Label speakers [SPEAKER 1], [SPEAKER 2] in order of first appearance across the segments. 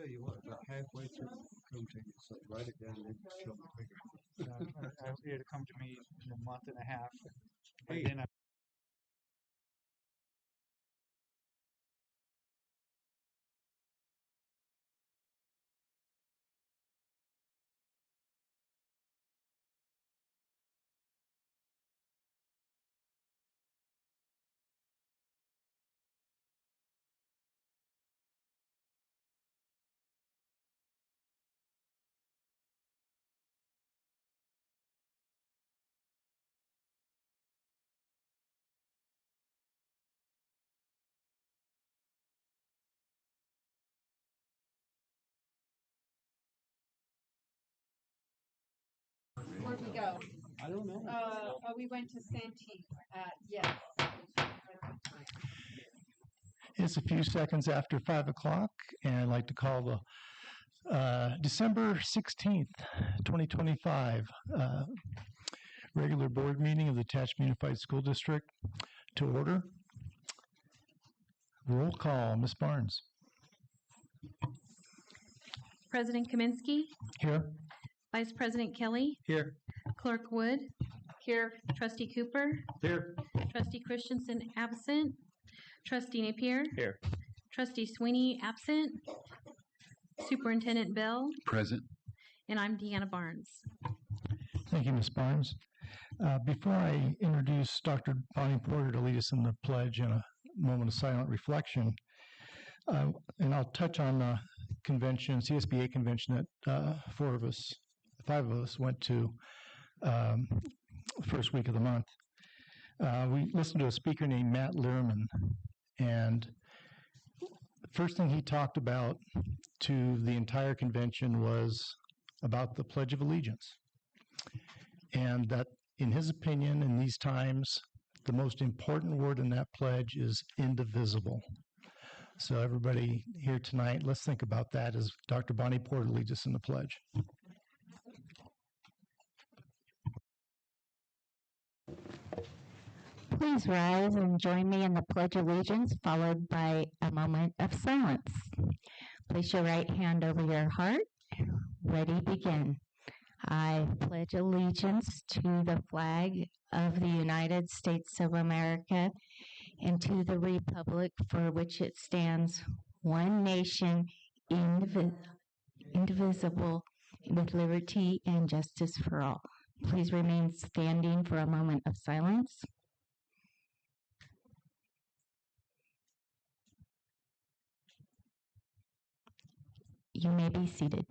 [SPEAKER 1] tell you what, about halfway through, come to you, so write it down and show me figure.
[SPEAKER 2] It'll come to me in a month and a half. By
[SPEAKER 1] Hey.
[SPEAKER 2] then I
[SPEAKER 3] Where'd we go?
[SPEAKER 1] I don't know.
[SPEAKER 3] We went to Santee. Yes.
[SPEAKER 4] It's a few seconds after 5 o'clock, and I'd like to call the December 16th, 2025 regular board meeting of the Tehachapi Unified School District to order. Roll call, Ms. Barnes.
[SPEAKER 5] President Kaminsky,
[SPEAKER 4] Here.
[SPEAKER 5] Vice President Kelly,
[SPEAKER 4] Here.
[SPEAKER 5] Clerk Wood,
[SPEAKER 3] Here.
[SPEAKER 5] Trustee Cooper,
[SPEAKER 4] Here.
[SPEAKER 5] Trustee Christensen absent, Trustee Napier,
[SPEAKER 4] Here.
[SPEAKER 5] Trustee Sweeney absent, Superintendent Bell,
[SPEAKER 6] Present.
[SPEAKER 5] and I'm Deanna Barnes.
[SPEAKER 4] Thank you, Ms. Barnes. Before I introduce Dr. Bonnie Porter to lead us in the pledge and a moment of silent reflection, and I'll touch on the convention, CSBA convention that five of us went to first week of the month. We listened to a speaker named Matt Lehrman, and the first thing he talked about to the entire convention was about the Pledge of Allegiance. And that, in his opinion, in these times, the most important word in that pledge is indivisible. So everybody here tonight, let's think about that as Dr. Bonnie Porter leads us in the pledge.
[SPEAKER 7] Please rise and join me in the Pledge of Allegiance, followed by a moment of silence. Place your right hand over your heart. Ready, begin. I pledge allegiance to the flag of the United States of America and to the republic for which it stands, one nation, indivisible, with liberty and justice for all. Please remain standing for a moment of silence. You may be seated.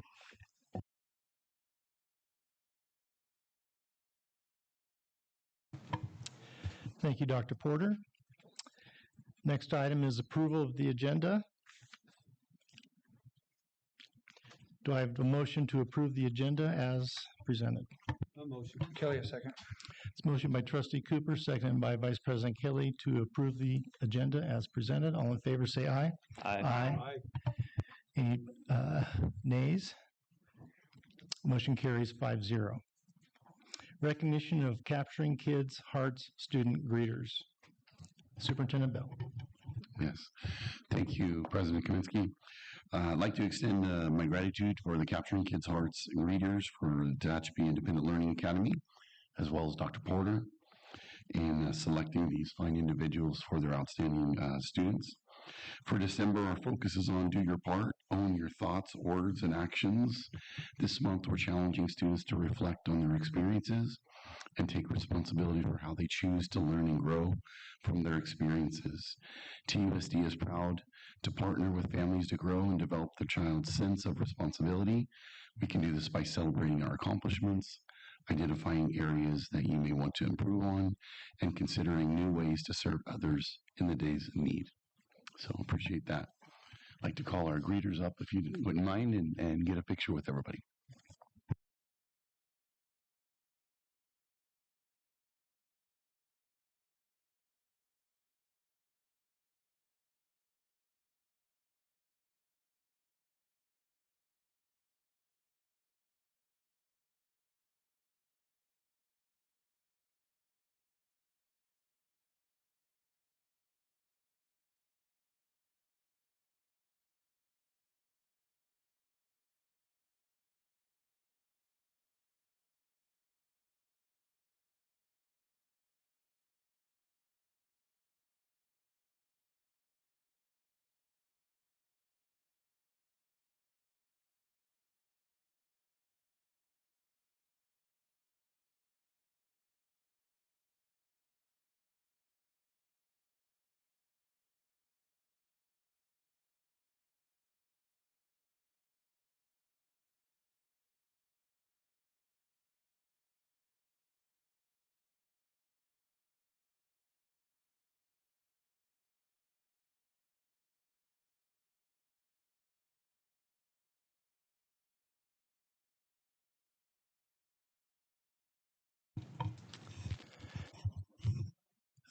[SPEAKER 4] Thank you, Dr. Porter. Next item is approval of the agenda. Do I have a motion to approve the agenda as presented?
[SPEAKER 1] No motion.
[SPEAKER 2] Kelly a second.
[SPEAKER 4] It's motion by Trustee Cooper, seconded by Vice President Kelly to approve the agenda as presented. All in favor say aye.
[SPEAKER 1] Aye.
[SPEAKER 4] Any nays? Motion carries 5-0. Recognition of Capturing Kids' Hearts student greeters. Superintendent Bell.
[SPEAKER 6] Yes. Thank you, President Kaminsky. I'd like to extend my gratitude for the Capturing Kids' Hearts readers for the Tehachapi Independent Learning Academy, as well as Dr. Porter, in selecting these fine individuals for their outstanding students. For December, our focus is on do your part, own your thoughts, words, and actions. This month, we're challenging students to reflect on their experiences and take responsibility for how they choose to learn and grow from their experiences. TUSD is proud to partner with families to grow and develop their child's sense of responsibility. We can do this by celebrating our accomplishments, identifying areas that you may want to improve on, and considering new ways to serve others in the days of need. So appreciate that. I'd like to call our greeters up if you wouldn't mind and get a picture with everybody.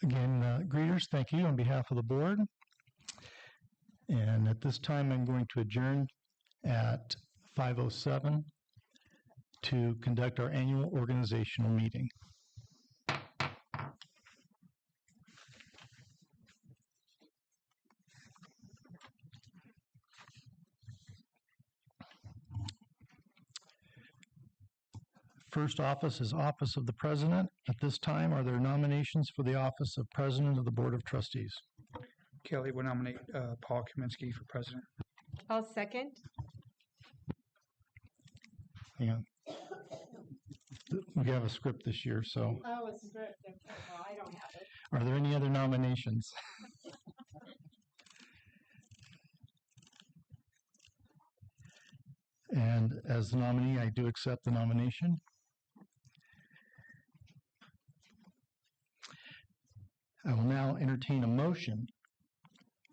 [SPEAKER 4] Again, greeters, thank you on behalf of the board. And at this time, I'm going to adjourn at 5:07 to conduct our annual organizational meeting. First office is Office of the President. At this time, are there nominations for the office of President of the Board of Trustees?
[SPEAKER 2] Kelly will nominate Paul Kaminsky for president.
[SPEAKER 3] I'll second.
[SPEAKER 4] Hang on. We have a script this year, so
[SPEAKER 3] Oh, it's script. Well, I don't have it.
[SPEAKER 4] are there any other nominations? And as the nominee, I do accept the nomination. I will now entertain a motion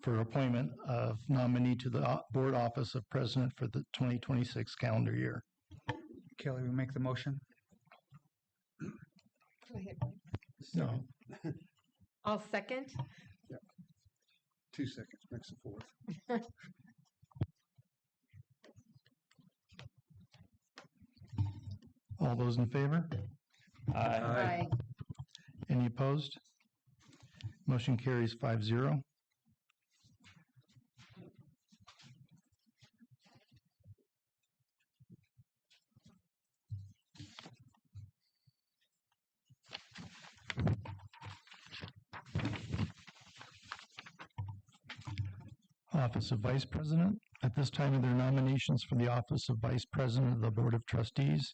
[SPEAKER 4] for appointment of nominee to the board office of president for the 2026 calendar year.
[SPEAKER 2] Kelly will make the motion.
[SPEAKER 3] Go ahead.
[SPEAKER 4] No.
[SPEAKER 3] I'll second.
[SPEAKER 1] 2 seconds, makes the fourth.
[SPEAKER 4] All those in favor?
[SPEAKER 3] Aye.
[SPEAKER 4] Any opposed? Motion carries 5-0. Office of Vice President. At this time, are there nominations for the office of Vice President of the Board of Trustees?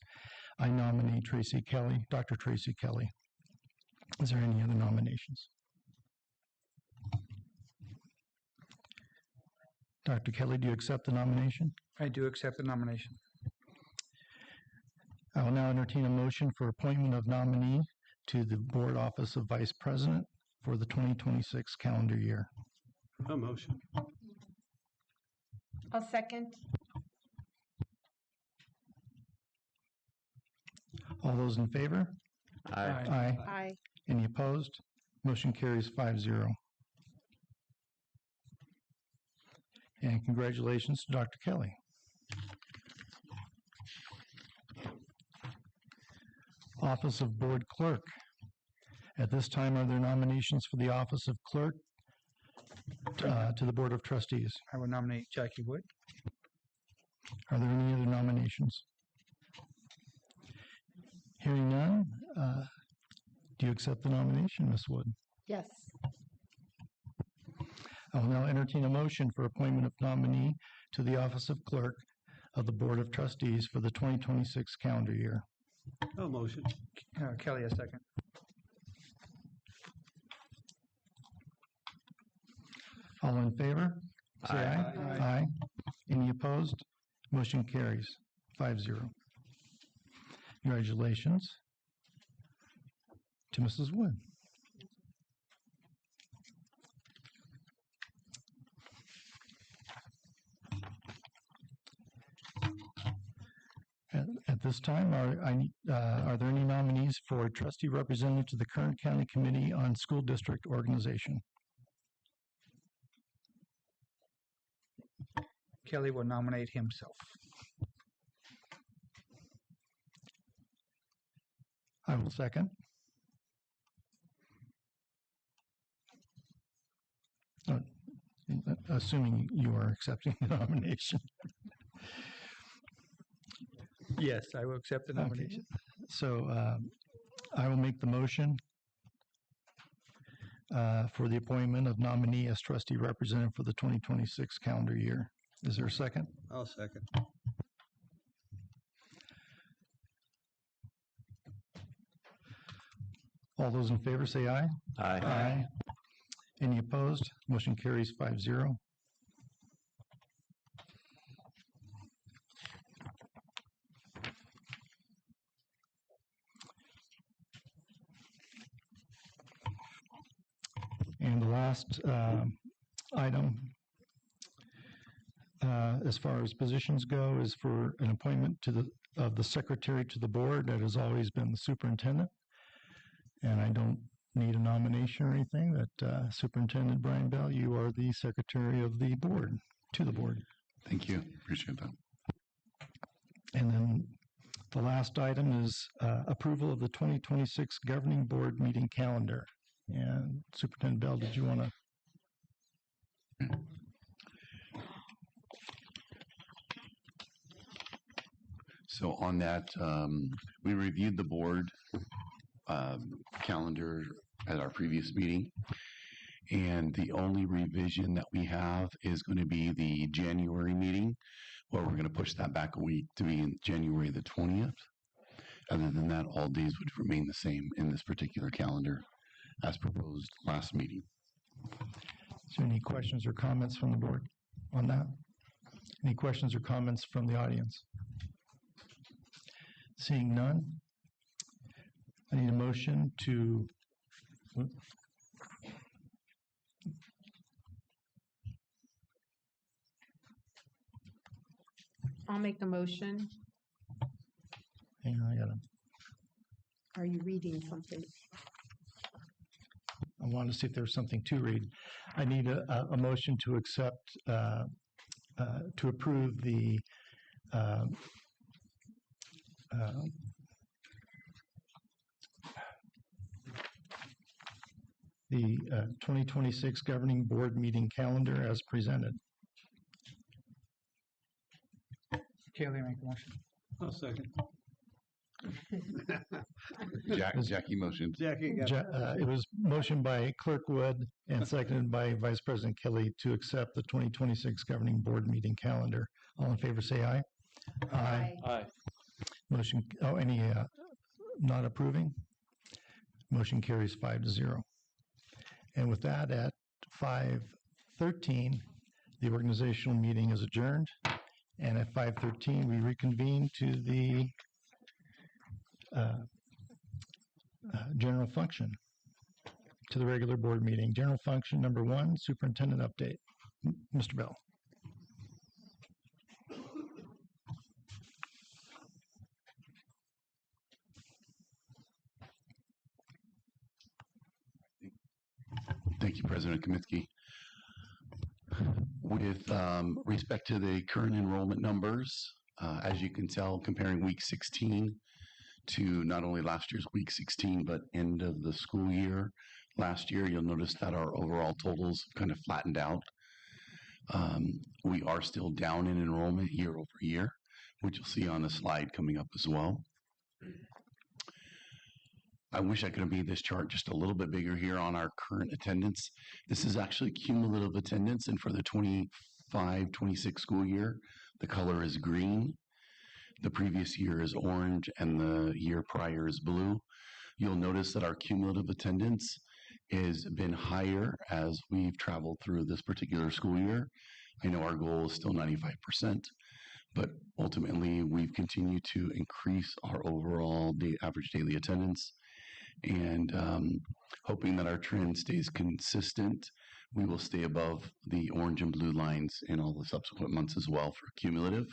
[SPEAKER 4] I nominate Tracy Kelly, Dr. Tracy Kelly. Is there any other nominations? Dr. Kelly, do you accept the nomination?
[SPEAKER 2] I do accept the nomination.
[SPEAKER 4] I will now entertain a motion for appointment of nominee to the Board Office of Vice President for the 2026 calendar year.
[SPEAKER 1] A motion.
[SPEAKER 3] I'll second.
[SPEAKER 4] All those in favor? Aye.
[SPEAKER 3] Aye.
[SPEAKER 4] Any opposed? Motion carries 5-0. And congratulations to Dr. Kelly. Office of Board Clerk. At this time, are there nominations for the office of clerk to the Board of Trustees?
[SPEAKER 2] I will nominate Jackie Wood.
[SPEAKER 4] Are there any other nominations? Hearing none, do you accept the nomination, Ms. Wood?
[SPEAKER 3] Yes.
[SPEAKER 4] I will now entertain a motion for appointment of nominee to the office of clerk of the Board of Trustees for the 2026 calendar year.
[SPEAKER 1] A motion.
[SPEAKER 2] Kelly, a second.
[SPEAKER 4] All in favor? Say aye.
[SPEAKER 1] Aye.
[SPEAKER 4] Aye. Any opposed? Motion carries 5-0. Congratulations to Mrs. Wood. At this time, are there any nominees for trustee representative to the Kern County Committee on School District Organization?
[SPEAKER 2] Kelly will nominate himself.
[SPEAKER 4] I will second. Assuming you are accepting the nomination.
[SPEAKER 2] Yes, I will accept the nomination.
[SPEAKER 4] So I will make the motion for the appointment of nominee as trustee representative for the 2026 calendar year. Is there a second?
[SPEAKER 1] I'll second.
[SPEAKER 4] All those in favor say aye. Aye. Any opposed? Motion carries 5-0. And the last item, as far as positions go, is for an appointment of the secretary to the board. That has always been the superintendent. And I don't need a nomination or anything, that Superintendent Brian Bell, you are the secretary of the board, to the board.
[SPEAKER 6] Thank you. Appreciate that.
[SPEAKER 4] And then the last item is approval of the 2026 governing board meeting calendar. And Superintendent Bell, did you want to?
[SPEAKER 6] So on that, we reviewed the board calendar at our previous meeting. And the only revision that we have is going to be the January meeting, where we're going to push that back a week to be in January the 20th. Other than that, all days would remain the same in this particular calendar as proposed last meeting.
[SPEAKER 4] Is there any questions or comments from the board on that? Any questions or comments from the audience? Seeing none, I need a motion to
[SPEAKER 3] I'll make the motion.
[SPEAKER 4] hang on,
[SPEAKER 3] Are you reading something?
[SPEAKER 4] I wanted to see if there was something to read. I need a motion to accept, to approve the the 2026 governing board meeting calendar as presented.
[SPEAKER 2] Kaylee, make the motion.
[SPEAKER 1] I'll second.
[SPEAKER 6] Jackie motioned.
[SPEAKER 1] Jackie got
[SPEAKER 4] It was motioned by Clerk Wood and seconded by Vice President Kelly to accept the 2026 governing board meeting calendar. All in favor, say aye.
[SPEAKER 1] Aye.
[SPEAKER 4] Motion, any not approving? Motion carries 5-0. And with that, at 5:13, the organizational meeting is adjourned. And at 5:13, we reconvene to the general function, to the regular board meeting. General function number 1, superintendent update. Mr. Bell.
[SPEAKER 6] Thank you, President Kaminsky. With respect to the current enrollment numbers, as you can tell, comparing week 16 to not only last year's week 16, but end of the school year last year, you'll notice that our overall totals kind of flattened out. We are still down in enrollment year over year, which you'll see on the slide coming up as well. I wish I could have made this chart just a little bit bigger here on our current attendance. This is actually cumulative attendance, and for the 25-26 school year, the color is green. The previous year is orange, and the year prior is blue. You'll notice that our cumulative attendance has been higher as we've traveled through this particular school year. I know our goal is still 95%, but ultimately we've continued to increase our overall average daily attendance. And hoping that our trend stays consistent, we will stay above the orange and blue lines in all the subsequent months as well for cumulative.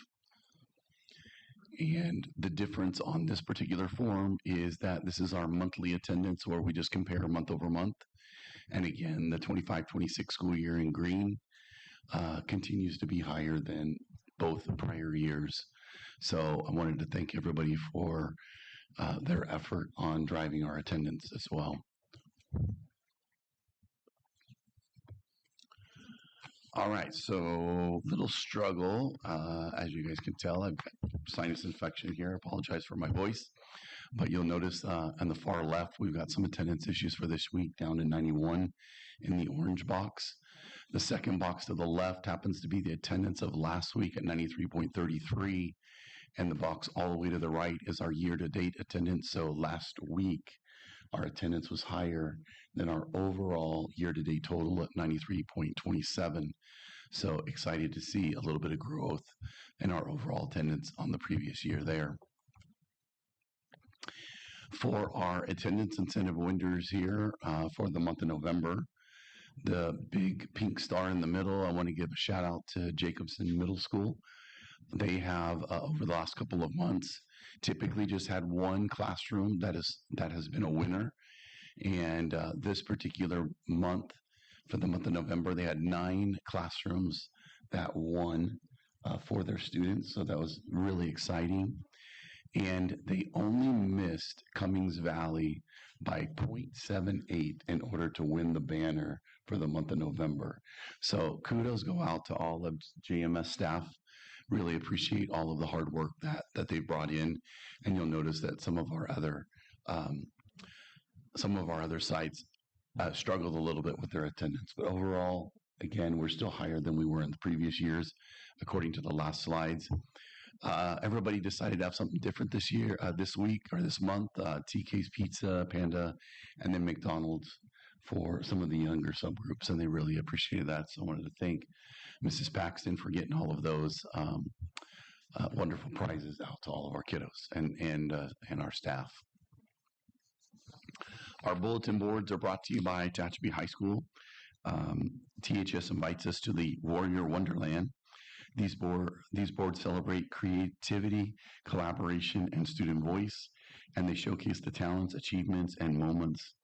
[SPEAKER 6] And the difference on this particular form is that this is our monthly attendance, where we just compare month over month. And again, the 25-26 school year in green continues to be higher than both the prior years. So I wanted to thank everybody for their effort on driving our attendance as well. All right, so little struggle, as you guys can tell. I've got sinus infection here. I apologize for my voice, but you'll notice on the far left, we've got some attendance issues for this week, down to 91 in the orange box. The second box to the left happens to be the attendance of last week at 93.33. And the box all the way to the right is our year-to-date attendance. So last week, our attendance was higher than our overall year-to-date total at 93.27. So excited to see a little bit of growth in our overall attendance on the previous year there. For our attendance incentive winners here for the month of November, the big pink star in the middle, I want to give a shout out to Jacobson Middle School. They have, over the last couple of months, typically just had one classroom that has been a winner. And this particular month, for the month of November, they had 9 classrooms that won for their students. So that was really exciting. And they only missed Cummings Valley by 0.78 in order to win the banner for the month of November. So kudos go out to all of JMS staff. Really appreciate all of the hard work that they brought in. And you'll notice that some of our other sites struggled a little bit with their attendance. But overall, again, we're still higher than we were in the previous years, according to the last slides. Everybody decided to have something different this year, this week or this month. TK's Pizza, Panda, and then McDonald's for some of the younger subgroups, and they really appreciated that. So I wanted to thank Mrs. Paxton for getting all of those wonderful prizes out to all of our kiddos and our staff. Our bulletin boards are brought to you by Tehachapi High School. THS invites us to the Warrior Wonderland. These boards celebrate creativity, collaboration, and student voice, and they showcase the talents, achievements, and moments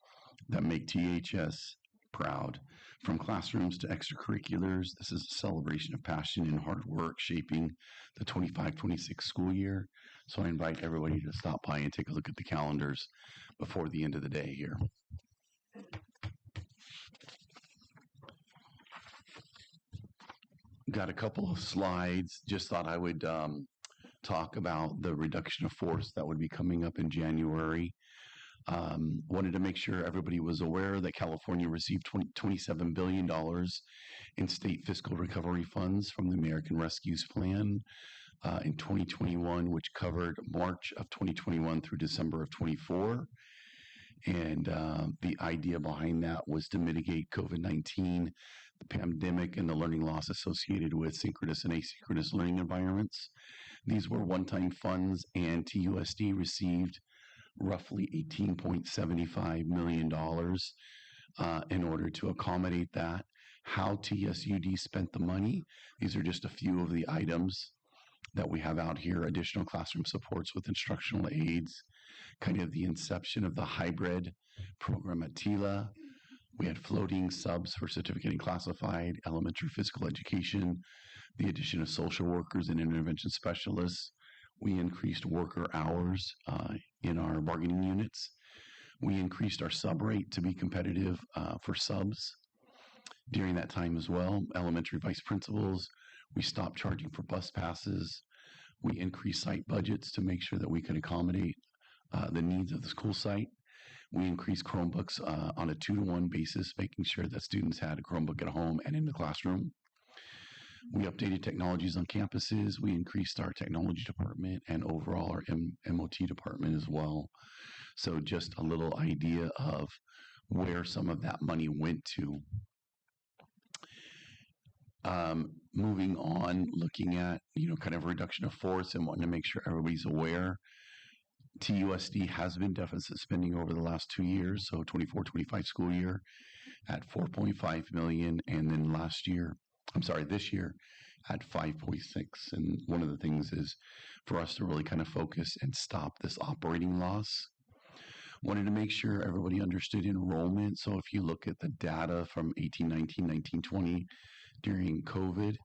[SPEAKER 6] that make THS proud. From classrooms to extracurriculars, this is a celebration of passion and hard work shaping the 25-26 school year. So I invite everybody to stop by and take a look at the calendars before the end of the day here. Got a couple of slides. Just thought I would talk about the reduction of force that would be coming up in January. Wanted to make sure everybody was aware that California received $27 billion in state fiscal recovery funds from the American Rescues Plan in 2021, which covered March of 2021 through December of 24. And the idea behind that was to mitigate COVID-19, the pandemic, and the learning loss associated with synchronous and asynchronous learning environments. These were one-time funds, and TUSD received roughly $18.75 million in order to accommodate that. How TSUD spent the money, these are just a few of the items that we have out here. Additional classroom supports with instructional aides, kind of the inception of the hybrid program at TILA. We had floating subs for certificate and classified, elementary physical education, the addition of social workers and intervention specialists. We increased worker hours in our bargaining units. We increased our sub rate to be competitive for subs during that time as well. Elementary vice principals, we stopped charging for bus passes. We increased site budgets to make sure that we could accommodate the needs of the school site. We increased Chromebooks on a 2-to-1 basis, making sure that students had a Chromebook at home and in the classroom. We updated technologies on campuses. We increased our technology department and overall our MOT department as well. So just a little idea of where some of that money went to. Moving on, looking at, kind of reduction of force and wanting to make sure everybody's aware. TUSD has been deficit spending over the last 2 years, so 24-25 school year at $4.5 million, and then this year at 5.6. And one of the things is for us to really kind of focus and stop this operating loss. Wanted to make sure everybody understood enrollment. So if you look at the data from 18-19, 19-20 during COVID,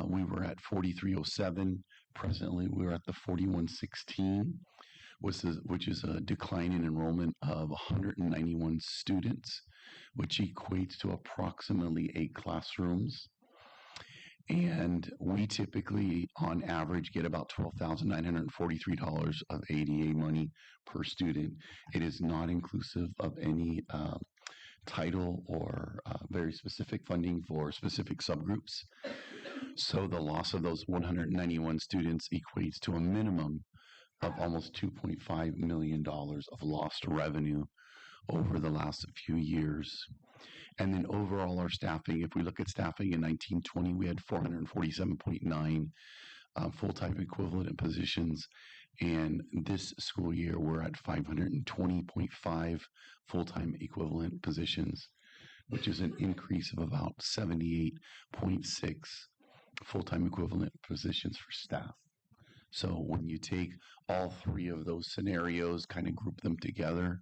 [SPEAKER 6] we were at 4307. Presently, we're at the 4116, which is a decline in enrollment of 191 students, which equates to approximately 8 classrooms. And we typically, on average, get about $12,943 of ADA money per student. It is not inclusive of any title or very specific funding for specific subgroups. So the loss of those 191 students equates to a minimum of almost $2.5 million of lost revenue over the last few years. And then overall, our staffing, if we look at staffing in 19-20, we had 447.9 full-time equivalent positions. And this school year, we're at 520.5 full-time equivalent positions, which is an increase of about 78.6 full-time equivalent positions for staff. So when you take all 3 of those scenarios, kind of group them together,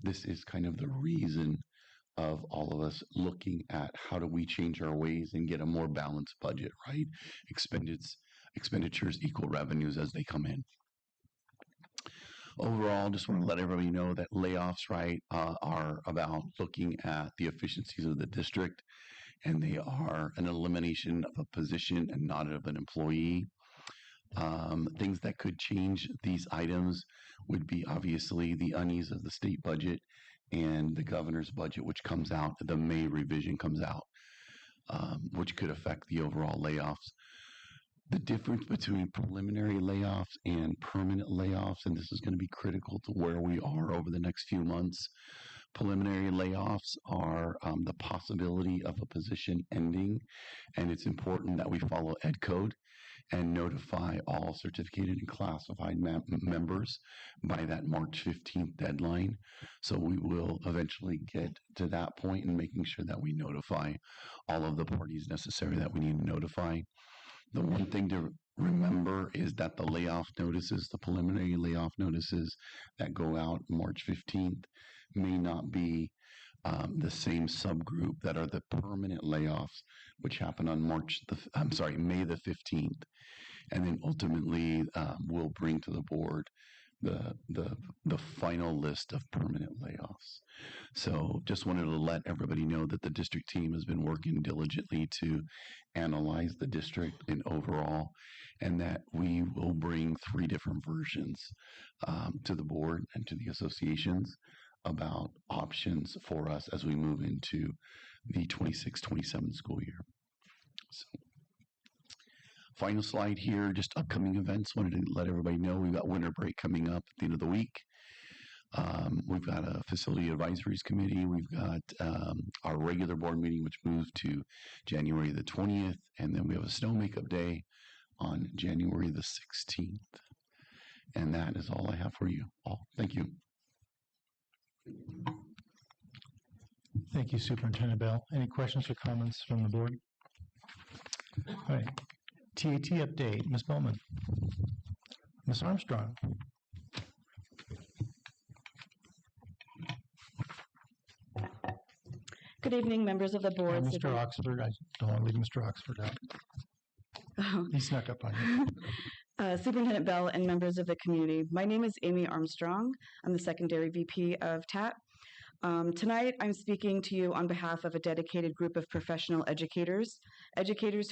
[SPEAKER 6] This is kind of the reason of all of us looking at how do we change our ways and get a more balanced budget, right? Expenditures equal revenues as they come in. Overall, just want to let everybody know that layoffs, right, are about looking at the efficiencies of the district, and they are an elimination of a position and not of an employee. Things that could change these items would be obviously the unease of the state budget and the governor's budget, which comes out, the May revision comes out, which could affect the overall layoffs. The difference between preliminary layoffs and permanent layoffs, and this is going to be critical to where we are over the next few months. Preliminary layoffs are the possibility of a position ending, and it's important that we follow Ed Code and notify all certificated and classified members by that March 15th deadline. So we will eventually get to that point in making sure that we notify all of the parties necessary that we need to notify. The one thing to remember is that the layoff notices, the preliminary layoff notices that go out March 15th may not be the same subgroup that are the permanent layoffs, which happen on May the 15th. And then ultimately we'll bring to the board the final list of permanent layoffs. So just wanted to let everybody know that the district team has been working diligently to analyze the district in overall, and that we will bring 3 different versions to the board and to the associations about options for us as we move into the 26-27 school year. So, final slide here, just upcoming events. Wanted to let everybody know we've got winter break coming up at the end of the week. We've got a facility advisories committee. We've got our regular board meeting, which moved to January the 20th, and then we have a snow makeup day on January the 16th. And that is all I have for you all. Thank you.
[SPEAKER 4] Thank you, Superintendent Bell. Any questions or comments from the board? All right. TAT update, Ms. Bowman. Ms. Armstrong.
[SPEAKER 8] Good evening, members of the board.
[SPEAKER 4] And Mr. Oxford, I don't want to leave Mr. Oxford out. He snuck up on you.
[SPEAKER 8] Superintendent Bell and members of the community. My name is Amy Armstrong. I'm the secondary VP of TAT. Tonight, I'm speaking to you on behalf of a dedicated group of professional educators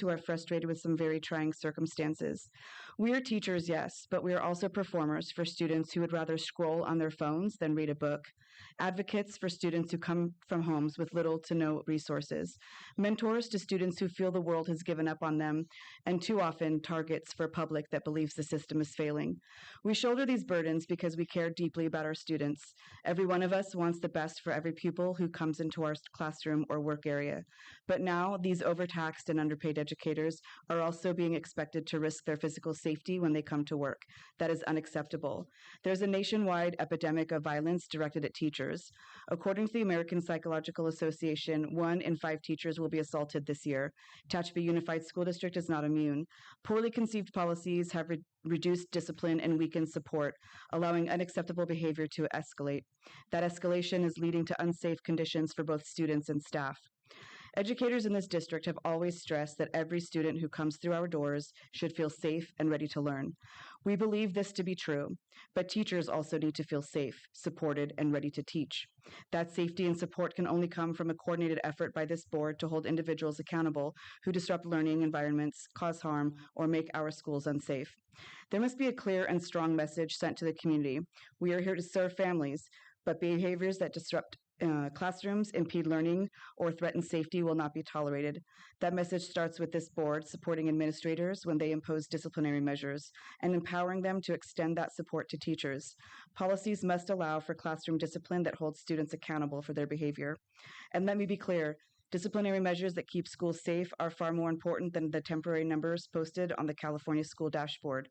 [SPEAKER 8] who are frustrated with some very trying circumstances. We are teachers, yes, but we are also performers for students who would rather scroll on their phones than read a book, advocates for students who come from homes with little to no resources, mentors to students who feel the world has given up on them, and too often targets for a public that believes the system is failing. We shoulder these burdens because we care deeply about our students. Every one of us wants the best for every pupil who comes into our classroom or work area. But now, these overtaxed and underpaid educators are also being expected to risk their physical safety when they come to work. That is unacceptable. There's a nationwide epidemic of violence directed at teachers. According to the American Psychological Association, 1 in 5 teachers will be assaulted this year. Tehachapi Unified School District is not immune. Poorly conceived policies have reduced discipline and weakened support, allowing unacceptable behavior to escalate. That escalation is leading to unsafe conditions for both students and staff. Educators in this district have always stressed that every student who comes through our doors should feel safe and ready to learn. We believe this to be true, but teachers also need to feel safe, supported, and ready to teach. That safety and support can only come from a coordinated effort by this board to hold individuals accountable who disrupt learning environments, cause harm, or make our schools unsafe. There must be a clear and strong message sent to the community. We are here to serve families, but behaviors that disrupt classrooms, impede learning, or threaten safety will not be tolerated. That message starts with this board supporting administrators when they impose disciplinary measures and empowering them to extend that support to teachers. Policies must allow for classroom discipline that holds students accountable for their behavior. And let me be clear, disciplinary measures that keep schools safe are far more important than the temporary numbers posted on the California School Dashboard.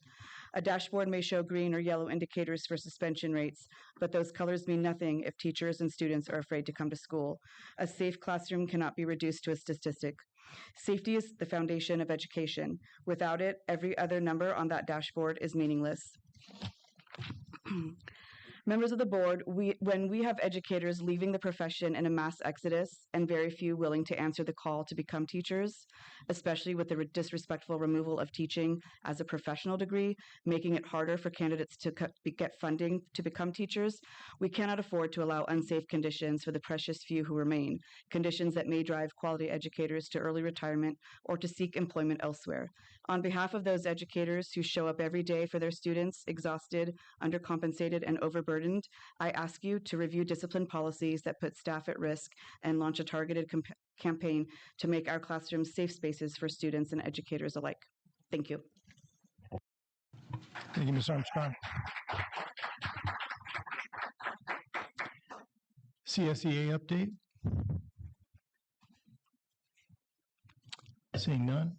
[SPEAKER 8] A dashboard may show green or yellow indicators for suspension rates, but those colors mean nothing if teachers and students are afraid to come to school. A safe classroom cannot be reduced to a statistic. Safety is the foundation of education. Without it, every other number on that dashboard is meaningless. Members of the board, when we have educators leaving the profession in a mass exodus and very few willing to answer the call to become teachers, especially with the disrespectful removal of teaching as a professional degree, making it harder for candidates to get funding to become teachers, we cannot afford to allow unsafe conditions for the precious few who remain, conditions that may drive quality educators to early retirement or to seek employment elsewhere. On behalf of those educators who show up every day for their students, exhausted, undercompensated, and overburdened, I ask you to review discipline policies that put staff at risk and launch a targeted campaign to make our classrooms safe spaces for students and educators alike. Thank you.
[SPEAKER 4] Thank you, Ms. Armstrong. CSEA update? Seeing none.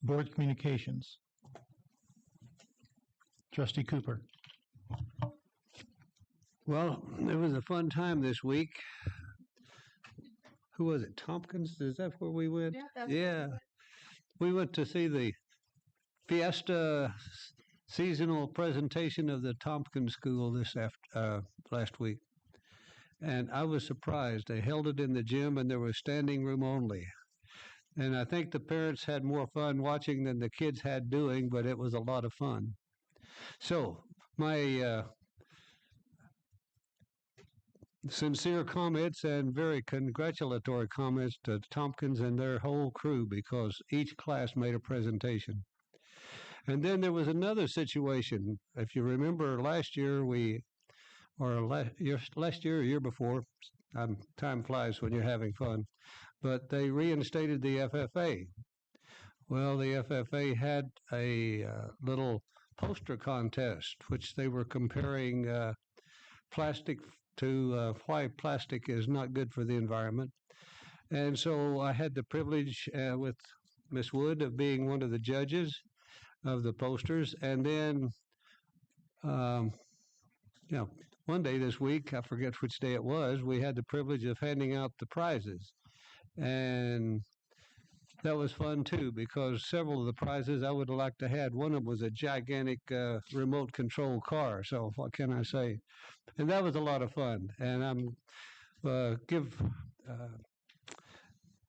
[SPEAKER 4] Board communications. Trustee Cooper.
[SPEAKER 1] Well, it was a fun time this week. Who was it? Tompkins? Is that where we went? Yeah. We went to see the Fiesta seasonal presentation of the Tompkins School last week. And I was surprised. They held it in the gym and there was standing room only. And I think the parents had more fun watching than the kids had doing, but it was a lot of fun. So my sincere comments and very congratulatory comments to Tompkins and their whole crew, because each class made a presentation. And then there was another situation. If you remember last year, last year or year before, time flies when you're having fun, but they reinstated the FFA. Well, the FFA had a little poster contest, which they were comparing plastic to why plastic is not good for the environment. And so I had the privilege with Miss Wood of being one of the judges of the posters. And then, one day this week, I forget which day it was, we had the privilege of handing out the prizes. And that was fun too, because several of the prizes I would have liked to have. One of them was a gigantic remote control car. So what can I say? And that was a lot of fun. And I'm give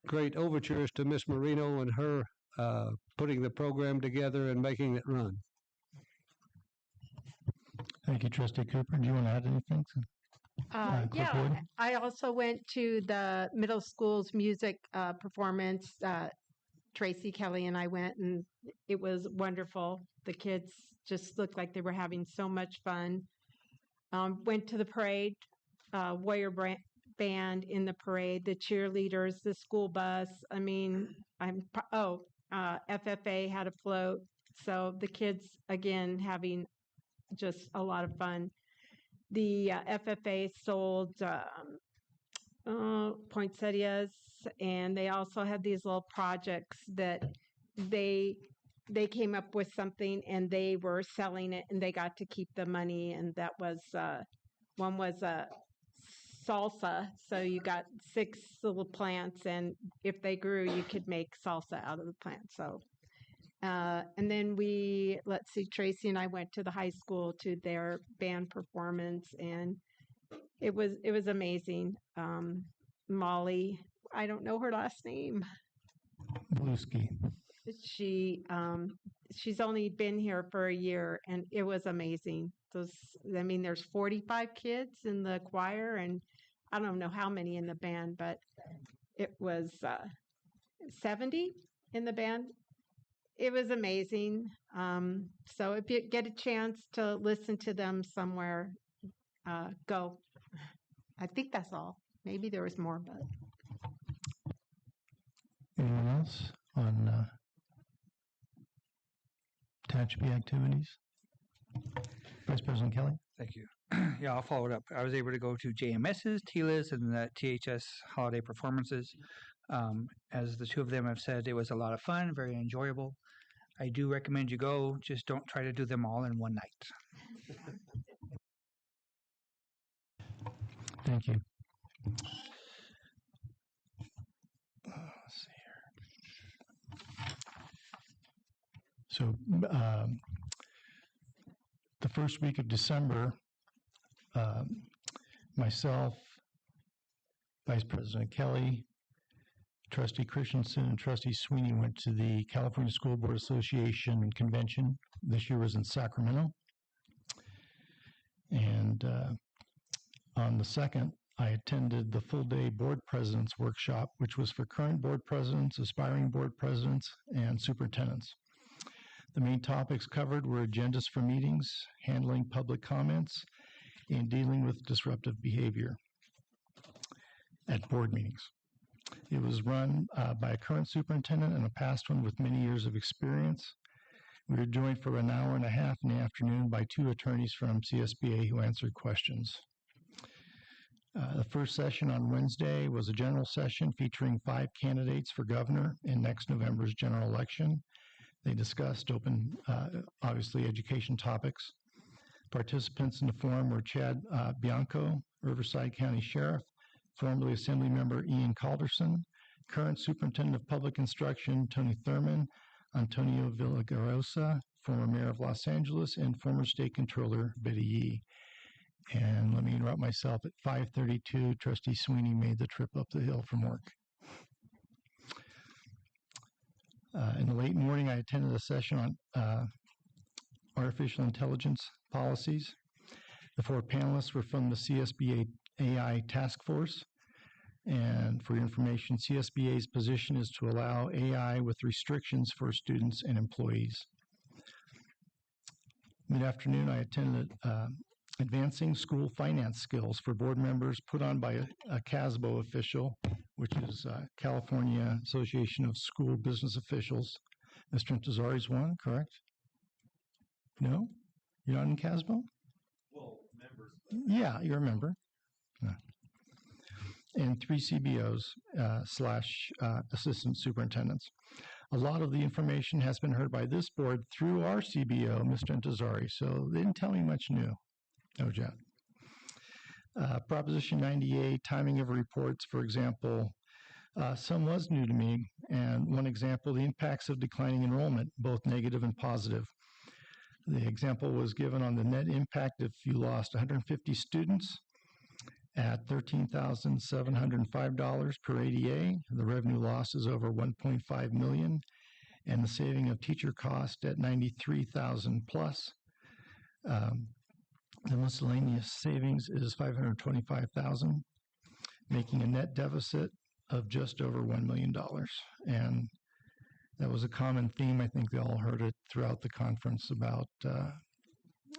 [SPEAKER 1] great overtures to Miss Marino and her putting the program together and making it run.
[SPEAKER 4] Thank you, Trustee Cooper. Do you want to add anything?
[SPEAKER 3] Yeah,
[SPEAKER 4] Wood?
[SPEAKER 3] I also went to the middle school's music performance. Tracy Kelly and I went, and it was wonderful. The kids just looked like they were having so much fun. Went to the parade, Warrior Band in the parade, the cheerleaders, the school bus. I mean, FFA had a float. So the kids, again, having just a lot of fun. The FFA sold poinsettias, and they also had these little projects that they came up with something and they were selling it, and they got to keep the money. And that was one was a salsa. So you got 6 little plants, and if they grew, you could make salsa out of the plant. So. And then Tracy and I went to the high school to their band performance, and it was amazing. Molly, I don't know her last name.
[SPEAKER 4] Bluski.
[SPEAKER 3] She's only been here for a year, and it was amazing. There's 45 kids in the choir, and I don't know how many in the band, but it was 70 in the band. It was amazing. So if you get a chance to listen to them somewhere, go. I think that's all. Maybe there was more, but.
[SPEAKER 4] Anyone else on Tehachapi activities? Vice President Kelly?
[SPEAKER 2] Thank you. Yeah, I'll follow it up. I was able to go to JMS's, TILA's, and the THS holiday performances. As the two of them have said, it was a lot of fun, very enjoyable. I do recommend you go. Just don't try to do them all in one night.
[SPEAKER 4] Thank you. Let's see here. So, first week of December, myself, Vice President Kelly, Trustee Christensen, and Trustee Sweeney went to the California School Board Association convention. This year was in Sacramento. And on the 2nd, I attended the full-day board presidents workshop, which was for current board presidents, aspiring board presidents, and superintendents. The main topics covered were agendas for meetings, handling public comments, and dealing with disruptive behavior at board meetings. It was run by a current superintendent and a past one with many years of experience. We were joined for an hour and a half in the afternoon by 2 attorneys from CSBA who answered questions. The first session on Wednesday was a general session featuring 5 candidates for governor in next November's general election. They discussed obviously, education topics. Participants in the forum were Chad Bianco, Riverside County Sheriff, formerly Assembly Member Ian Calderson, current Superintendent of Public Instruction Tony Thurman, Antonio Villagrosa, former Mayor of Los Angeles, and former State Controller Betty Yee. And let me interrupt myself. At 5:32, Trustee Sweeney made the trip up the hill from work. In the late morning, I attended a session on artificial intelligence policies. The 4 panelists were from the CSBA AI Task Force. And for your information, CSBA's position is to allow AI with restrictions for students and employees. Mid-afternoon, I attended Advancing School Finance Skills for Board Members put on by a CASBO official, which is California Association of School Business Officials. Mr. Intezari's one, correct? No? You're not in CASBO?
[SPEAKER 9] Well, members.
[SPEAKER 4] Yeah, you're a member. Yeah. And 3 CBOs / assistant superintendents. A lot of the information has been heard by this board through our CBO, Mr. Intezari, so they didn't tell me much new. No doubt. Proposition 98, timing of reports, for example, some was new to me, and one example, the impacts of declining enrollment, both negative and positive. The example was given on the net impact if you lost 150 students at $13,705 per ADA. The revenue loss is over $1.5 million, and the saving of teacher cost at $93,000 plus. The miscellaneous savings is $525,000, making a net deficit of just over $1 million. And that was a common theme. I think they all heard it throughout the conference about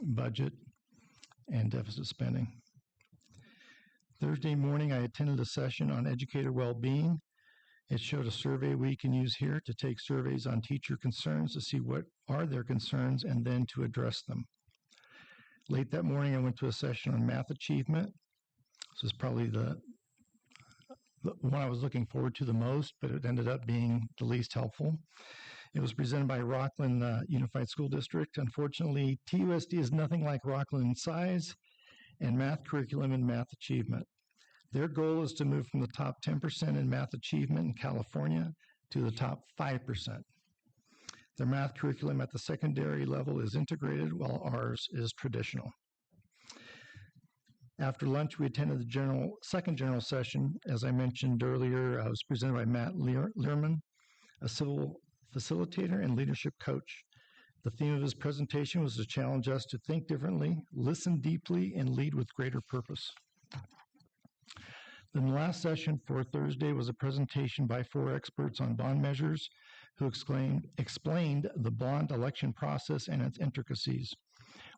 [SPEAKER 4] budget and deficit spending. Thursday morning, I attended a session on educator well-being. It showed a survey we can use here to take surveys on teacher concerns to see what are their concerns and then to address them. Late that morning, I went to a session on math achievement. This is probably the one I was looking forward to the most, but it ended up being the least helpful. It was presented by Rockland Unified School District. Unfortunately, TUSD is nothing like Rockland in size and math curriculum and math achievement. Their goal is to move from the top 10% in math achievement in California to the top 5%. Their math curriculum at the secondary level is integrated, while ours is traditional. After lunch, we attended the second general session. As I mentioned earlier, I was presented by Matt Lehrman, a civil facilitator and leadership coach. The theme of his presentation was to challenge us to think differently, listen deeply, and lead with greater purpose. Then the last session for Thursday was a presentation by 4 experts on bond measures who explained the bond election process and its intricacies,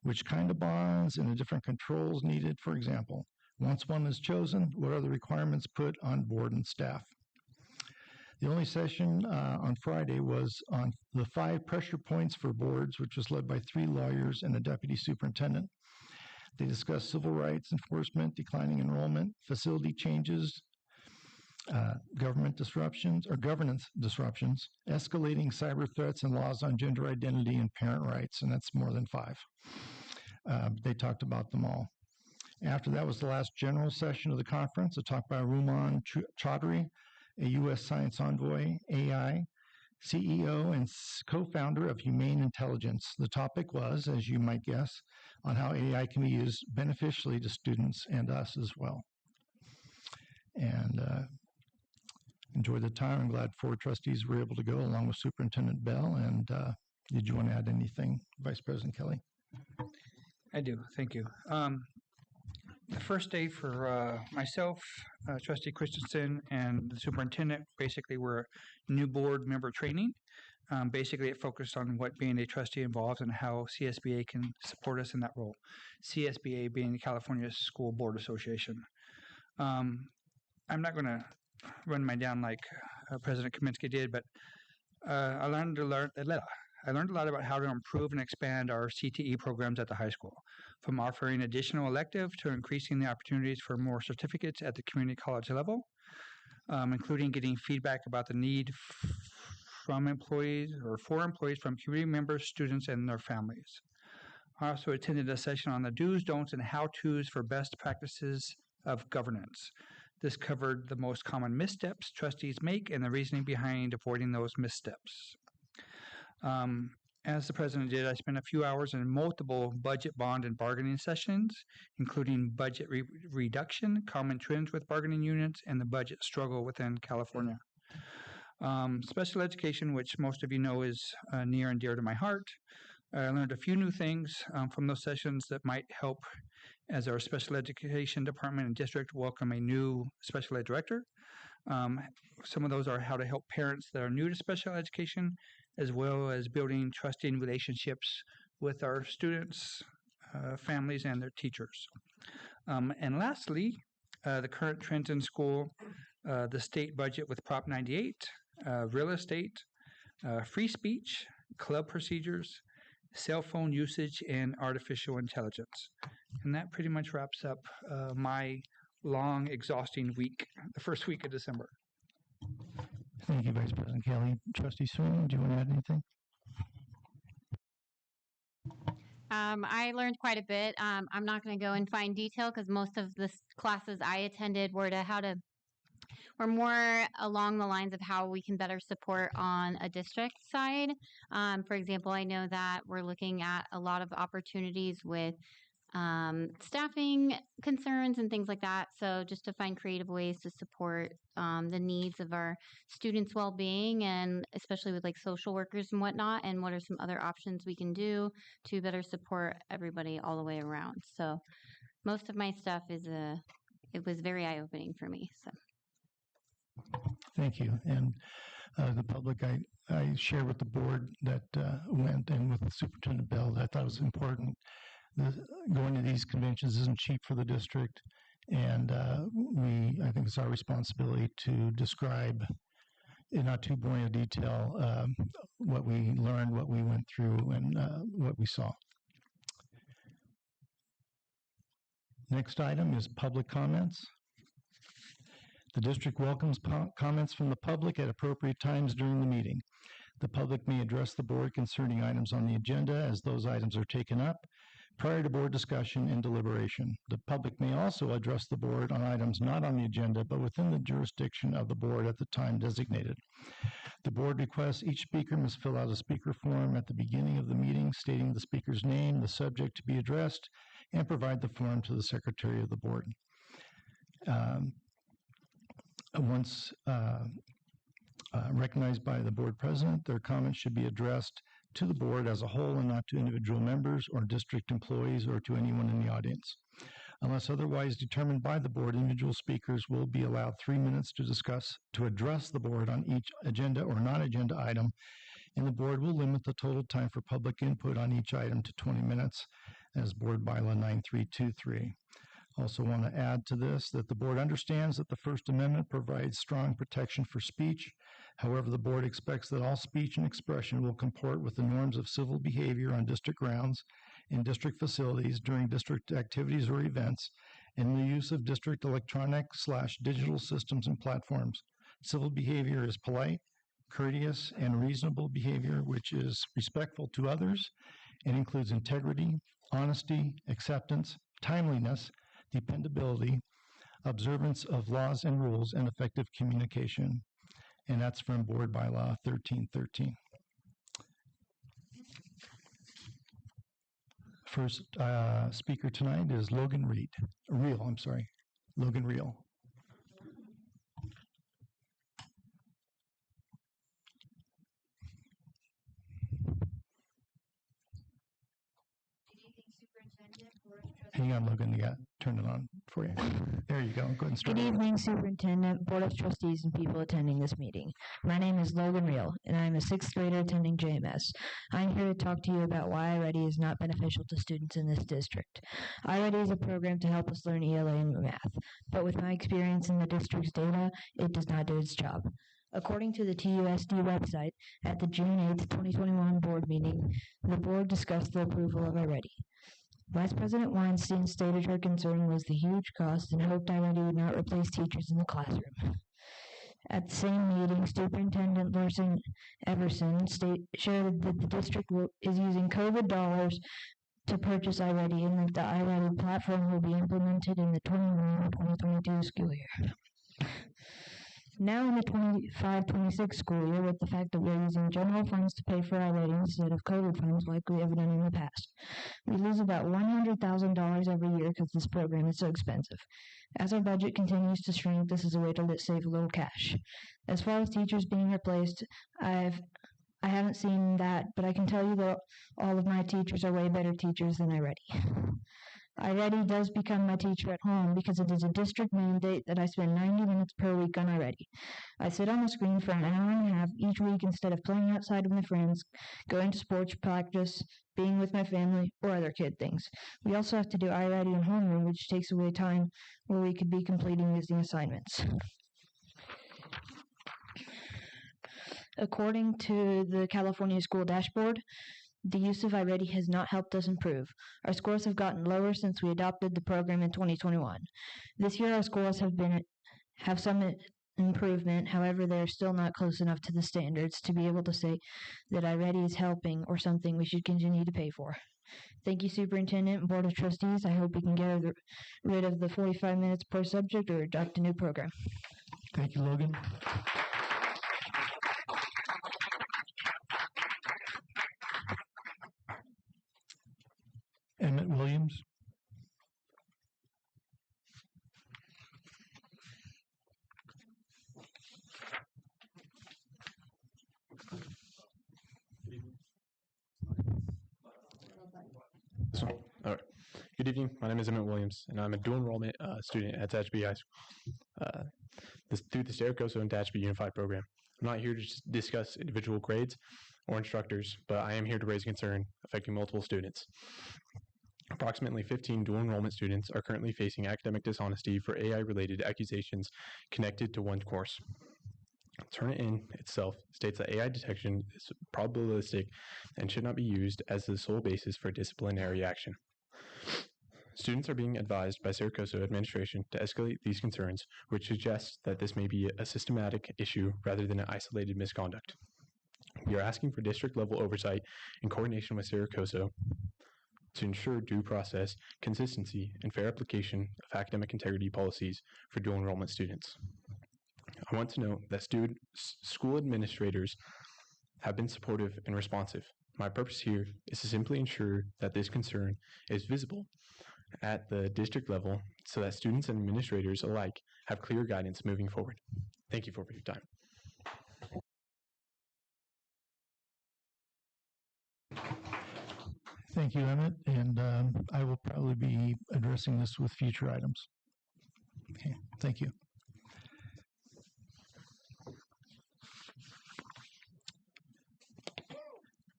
[SPEAKER 4] which kind of bonds and the different controls needed. For example, once one is chosen, what are the requirements put on board and staff? The only session on Friday was on the 5 pressure points for boards, which was led by 3 lawyers and a deputy superintendent. They discussed civil rights enforcement, declining enrollment, facility changes, governance disruptions, escalating cyber threats, and laws on gender identity and parent rights, and that's more than 5. They talked about them all. After that was the last general session of the conference, a talk by Ruman Chaudhry, a U.S. Science Envoy, AI, CEO and co-founder of Humane Intelligence. The topic was, as you might guess, on how AI can be used beneficially to students and us as well. And enjoyed the time. I'm glad 4 trustees were able to go along with Superintendent Bell. And did you want to add anything, Vice President Kelly?
[SPEAKER 2] I do. Thank you. The first day for myself, Trustee Christensen, and the superintendent basically were new board member training. Basically, it focused on what being a trustee involves and how CSBA can support us in that role. CSBA being the California School Board Association. I'm not going to run mine down like President Kaminsky did, but I learned a lot about how to improve and expand our CTE programs at the high school, from offering additional elective to increasing the opportunities for more certificates at the community college level, including getting feedback about the need from employees or for employees from community members, students, and their families. I also attended a session on the do's, don'ts, and how-tos for best practices of governance. This covered the most common missteps trustees make and the reasoning behind avoiding those missteps. As the president did, I spent a few hours in multiple budget, bond, and bargaining sessions, including budget reduction, common trends with bargaining units, and the budget struggle within California. Special education, which most of you know is near and dear to my heart. I learned a few new things from those sessions that might help as our special education department and district welcome a new special ed director. Some of those are how to help parents that are new to special education, as well as building trusting relationships with our students, families, and their teachers. And lastly, the current trends in school, the state budget with Prop 98, real estate, free speech, club procedures, cell phone usage, and artificial intelligence. And that pretty much wraps up my long, exhausting week, the first week of December.
[SPEAKER 4] Thank you, Vice President Kelly. Trustee Sweeney, do you want to add anything?
[SPEAKER 5] I learned quite a bit. I'm not going to go in fine detail because most of the classes I attended were more along the lines of how we can better support on a district side. For example, I know that we're looking at a lot of opportunities with staffing concerns and things like that. So just to find creative ways to support the needs of our students' well-being, and especially with like social workers and whatnot, and what are some other options we can do to better support everybody all the way around. So most of my stuff it was very eye-opening for me. So.
[SPEAKER 4] Thank you. And the public, I share with the board that went, and with Superintendent Bell, that I thought it was important. Going to these conventions isn't cheap for the district, and I think it's our responsibility to describe in not too boring a detail what we learned, what we went through, and what we saw. Next item is public comments. The district welcomes comments from the public at appropriate times during the meeting. The public may address the board concerning items on the agenda as those items are taken up prior to board discussion and deliberation. The public may also address the board on items not on the agenda but within the jurisdiction of the board at the time designated. The board requests each speaker must fill out a speaker form at the beginning of the meeting stating the speaker's name, the subject to be addressed, and provide the form to the secretary of the board. Once recognized by the board president, their comments should be addressed to the board as a whole and not to individual members or district employees or to anyone in the audience. Unless otherwise determined by the board, individual speakers will be allowed 3 minutes to address the board on each agenda or non-agenda item, and the board will limit the total time for public input on each item to 20 minutes as Board Bylaw 9323. Also want to add to this that the board understands that the First Amendment provides strong protection for speech. However, the board expects that all speech and expression will comport with the norms of civil behavior on district grounds, in district facilities, during district activities or events, and the use of district electronic/digital systems and platforms. Civil behavior is polite, courteous, and reasonable behavior which is respectful to others and includes integrity, honesty, acceptance, timeliness, dependability, observance of laws and rules, and effective communication. and that's from Board Bylaw 1313. First speaker tonight is Logan Logan Reel. Hang on, Logan, you got turn it on for you. There you go. Go ahead and start.
[SPEAKER 10] Good evening, Superintendent, Board of Trustees, and people attending this meeting. My name is Logan Reel, and I'm a sixth grader attending JMS. I'm here to talk to you about why iReady is not beneficial to students in this district. iReady is a program to help us learn ELA and math, but with my experience in the district's data, it does not do its job. According to the TUSD website, at the June 8, 2021 board meeting, the board discussed the approval of iReady. Vice President Weinstein stated her concern was the huge cost and hoped iReady would not replace teachers in the classroom. At the same meeting, Superintendent Larson Everson shared that the district is using COVID dollars to purchase iReady and that the iReady platform will be implemented in the 2021-2022 school year. Now in the 25-26 school year, with the fact that we're using general funds to pay for iReady instead of COVID funds like we have done in the past, we lose about $100,000 every year because this program is so expensive. As our budget continues to shrink, this is a way to save a little cash. As far as teachers being replaced, I haven't seen that, but I can tell you that all of my teachers are way better teachers than iReady. iReady does become my teacher at home because it is a district mandate that I spend 90 minutes per week on iReady. I sit on the screen for an hour and a half each week instead of playing outside with my friends, going to sports practice, being with my family, or other kid things. We also have to do iReady in homeroom, which takes away time where we could be completing using assignments. According to the California School Dashboard, the use of iReady has not helped us improve. Our scores have gotten lower since we adopted the program in 2021. This year our scores have some improvement, however they are still not close enough to the standards to be able to say that iReady is helping or something we should continue to pay for. Thank you, Superintendent and Board of Trustees. I hope we can get rid of the 45 minutes per subject or adopt a new program.
[SPEAKER 4] Thank you, Logan. Emmett Williams.
[SPEAKER 11] All right. Good evening. My name is Emmett Williams, and I'm a dual enrollment student at Tehachapi High School through the Saracosa and Tehachapi Unified Program. I'm not here to discuss individual grades or instructors, but I am here to raise concern affecting multiple students. Approximately 15 dual enrollment students are currently facing academic dishonesty for AI-related accusations connected to one course. Turnitin itself states that AI detection is probabilistic and should not be used as the sole basis for disciplinary action. Students are being advised by Saracosa administration to escalate these concerns, which suggests that this may be a systematic issue rather than an isolated misconduct. We are asking for district-level oversight in coordination with Saracosa to ensure due process, consistency, and fair application of academic integrity policies for dual enrollment students. I want to note that school administrators have been supportive and responsive. My purpose here is to simply ensure that this concern is visible at the district level so that students and administrators alike have clear guidance moving forward. Thank you for your time.
[SPEAKER 4] Thank you, Emmett, and I will probably be addressing this with future items. Okay, thank you.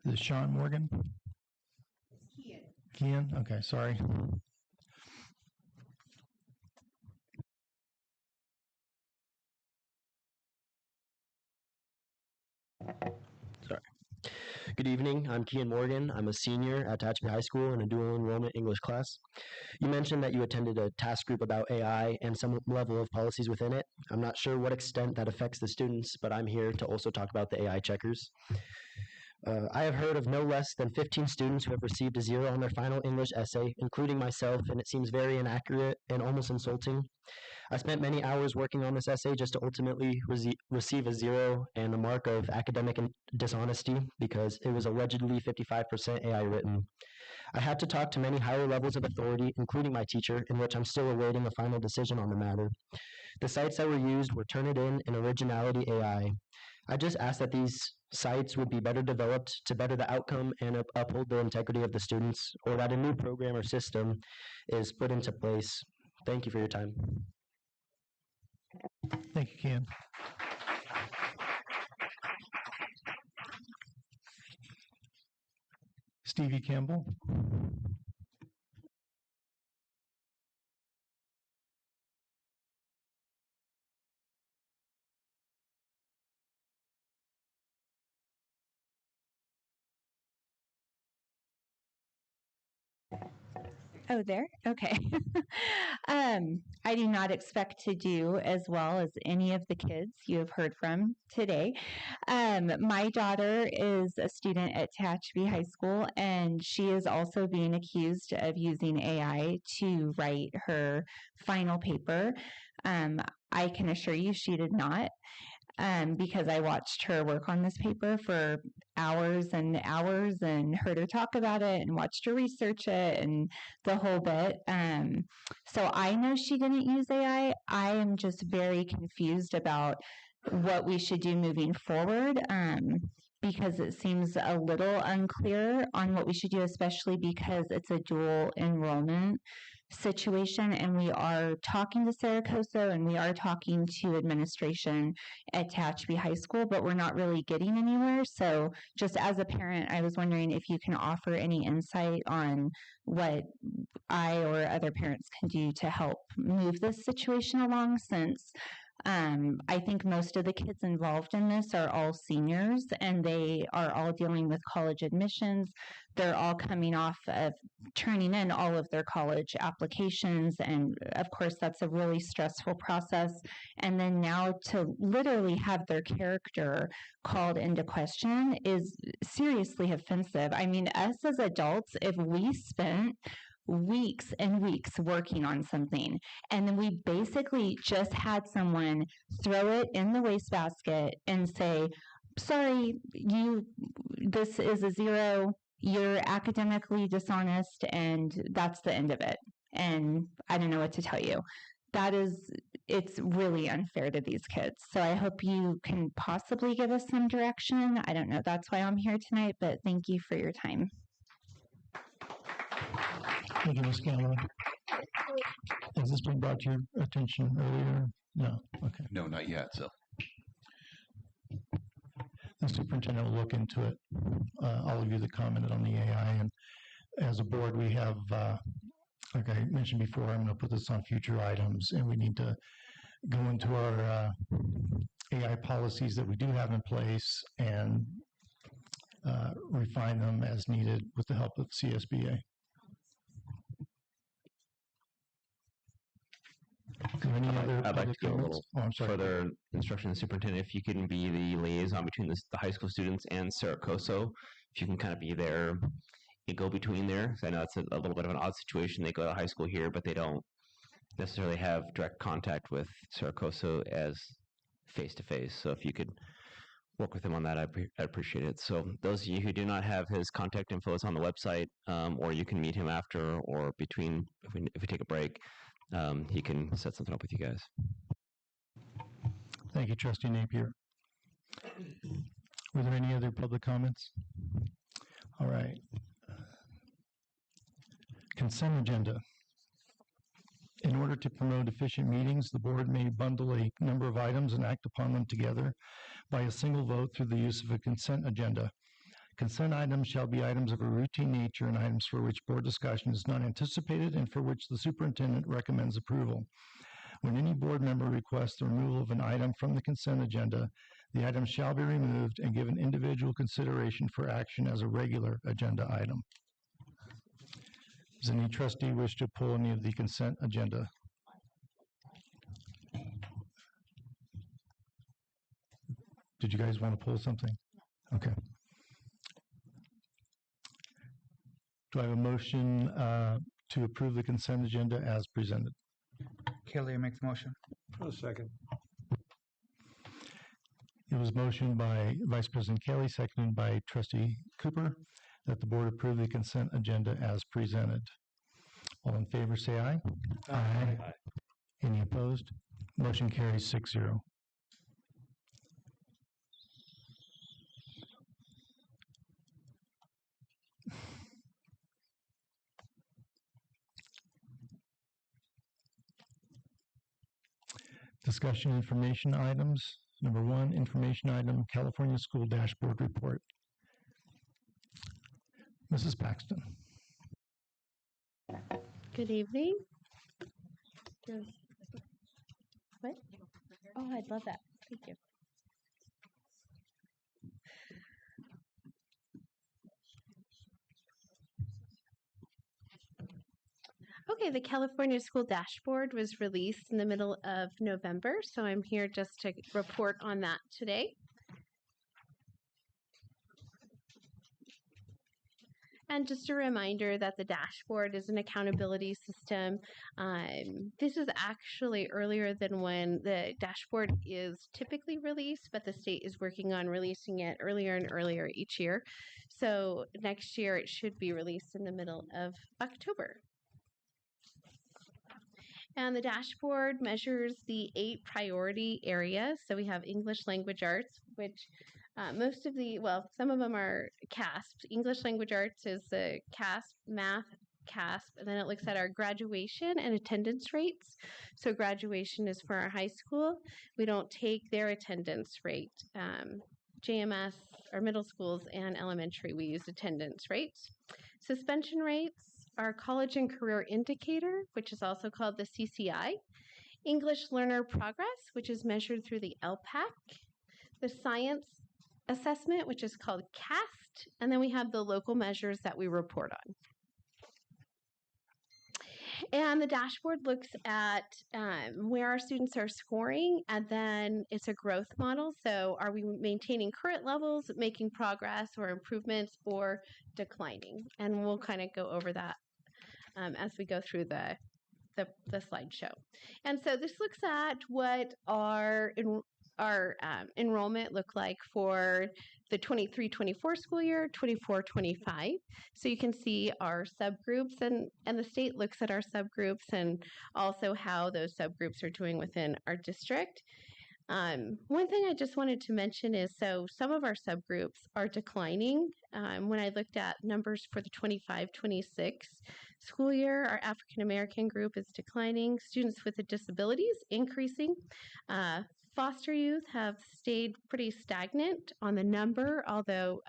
[SPEAKER 4] This is Sean Morgan? Kian? Okay, sorry.
[SPEAKER 12] Sorry. Good evening. I'm Kian Morgan. I'm a senior at Tehachapi High School in a dual enrollment English class. You mentioned that you attended a task group about AI and some level of policies within it. I'm not sure what extent that affects the students, but I'm here to also talk about the AI checkers. I have heard of no less than 15 students who have received a 0 on their final English essay, including myself, and it seems very inaccurate and almost insulting. I spent many hours working on this essay just to ultimately receive a 0 and a mark of academic dishonesty because it was allegedly 55% AI written. I had to talk to many higher levels of authority, including my teacher, in which I'm still awaiting a final decision on the matter. The sites that were used were Turnitin and Originality AI. I just ask that these sites would be better developed to better the outcome and uphold the integrity of the students, or that a new program or system is put into place. Thank you for your time.
[SPEAKER 4] Thank you, Ken. Stevie Campbell.
[SPEAKER 7] Oh, there? Okay. I do not expect to do as well as any of the kids you have heard from today. My daughter is a student at Tehachapi High School, and she is also being accused of using AI to write her final paper. I can assure you she did not. Because I watched her work on this paper for hours and hours and heard her talk about it and watched her research it and the whole bit. So I know she didn't use AI. I am just very confused about what we should do moving forward. Because it seems a little unclear on what we should do, especially because it's a dual enrollment situation, and we are talking to Saracoso and we are talking to administration at Tehachapi High School, but we're not really getting anywhere. So just as a parent, I was wondering if you can offer any insight on what I or other parents can do to help move this situation along, since I think most of the kids involved in this are all seniors and they are all dealing with college admissions. They're all coming off of turning in all of their college applications. And of course, that's a really stressful process. And then now to literally have their character called into question is seriously offensive. I mean, us as adults, if we spent weeks and weeks working on something, and then we basically just had someone throw it in the wastebasket and say, sorry, this is a 0, you're academically dishonest, and that's the end of it. And I don't know what to tell you. It's really unfair to these kids. So I hope you can possibly give us some direction. I don't know. That's why I'm here tonight, but thank you for your time.
[SPEAKER 4] Thank you, Ms. Cameron. Has this been brought to your attention earlier? No. Okay.
[SPEAKER 6] No, not yet. So
[SPEAKER 4] The superintendent will look into it. All of you that commented on the AI, and as a board, we have, like I mentioned before, I'm going to put this on future items, and we need to go into our AI policies that we do have in place and refine them as needed with the help of CSBA. Any other
[SPEAKER 13] I'd like to give a little
[SPEAKER 4] I'm sorry.
[SPEAKER 13] further instruction to the superintendent. If you can be the liaison between the high school students and Saracoso, if you can kind of be their go-between there. So I know it's a little bit of an odd situation. They go to high school here, but they don't necessarily have direct contact with Saracoso as face-to-face. So if you could work with him on that, I'd appreciate it. So those of you who do not have his contact info, it's on the website, or you can meet him after or between, if we take a break. He can set something up with you guys.
[SPEAKER 4] Thank you, Trustee Napier. Were there any other public comments? All right. Consent agenda. In order to promote efficient meetings, the board may bundle a number of items and act upon them together by a single vote through the use of a consent agenda. Consent items shall be items of a routine nature and items for which board discussion is not anticipated and for which the superintendent recommends approval. When any board member requests the removal of an item from the consent agenda, the item shall be removed and given individual consideration for action as a regular agenda item. Does any trustee wish to pull any of the consent agenda? Did you guys want to pull something? Okay. Do I have a motion to approve the consent agenda as presented?
[SPEAKER 2] Kelly makes the motion.
[SPEAKER 1] A second.
[SPEAKER 4] It was motioned by Vice President Kelly, seconded by Trustee Cooper, that the board approve the consent agenda as presented. All in favor, say aye. Aye. Any opposed? Motion carries 6-0. Discussion information items. Number 1, information item, California School Dashboard Report. Mrs. Paxton.
[SPEAKER 14] Good evening. What? Oh, I'd love that. Thank you. Okay, the California School Dashboard was released in the middle of November, so I'm here just to report on that today. And just a reminder that the dashboard is an accountability system. This is actually earlier than when the dashboard is typically released, but the state is working on releasing it earlier and earlier each year. So next year it should be released in the middle of October. And the dashboard measures the 8 priority areas. So we have English language arts, which some of them are CASP. English language arts is the CASP, math, CASP, and then it looks at our graduation and attendance rates. So graduation is for our high school. We don't take their attendance rate. JMS, our middle schools and elementary, we use attendance rates. Suspension rates, our college and career indicator, which is also called the CCI. English learner progress, which is measured through the LPAC. The science assessment, which is called CAST, and then we have the local measures that we report on. And the dashboard looks at where our students are scoring, and then it's a growth model. So are we maintaining current levels, making progress or improvements, or declining? And we'll kind of go over that as we go through the slideshow. And so this looks at what our enrollment look like for the 23-24 school year, 24-25. So you can see our subgroups, and the state looks at our subgroups and also how those subgroups are doing within our district. One thing I just wanted to mention is, so some of our subgroups are declining. When I looked at numbers for the 25-26 school year, our African American group is declining. Students with disabilities increasing. Foster youth have stayed pretty stagnant on the number, although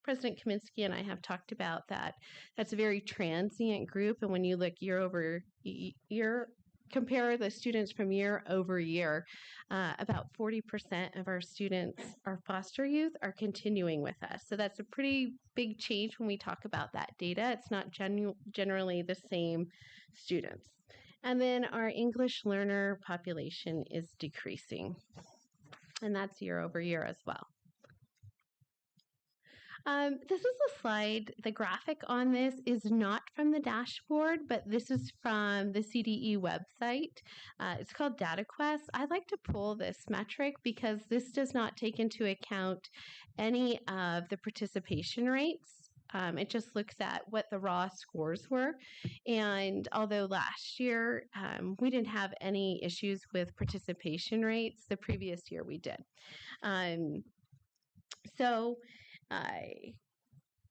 [SPEAKER 14] President Kaminsky and I have talked about that. That's a very transient group, and when you look year over year, compare the students from year over year, about 40% of our students, our foster youth, are continuing with us. So that's a pretty big change when we talk about that data. It's not generally the same students. And then our English learner population is decreasing, and that's year over year as well. This is a slide. The graphic on this is not from the dashboard, but this is from the CDE website. It's called DataQuest. I'd like to pull this metric because this does not take into account any of the participation rates. It just looks at what the raw scores were. And although last year we didn't have any issues with participation rates, the previous year we did.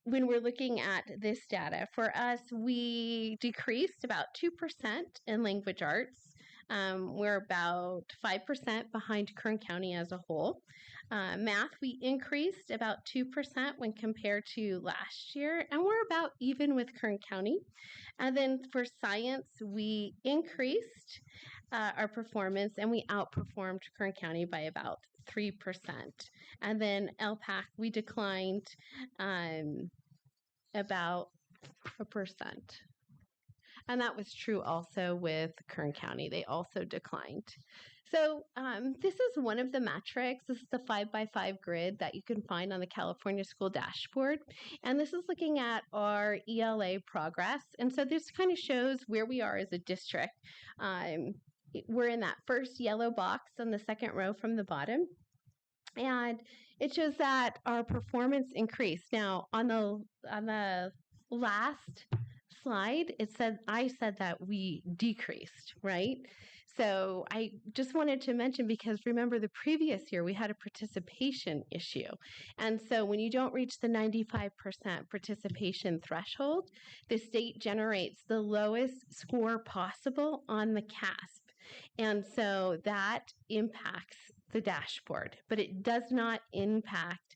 [SPEAKER 14] When we're looking at this data, for us, we decreased about 2% in language arts. We're about 5% behind Kern County as a whole. Math, we increased about 2% when compared to last year, and we're about even with Kern County. And then for science, we increased our performance, and we outperformed Kern County by about 3%. And then LPAC, we declined about 1%. And that was true also with Kern County. They also declined. So this is one of the metrics. This is the 5x5 grid that you can find on the California School Dashboard. And this is looking at our ELA progress. And so this kind of shows where we are as a district. We're in that first yellow box on the second row from the bottom. And it shows that our performance increased. Now, on the last slide, I said that we decreased, right? So I just wanted to mention, because remember the previous year we had a participation issue. And so when you don't reach the 95% participation threshold, the state generates the lowest score possible on the CASP. And so that impacts the dashboard, but it does not impact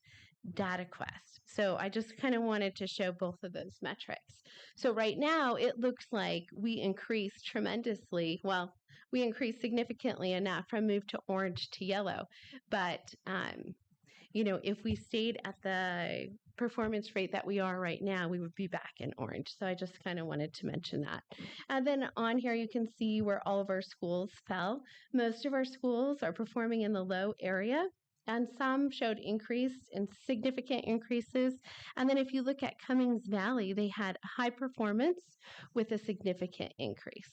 [SPEAKER 14] DataQuest. So I just kind of wanted to show both of those metrics. So right now it looks like we increased tremendously. Well, we increased significantly enough from move to orange to yellow. But, if we stayed at the performance rate that we are right now, we would be back in orange. So I just kind of wanted to mention that. And then on here, you can see where all of our schools fell. Most of our schools are performing in the low area, and some showed significant increases. And then if you look at Cummings Valley, they had high performance with a significant increase.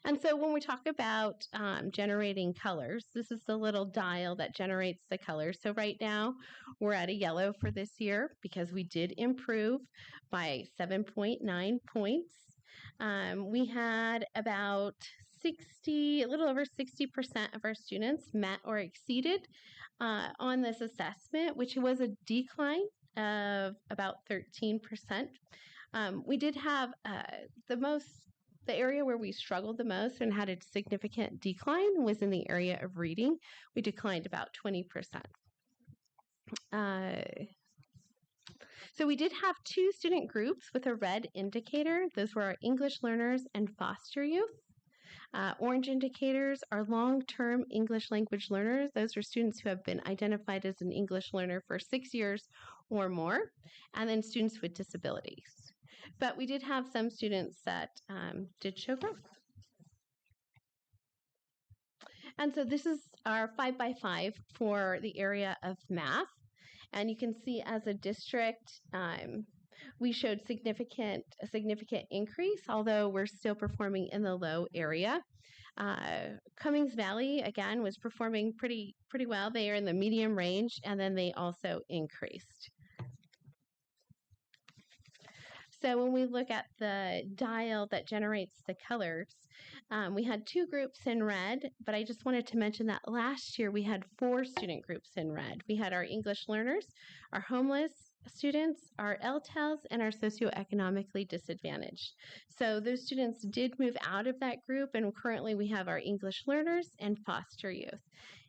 [SPEAKER 14] And so when we talk about generating colors, this is the little dial that generates the colors. So right now we're at a yellow for this year because we did improve by 7.9 points. We had about a little over 60% of our students met or exceeded on this assessment, which was a decline of about 13%. We did have the area where we struggled the most and had a significant decline was in the area of reading. We declined about 20%. So we did have 2 student groups with a red indicator. Those were our English learners and foster youth. Orange indicators are long-term English language learners. Those are students who have been identified as an English learner for 6 years or more, and then students with disabilities. But we did have some students that did show growth. And so this is our 5x5 for the area of math. And you can see as a district, we showed a significant increase, although we're still performing in the low area. Cummings Valley, again, was performing pretty well. They are in the medium range, and then they also increased. So when we look at the dial that generates the colors, we had 2 groups in red, but I just wanted to mention that last year we had 4 student groups in red. We had our English learners, our homeless students, our LTELs, and our socioeconomically disadvantaged. So those students did move out of that group, and currently we have our English learners and foster youth.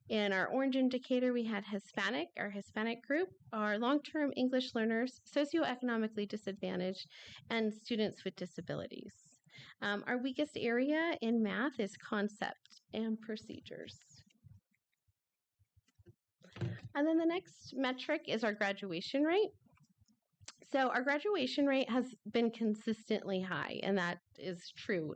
[SPEAKER 14] In our orange indicator, we had our Hispanic group, our long-term English learners, socioeconomically disadvantaged, and students with disabilities. Our weakest area in math is concept and procedures. And then the next metric is our graduation rate. So our graduation rate has been consistently high, and that is true.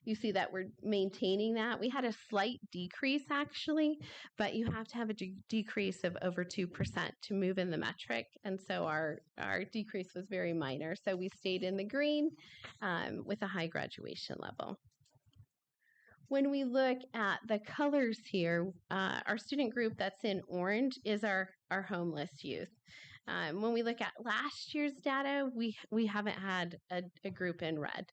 [SPEAKER 14] You see that we're maintaining that. We had a slight decrease, actually, but you have to have a decrease of over 2% to move in the metric. And so our decrease was very minor. So we stayed in the green with a high graduation level. When we look at the colors here, our student group that's in orange is our homeless youth. When we look at last year's data, we haven't had a group in red.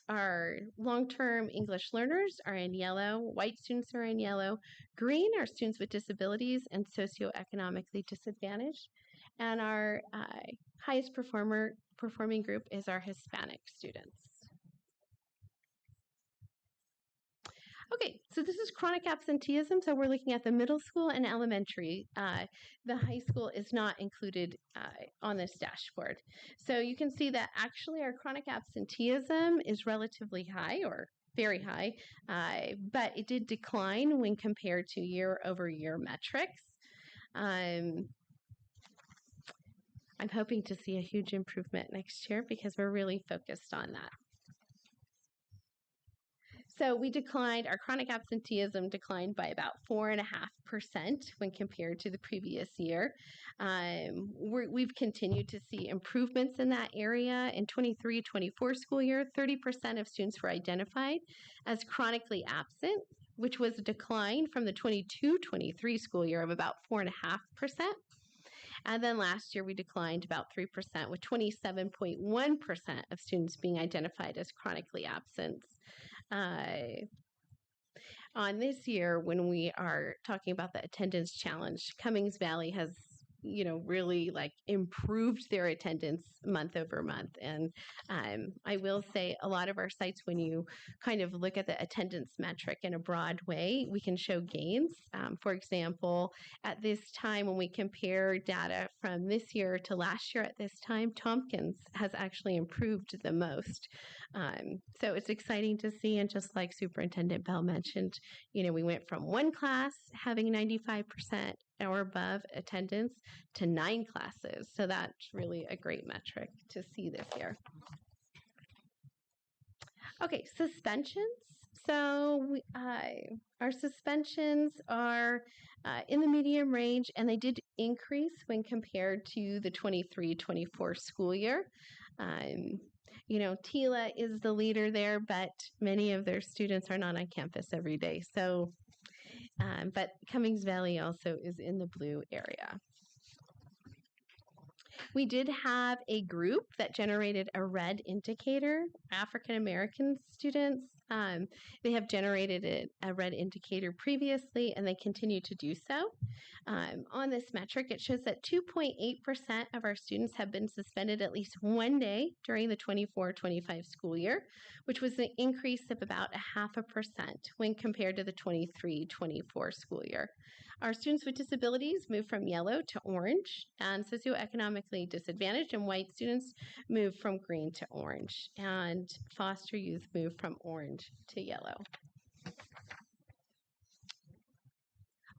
[SPEAKER 14] Our long-term English learners are in yellow, white students are in yellow, green are students with disabilities and socioeconomically disadvantaged, and our highest performing group is our Hispanic students. Okay, so this is chronic absenteeism. So we're looking at the middle school and elementary. The high school is not included on this dashboard. So you can see that actually our chronic absenteeism is relatively high or very high, but it did decline when compared to year-over-year metrics. I'm hoping to see a huge improvement next year because we're really focused on that. So we declined, our chronic absenteeism declined by about 4.5% when compared to the previous year. We've continued to see improvements in that area. In 23-24 school year, 30% of students were identified as chronically absent, which was a decline from the 22-23 school year of about 4.5%. And then last year we declined about 3%, with 27.1% of students being identified as chronically absent. On this year, when we are talking about the attendance challenge, Cummings Valley has really improved their attendance month over month. And I will say a lot of our sites, when you kind of look at the attendance metric in a broad way, we can show gains. For example, at this time, when we compare data from this year to last year at this time, Tompkins has actually improved the most. So it's exciting to see. And just like Superintendent Bell mentioned, we went from one class having 95% or above attendance to 9 classes. So that's really a great metric to see this year. Okay, suspensions. So our suspensions are in the medium range, and they did increase when compared to the 23-24 school year. TILA is the leader there, but many of their students are not on campus every day. So but Cummings Valley also is in the blue area. We did have a group that generated a red indicator, African American students. They have generated a red indicator previously, and they continue to do so. On this metric, it shows that 2.8% of our students have been suspended at least one day during the 24-25 school year, which was an increase of about 0.5% when compared to the 23-24 school year. Our students with disabilities moved from yellow to orange, and socioeconomically disadvantaged and white students moved from green to orange, and foster youth moved from orange to yellow.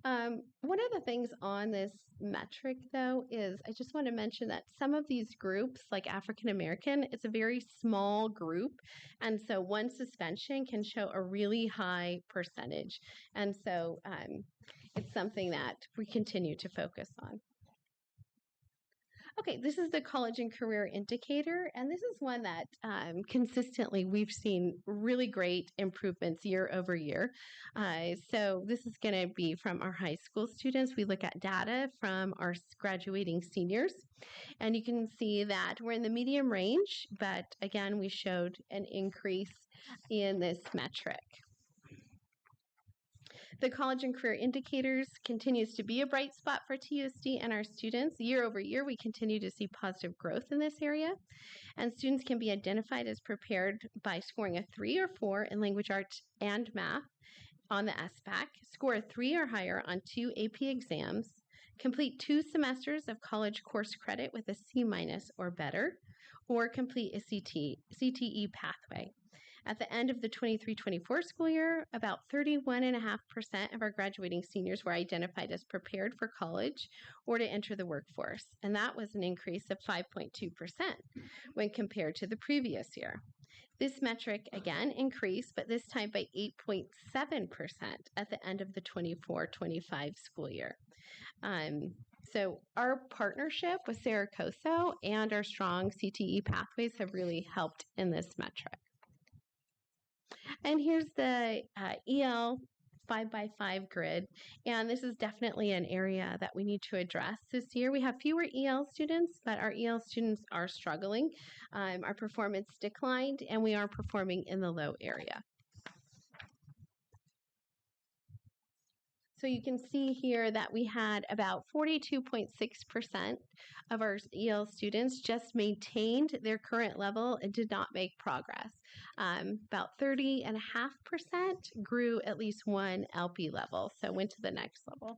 [SPEAKER 14] One of the things on this metric, though, is I just want to mention that some of these groups, like African American, it's a very small group, and so one suspension can show a really high percentage. And so it's something that we continue to focus on. Okay, this is the college and career indicator, and this is one that consistently we've seen really great improvements year over year. So this is going to be from our high school students. We look at data from our graduating seniors, and you can see that we're in the medium range, but again, we showed an increase in this metric. The college and career indicators continues to be a bright spot for TUSD and our students. Year over year, we continue to see positive growth in this area, and students can be identified as prepared by scoring a 3 or 4 in language arts and math on the SBAC, score a 3 or higher on 2 AP exams, complete 2 semesters of college course credit with a C- or better, or complete a CTE pathway. At the end of the 23-24 school year, about 31.5% of our graduating seniors were identified as prepared for college or to enter the workforce, and that was an increase of 5.2% when compared to the previous year. This metric again increased, but this time by 8.7% at the end of the 24-25 school year. So our partnership with Saracoso and our strong CTE pathways have really helped in this metric. And here's the EL 5x5 grid, and this is definitely an area that we need to address this year. We have fewer EL students, but our EL students are struggling. Our performance declined, and we are performing in the low area. So you can see here that we had about 42.6% of our EL students just maintained their current level and did not make progress. About 30.5% grew at least one LP level, so went to the next level.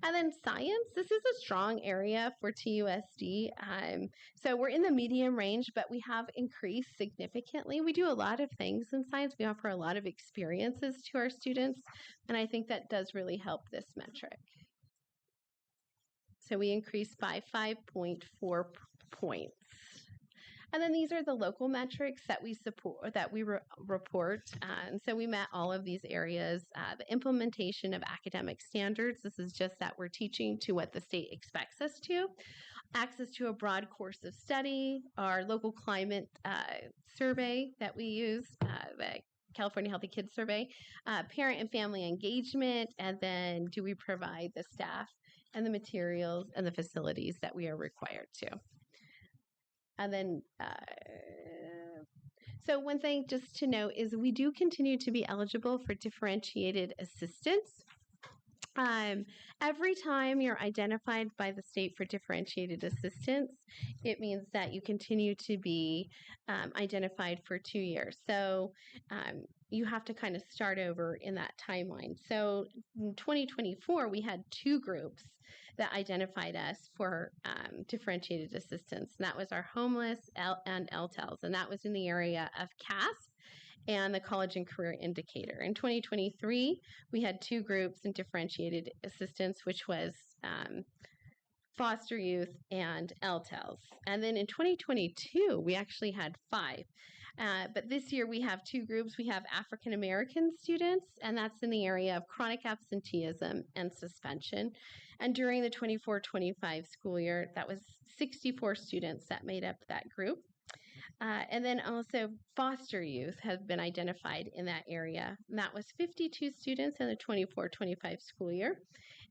[SPEAKER 14] And then science, this is a strong area for TUSD. So we're in the medium range, but we have increased significantly. We do a lot of things in science. We offer a lot of experiences to our students, and I think that does really help this metric. So we increased by 5.4 points. And then these are the local metrics that we support, that we report. And so we met all of these areas. The implementation of academic standards. This is just that we're teaching to what the state expects us to. Access to a broad course of study, our local climate survey that we use, the California Healthy Kids Survey, parent and family engagement, and then do we provide the staff and the materials and the facilities that we are required to. And then, so one thing just to note is we do continue to be eligible for differentiated assistance. Every time you're identified by the state for differentiated assistance, it means that you continue to be identified for 2 years. So you have to kind of start over in that timeline. So in 2024, we had 2 groups that identified us for differentiated assistance. And that was our homeless and LTELs, and that was in the area of CASP and the College and Career Indicator. In 2023, we had 2 groups in differentiated assistance, which was foster youth and LTELs. And then in 2022, we actually had 5. But this year we have 2 groups. We have African American students, and that's in the area of chronic absenteeism and suspension. And during the 24-25 school year, that was 64 students that made up that group. And then also foster youth have been identified in that area. And that was 52 students in the 24-25 school year.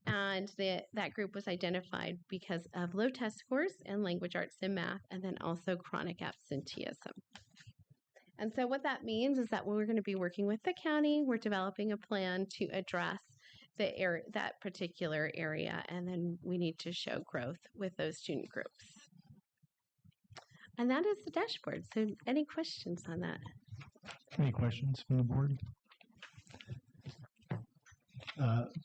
[SPEAKER 14] And that group was identified because of low test scores in language arts and math, and then also chronic absenteeism. And so what that means is that we're going to be working with the county. We're developing a plan to address that particular area, and then we need to show growth with those student groups. And that is the dashboard. So any questions on that?
[SPEAKER 4] Any questions from the board?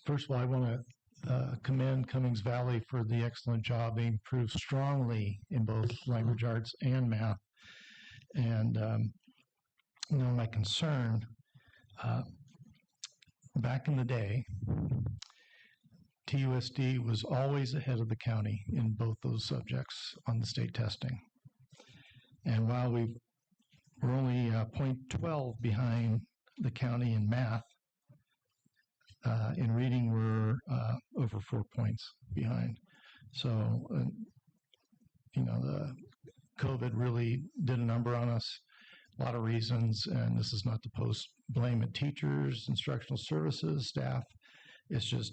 [SPEAKER 4] First of all, I want to commend Cummings Valley for the excellent job. They improved strongly in both language arts and math. And, my concern, back in the day, TUSD was always ahead of the county in both those subjects on the state testing. And while we're only 0.12 behind the county in math, in reading we're over 4 points behind. So, the COVID really did a number on us. A lot of reasons, and this is not to post blame at teachers, instructional services, staff. It's just,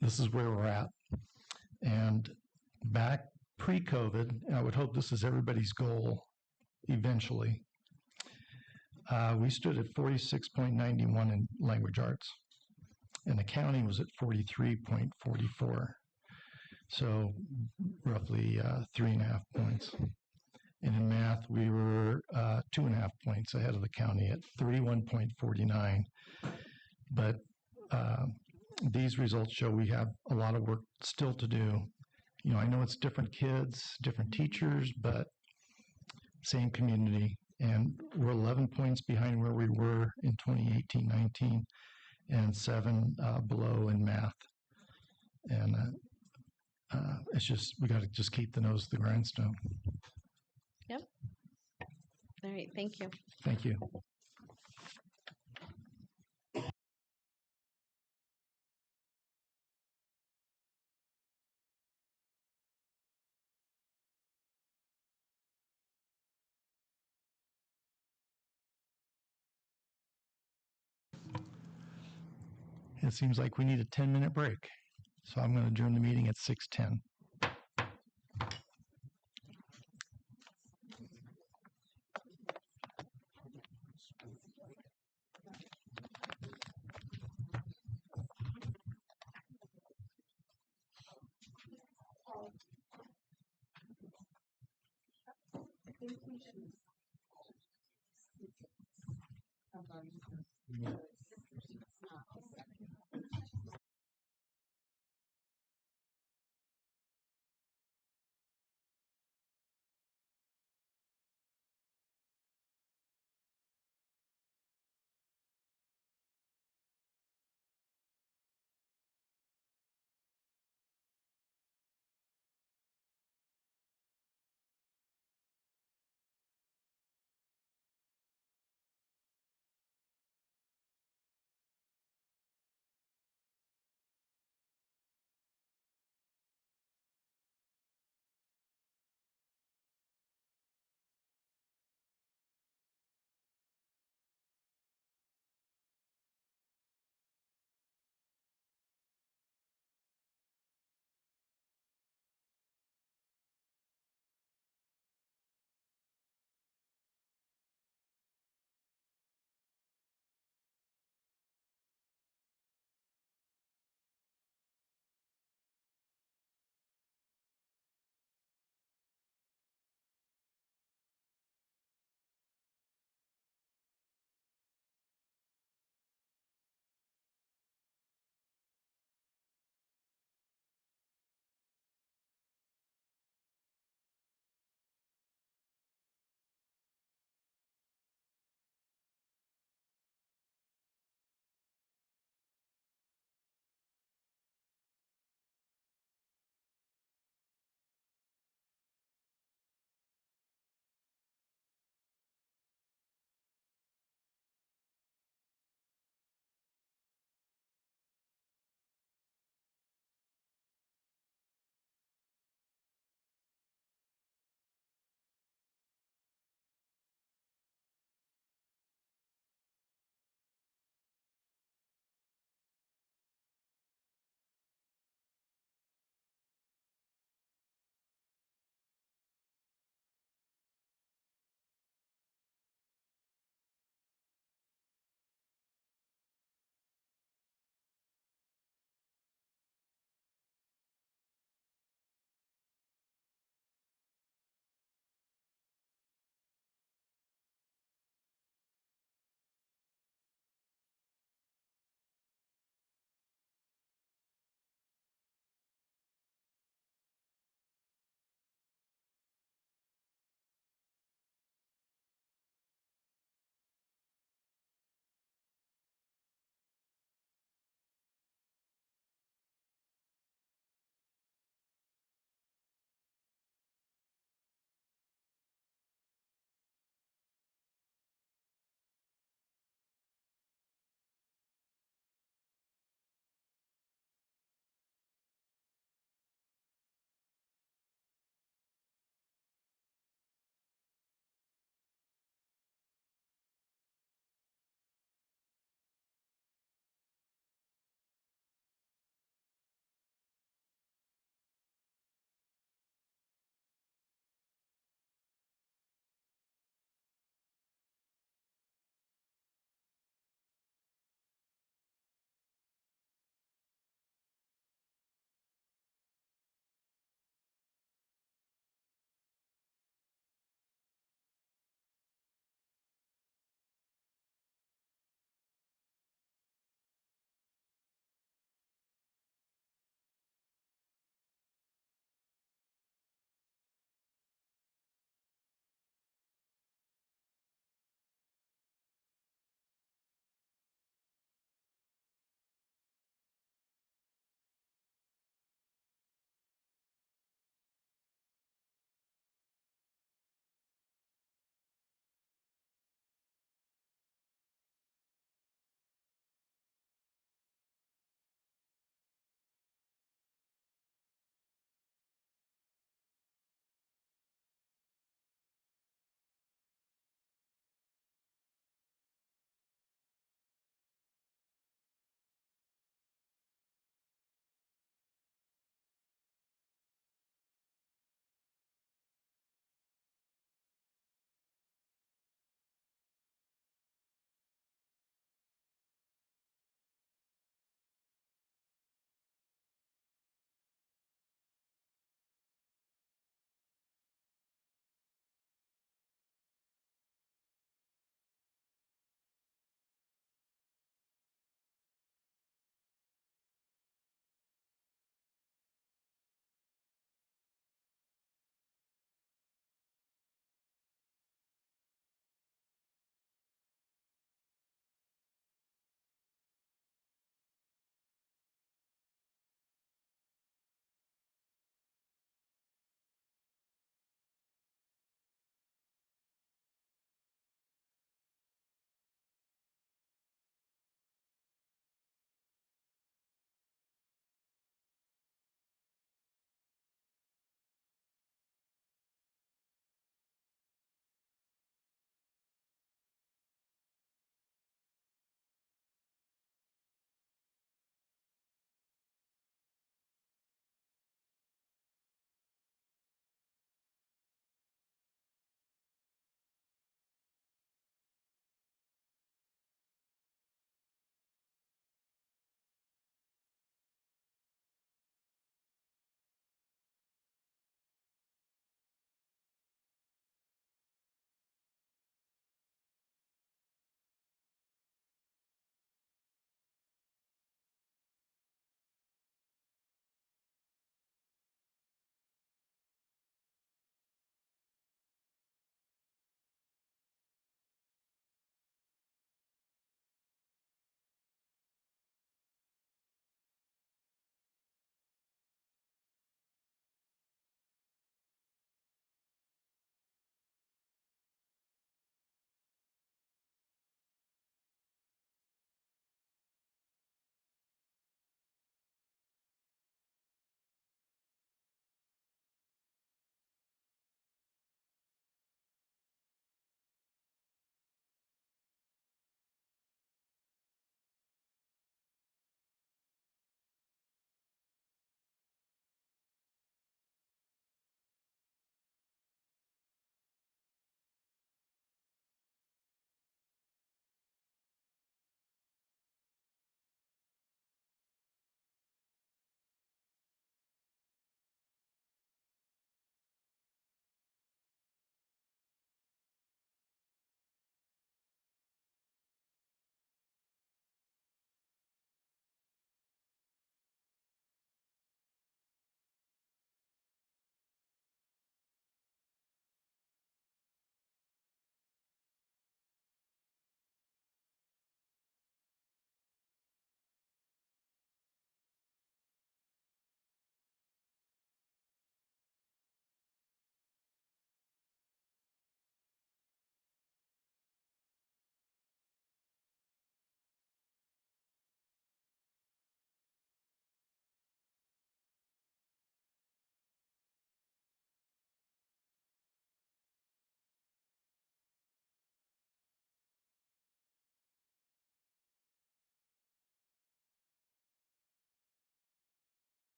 [SPEAKER 4] this is where we're at. And back pre-COVID, and I would hope this is everybody's goal eventually, we stood at 46.91 in language arts, and the county was at 43.44. So roughly 3.5 points. And in math, we were 2.5 points ahead of the county at 31.49. But these results show we have a lot of work still to do. I know it's different kids, different teachers, but same community. And we're 11 points behind where we were in 2018-19 and 7 below in math. And it's just, we got to just keep the nose to the grindstone.
[SPEAKER 14] Yep. All right. Thank you.
[SPEAKER 4] Thank you. It seems like we need a 10-minute break. So I'm going to adjourn the meeting at 6:10.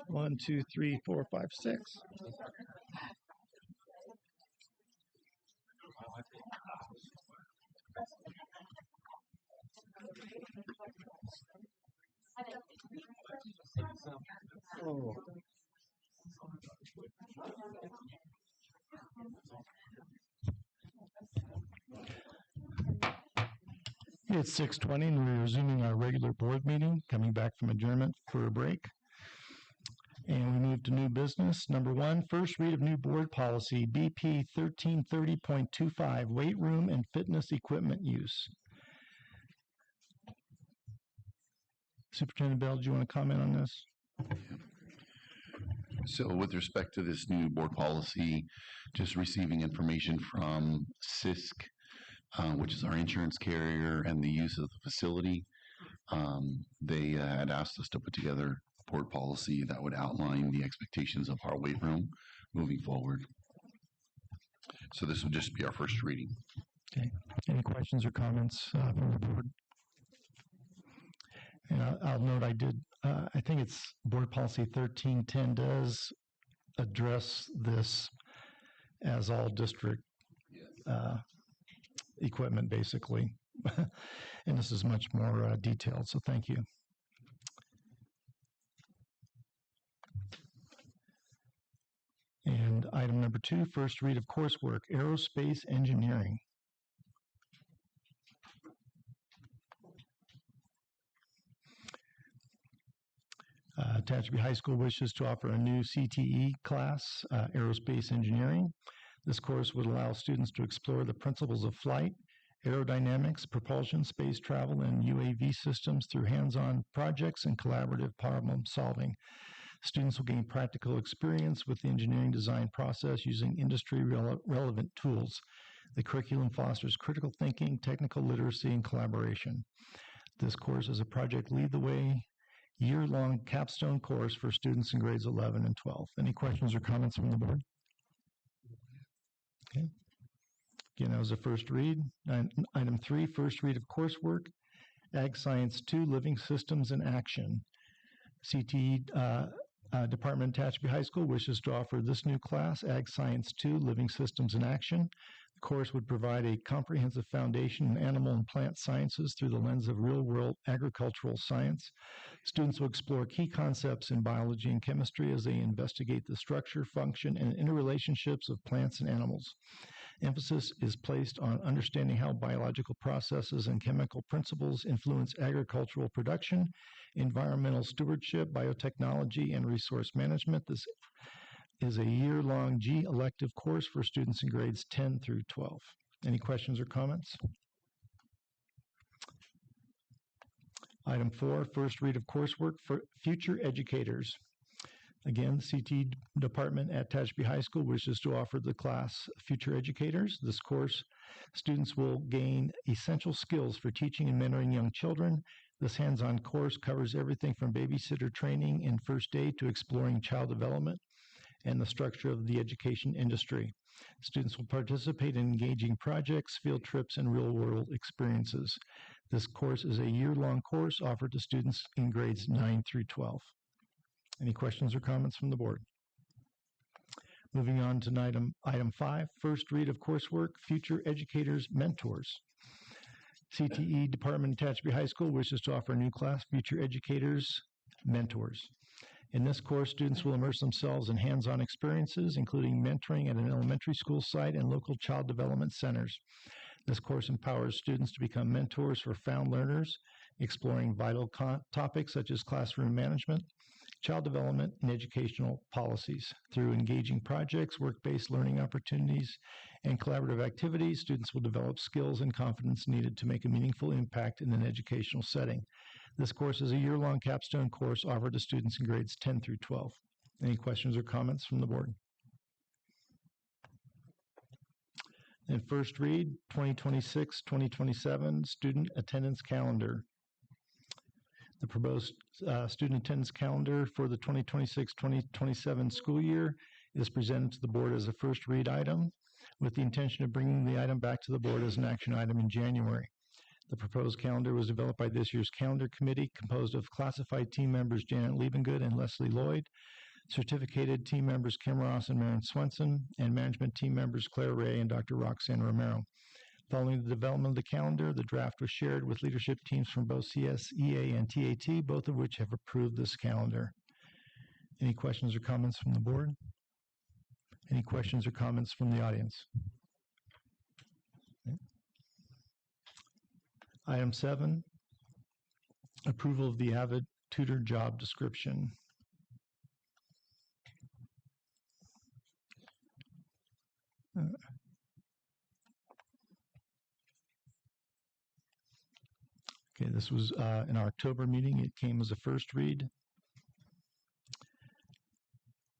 [SPEAKER 4] 1, 2, 3, 4, 5, 6. Oh. It's 6:20 and we're resuming our regular board meeting, coming back from adjournment for a break. And we move to new business. Number 1, first read of new board policy, BP 1330.25, weight room and fitness equipment use. Superintendent Bell, do you want to comment on this?
[SPEAKER 6] So with respect to this new board policy, just receiving information from CISC, which is our insurance carrier, and the use of the facility. They had asked us to put together a board policy that would outline the expectations of our weight room moving forward. So this would just be our first reading.
[SPEAKER 4] Okay. Any questions or comments from the board? And I'll note I think it's board policy 1310 does address this as all district equipment, basically. And this is much more detailed, so thank you. And item number 2, first read of coursework, aerospace engineering. Tehachapi High School wishes to offer a new CTE class, aerospace engineering. This course would allow students to explore the principles of flight, aerodynamics, propulsion, space travel, and UAV systems through hands-on projects and collaborative problem solving. Students will gain practical experience with the engineering design process using industry-relevant tools. The curriculum fosters critical thinking, technical literacy, and collaboration. This course is a Project Lead the Way year-long capstone course for students in grades 11 and 12. Any questions or comments from the board? Okay. Again, that was a first read. Item 3, first read of coursework, Ag Science 2, Living Systems in Action. CTE Department at Tehachapi High School wishes to offer this new class, Ag Science 2, Living Systems in Action. The course would provide a comprehensive foundation in animal and plant sciences through the lens of real-world agricultural science. Students will explore key concepts in biology and chemistry as they investigate the structure, function, and interrelationships of plants and animals. Emphasis is placed on understanding how biological processes and chemical principles influence agricultural production, environmental stewardship, biotechnology, and resource management. This is a year-long G elective course for students in grades 10 through 12. Any questions or comments? Item 4, first read of coursework for future educators. Again, CT department at Tehachapi High School wishes to offer the class Future Educators. This course, students will gain essential skills for teaching and mentoring young children. This hands-on course covers everything from babysitter training and first aid to exploring child development and the structure of the education industry. Students will participate in engaging projects, field trips, and real-world experiences. This course is a year-long course offered to students in grades 9 through 12. Any questions or comments from the board? Moving on to item 5, first read of coursework, Future Educators Mentors. CTE Department at Tehachapi High School wishes to offer a new class, Future Educators Mentors. In this course, students will immerse themselves in hands-on experiences, including mentoring at an elementary school site and local child development centers. This course empowers students to become mentors for found learners, exploring vital topics such as classroom management, child development, and educational policies. Through engaging projects, work-based learning opportunities, and collaborative activities, students will develop skills and confidence needed to make a meaningful impact in an educational setting. This course is a year-long capstone course offered to students in grades 10 through 12. Any questions or comments from the board? And first read, 2026-2027 Student Attendance Calendar. The proposed student attendance calendar for the 2026-2027 school year is presented to the board as a first read item with the intention of bringing the item back to the board as an action item in January. The proposed calendar was developed by this year's calendar committee, composed of classified team members Janet Liebengood and Leslie Lloyd, certificated team members Kim Ross and Marion Swenson, and management team members Claire Ray and Dr. Roxanne Romero. Following the development of the calendar, the draft was shared with leadership teams from both CSEA and TAT, both of which have approved this calendar. Any questions or comments from the board? Any questions or comments from the audience? Okay. Item 7, approval of the Avid tutor job description. Okay, this was in our October meeting. It came as a first read.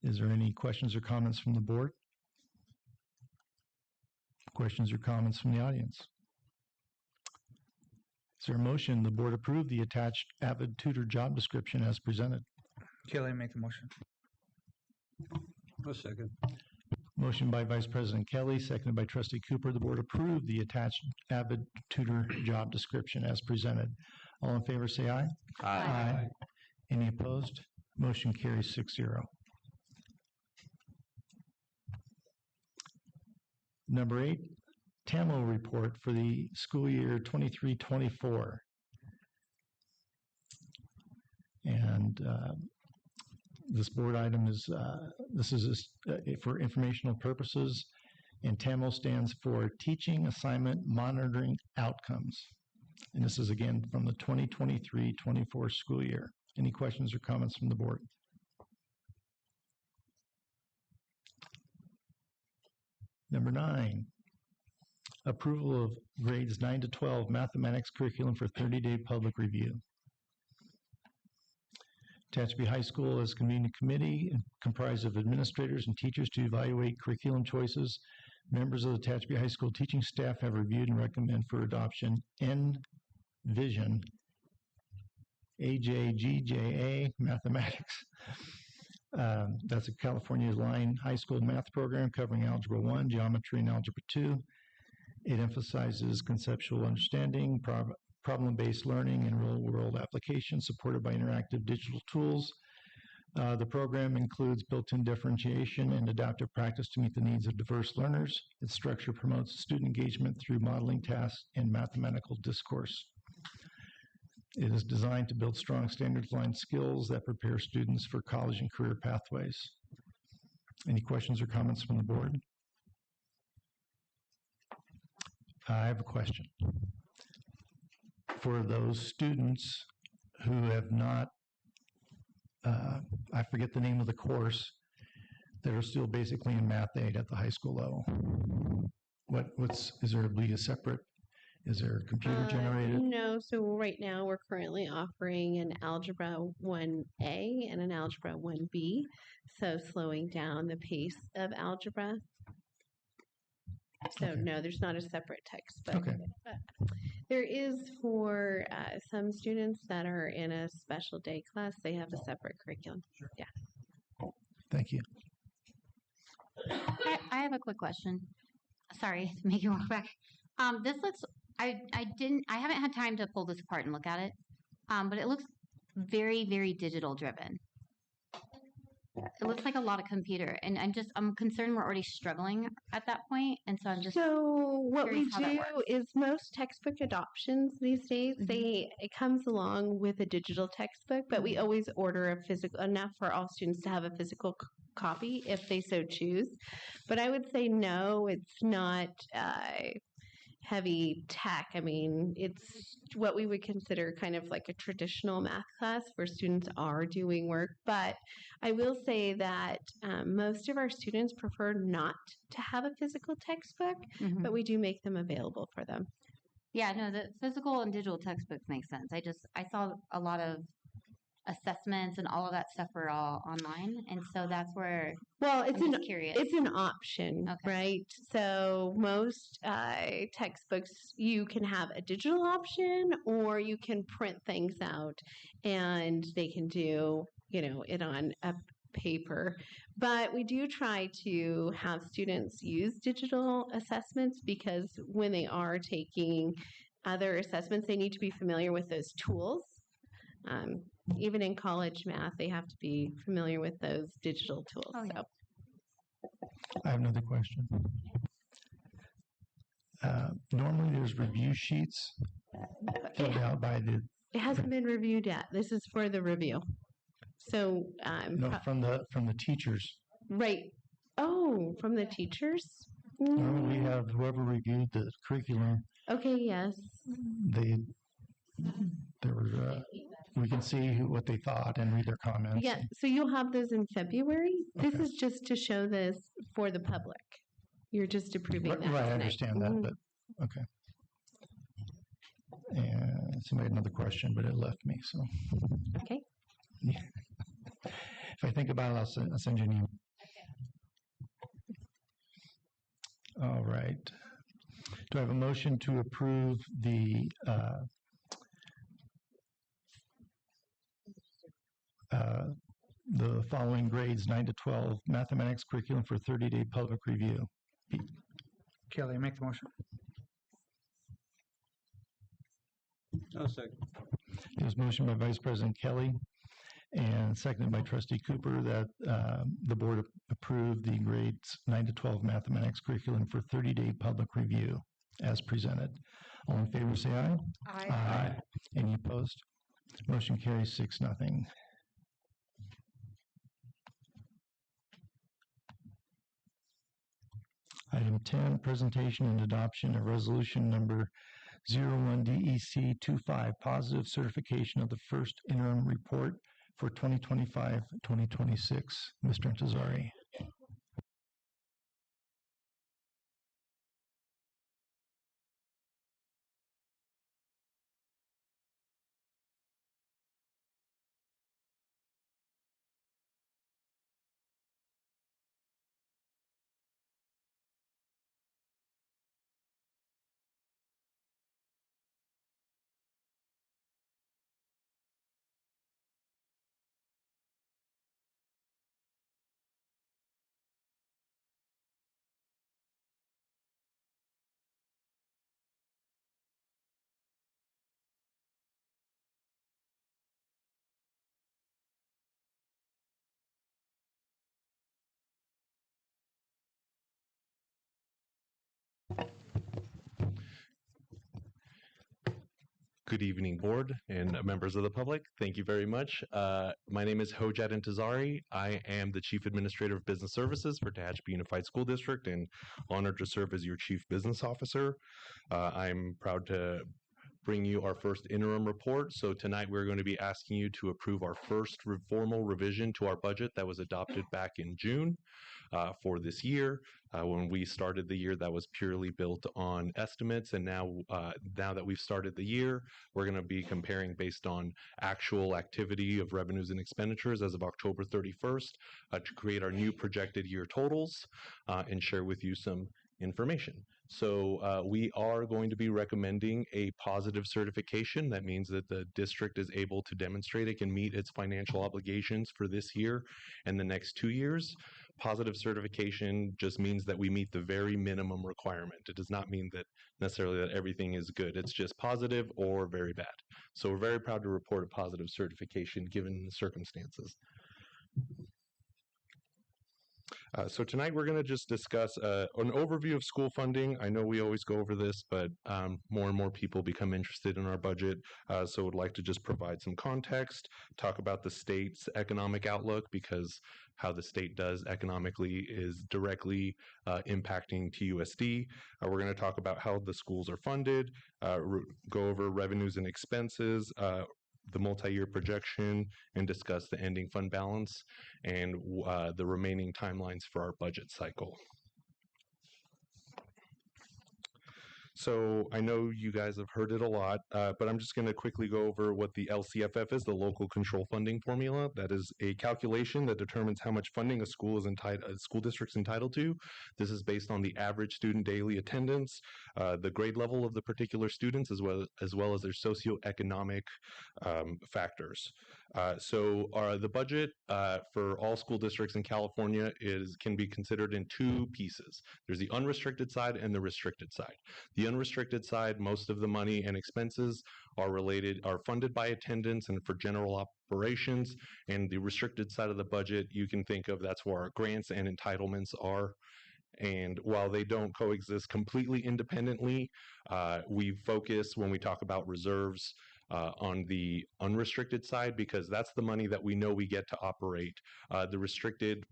[SPEAKER 4] Is there any questions or comments from the board? Questions or comments from the audience? Is there a motion the board approve the attached Avid tutor job description as presented?
[SPEAKER 2] Kelly, make the motion.
[SPEAKER 1] A second.
[SPEAKER 4] Motion by Vice President Kelly, seconded by Trustee Cooper. The board approved the attached Avid tutor job description as presented. All in favor say aye.
[SPEAKER 13] Aye.
[SPEAKER 4] Any opposed? Motion carries 6-0. Number 8, TAMO report for the school year 23-24. And this board item is, for informational purposes, and TAMO stands for Teaching Assignment Monitoring Outcomes. And this is again from the 2023-24 school year. Any questions or comments from the board? Number 9, approval of grades 9 to 12 mathematics curriculum for 30-day public review. Tehachapi High School has convened a committee comprised of administrators and teachers to evaluate curriculum choices. Members of the Tehachapi High School teaching staff have reviewed and recommend for adoption Envision AJGJA Mathematics. That's a California Line High School math program covering Algebra 1, Geometry, and Algebra 2. It emphasizes conceptual understanding, problem-based learning, and real-world applications supported by interactive digital tools. The program includes built-in differentiation and adaptive practice to meet the needs of diverse learners. Its structure promotes student engagement through modeling tasks and mathematical discourse. It is designed to build strong standards-aligned skills that prepare students for college and career pathways. Any questions or comments from the board? I have a question. For those students who have not, I forget the name of the course, that are still basically in Math 8 at the high school level, is there a separate? Is there computer generated?
[SPEAKER 14] No, so right now we're currently offering an Algebra 1A and an Algebra 1B, so slowing down the pace of algebra. So no, there's not a separate textbook.
[SPEAKER 4] Okay.
[SPEAKER 14] But there is for some students that are in a special day class, they have a separate curriculum. Yeah.
[SPEAKER 4] Thank you.
[SPEAKER 5] I have a quick question. Sorry to make you walk back. This looks. I haven't had time to pull this apart and look at it. But it looks very, very digital driven. It looks like a lot of computer, and I'm concerned we're already struggling at that point, and so I'm just.
[SPEAKER 14] So what we
[SPEAKER 5] curious how that
[SPEAKER 14] do
[SPEAKER 5] works.
[SPEAKER 14] is most textbook adoptions these days, it comes along with a digital textbook, but we always order a physical enough for all students to have a physical copy if they so choose. But I would say no, it's not heavy tech. I mean, it's what we would consider kind of like a traditional math class where students are doing work. But I will say that most of our students prefer not to have a physical textbook, but we do make them available for them.
[SPEAKER 5] Yeah, no, the physical and digital textbooks make sense. I saw a lot of assessments and all of that stuff were all online, and so that's where
[SPEAKER 14] it's
[SPEAKER 5] I'm just curious.
[SPEAKER 14] It's an option, right? So most textbooks you can have a digital option, or you can print things out, and they can do it on a paper. But we do try to have students use digital assessments because when they are taking other assessments, they need to be familiar with those tools. Even in college math, they have to be familiar with those digital tools. So.
[SPEAKER 4] I have another question. Normally, there's review sheets filled out by the.
[SPEAKER 14] It hasn't been reviewed yet. This is for the review. So
[SPEAKER 4] No, from the teachers.
[SPEAKER 14] Right. Oh, from the teachers.
[SPEAKER 4] Normally, we have whoever reviewed the curriculum.
[SPEAKER 14] Okay. Yes.
[SPEAKER 4] We can see what they thought and read their comments.
[SPEAKER 14] Yeah. So you'll have those in February. Okay. This is just to show this for the public. You're just approving that.
[SPEAKER 4] Right. I understand that, but okay. And somebody had another question, but it left me. So.
[SPEAKER 14] Okay.
[SPEAKER 4] Yeah. If I think about it, I'll send you an email. Okay. All right. Do I have a motion to approve the following grades 9 to 12 mathematics curriculum for 30-day public review?
[SPEAKER 2] Kelly, make the motion.
[SPEAKER 1] I'll second.
[SPEAKER 4] There's a motion by Vice President Kelly and seconded by Trustee Cooper that the board approve the grades 9 to 12 mathematics curriculum for 30-day public review as presented. All in favor, say aye.
[SPEAKER 3] Aye.
[SPEAKER 4] Aye. Any opposed? Motion carries 6-0. Item 10, presentation and adoption of resolution number 01DEC25, positive certification of the first interim report for 2025-2026. Mr. Intezari.
[SPEAKER 9] Good evening, board and members of the public. Thank you very much. My name is Hojat Intezari. I am the Chief Administrator of Business Services for Tehachapi Unified School District and honored to serve as your Chief Business Officer. I'm proud to bring you our first interim report. So tonight we're going to be asking you to approve our first formal revision to our budget that was adopted back in June for this year. When we started the year, that was purely built on estimates, and now that we've started the year, we're going to be comparing based on actual activity of revenues and expenditures as of October 31st to create our new projected year totals and share with you some information. So we are going to be recommending a positive certification. That means that the district is able to demonstrate it can meet its financial obligations for this year and the next 2 years. Positive certification just means that we meet the very minimum requirement. It does not mean that necessarily that everything is good. It's just positive or very bad. So we're very proud to report a positive certification given the circumstances. So tonight we're going to just discuss an overview of school funding. I know we always go over this, but more and more people become interested in our budget. So would like to just provide some context, talk about the state's economic outlook, because how the state does economically is directly impacting TUSD. We're going to talk about how the schools are funded, go over revenues and expenses, the multi-year projection, and discuss the ending fund balance and the remaining timelines for our budget cycle. So I know you guys have heard it a lot, but I'm just going to quickly go over what the LCFF is, the Local Control Funding Formula. That is a calculation that determines how much funding a school district's entitled to. This is based on the average student daily attendance, the grade level of the particular students, as well as their socioeconomic factors. The budget for all school districts in California can be considered in two pieces. There's the unrestricted side and the restricted side. The unrestricted side, most of the money and expenses are funded by attendance and for general operations. And the restricted side of the budget, you can think of that's where our grants and entitlements are. And while they don't coexist completely independently, we focus when we talk about reserves on the unrestricted side because that's the money that we know we get to operate. The restricted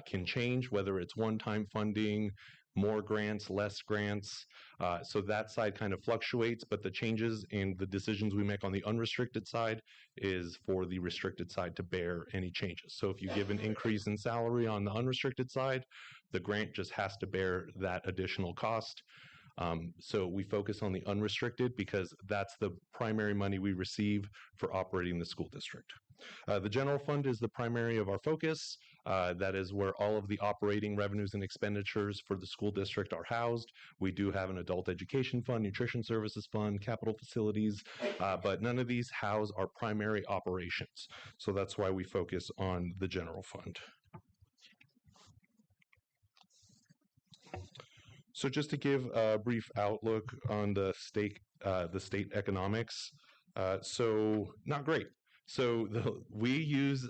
[SPEAKER 9] can change, whether it's one-time funding, more grants, less grants. So that side kind of fluctuates, but the changes in the decisions we make on the unrestricted side is for the restricted side to bear any changes. So if you give an increase in salary on the unrestricted side, the grant just has to bear that additional cost. So we focus on the unrestricted because that's the primary money we receive for operating the school district. The general fund is the primary of our focus. That is where all of the operating revenues and expenditures for the school district are housed. We do have an adult education fund, nutrition services fund, capital facilities, but none of these house our primary operations. So that's why we focus on the general fund. So just to give a brief outlook on the state economics, so not great. So we use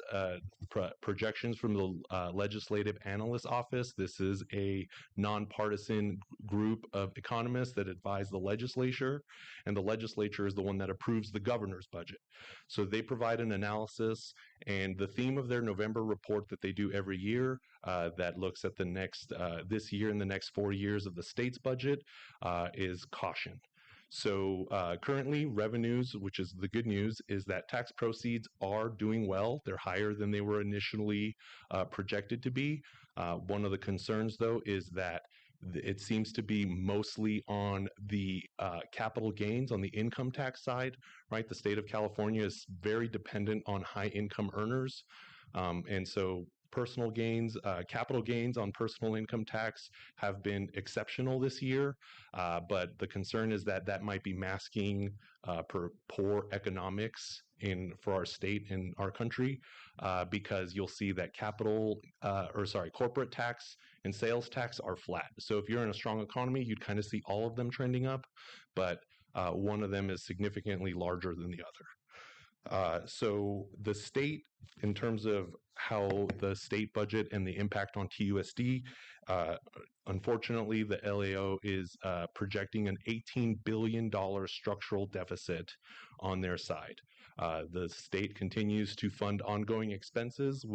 [SPEAKER 9] projections from the Legislative Analyst Office. This is a nonpartisan group of economists that advise the legislature, and the legislature is the one that approves the governor's budget. So they provide an analysis, and the theme of their November report that they do every year that looks at the next this year and the next 4 years of the state's budget is caution. So currently revenues, which is the good news, is that tax proceeds are doing well. They're higher than they were initially projected to be. One of the concerns, though, is that it seems to be mostly on the capital gains on the income tax side, right? The state of California is very dependent on high income earners. And so personal gains, capital gains on personal income tax have been exceptional this year, but the concern is that that might be masking poor economics for our state and our country, because you'll see that corporate tax and sales tax are flat. So if you're in a strong economy, you'd kind of see all of them trending up, but one of them is significantly larger than the other. So the state, in terms of how the state budget and the impact on TUSD, unfortunately, the LAO is projecting an $18 billion structural deficit on their side. The state continues to fund ongoing expenses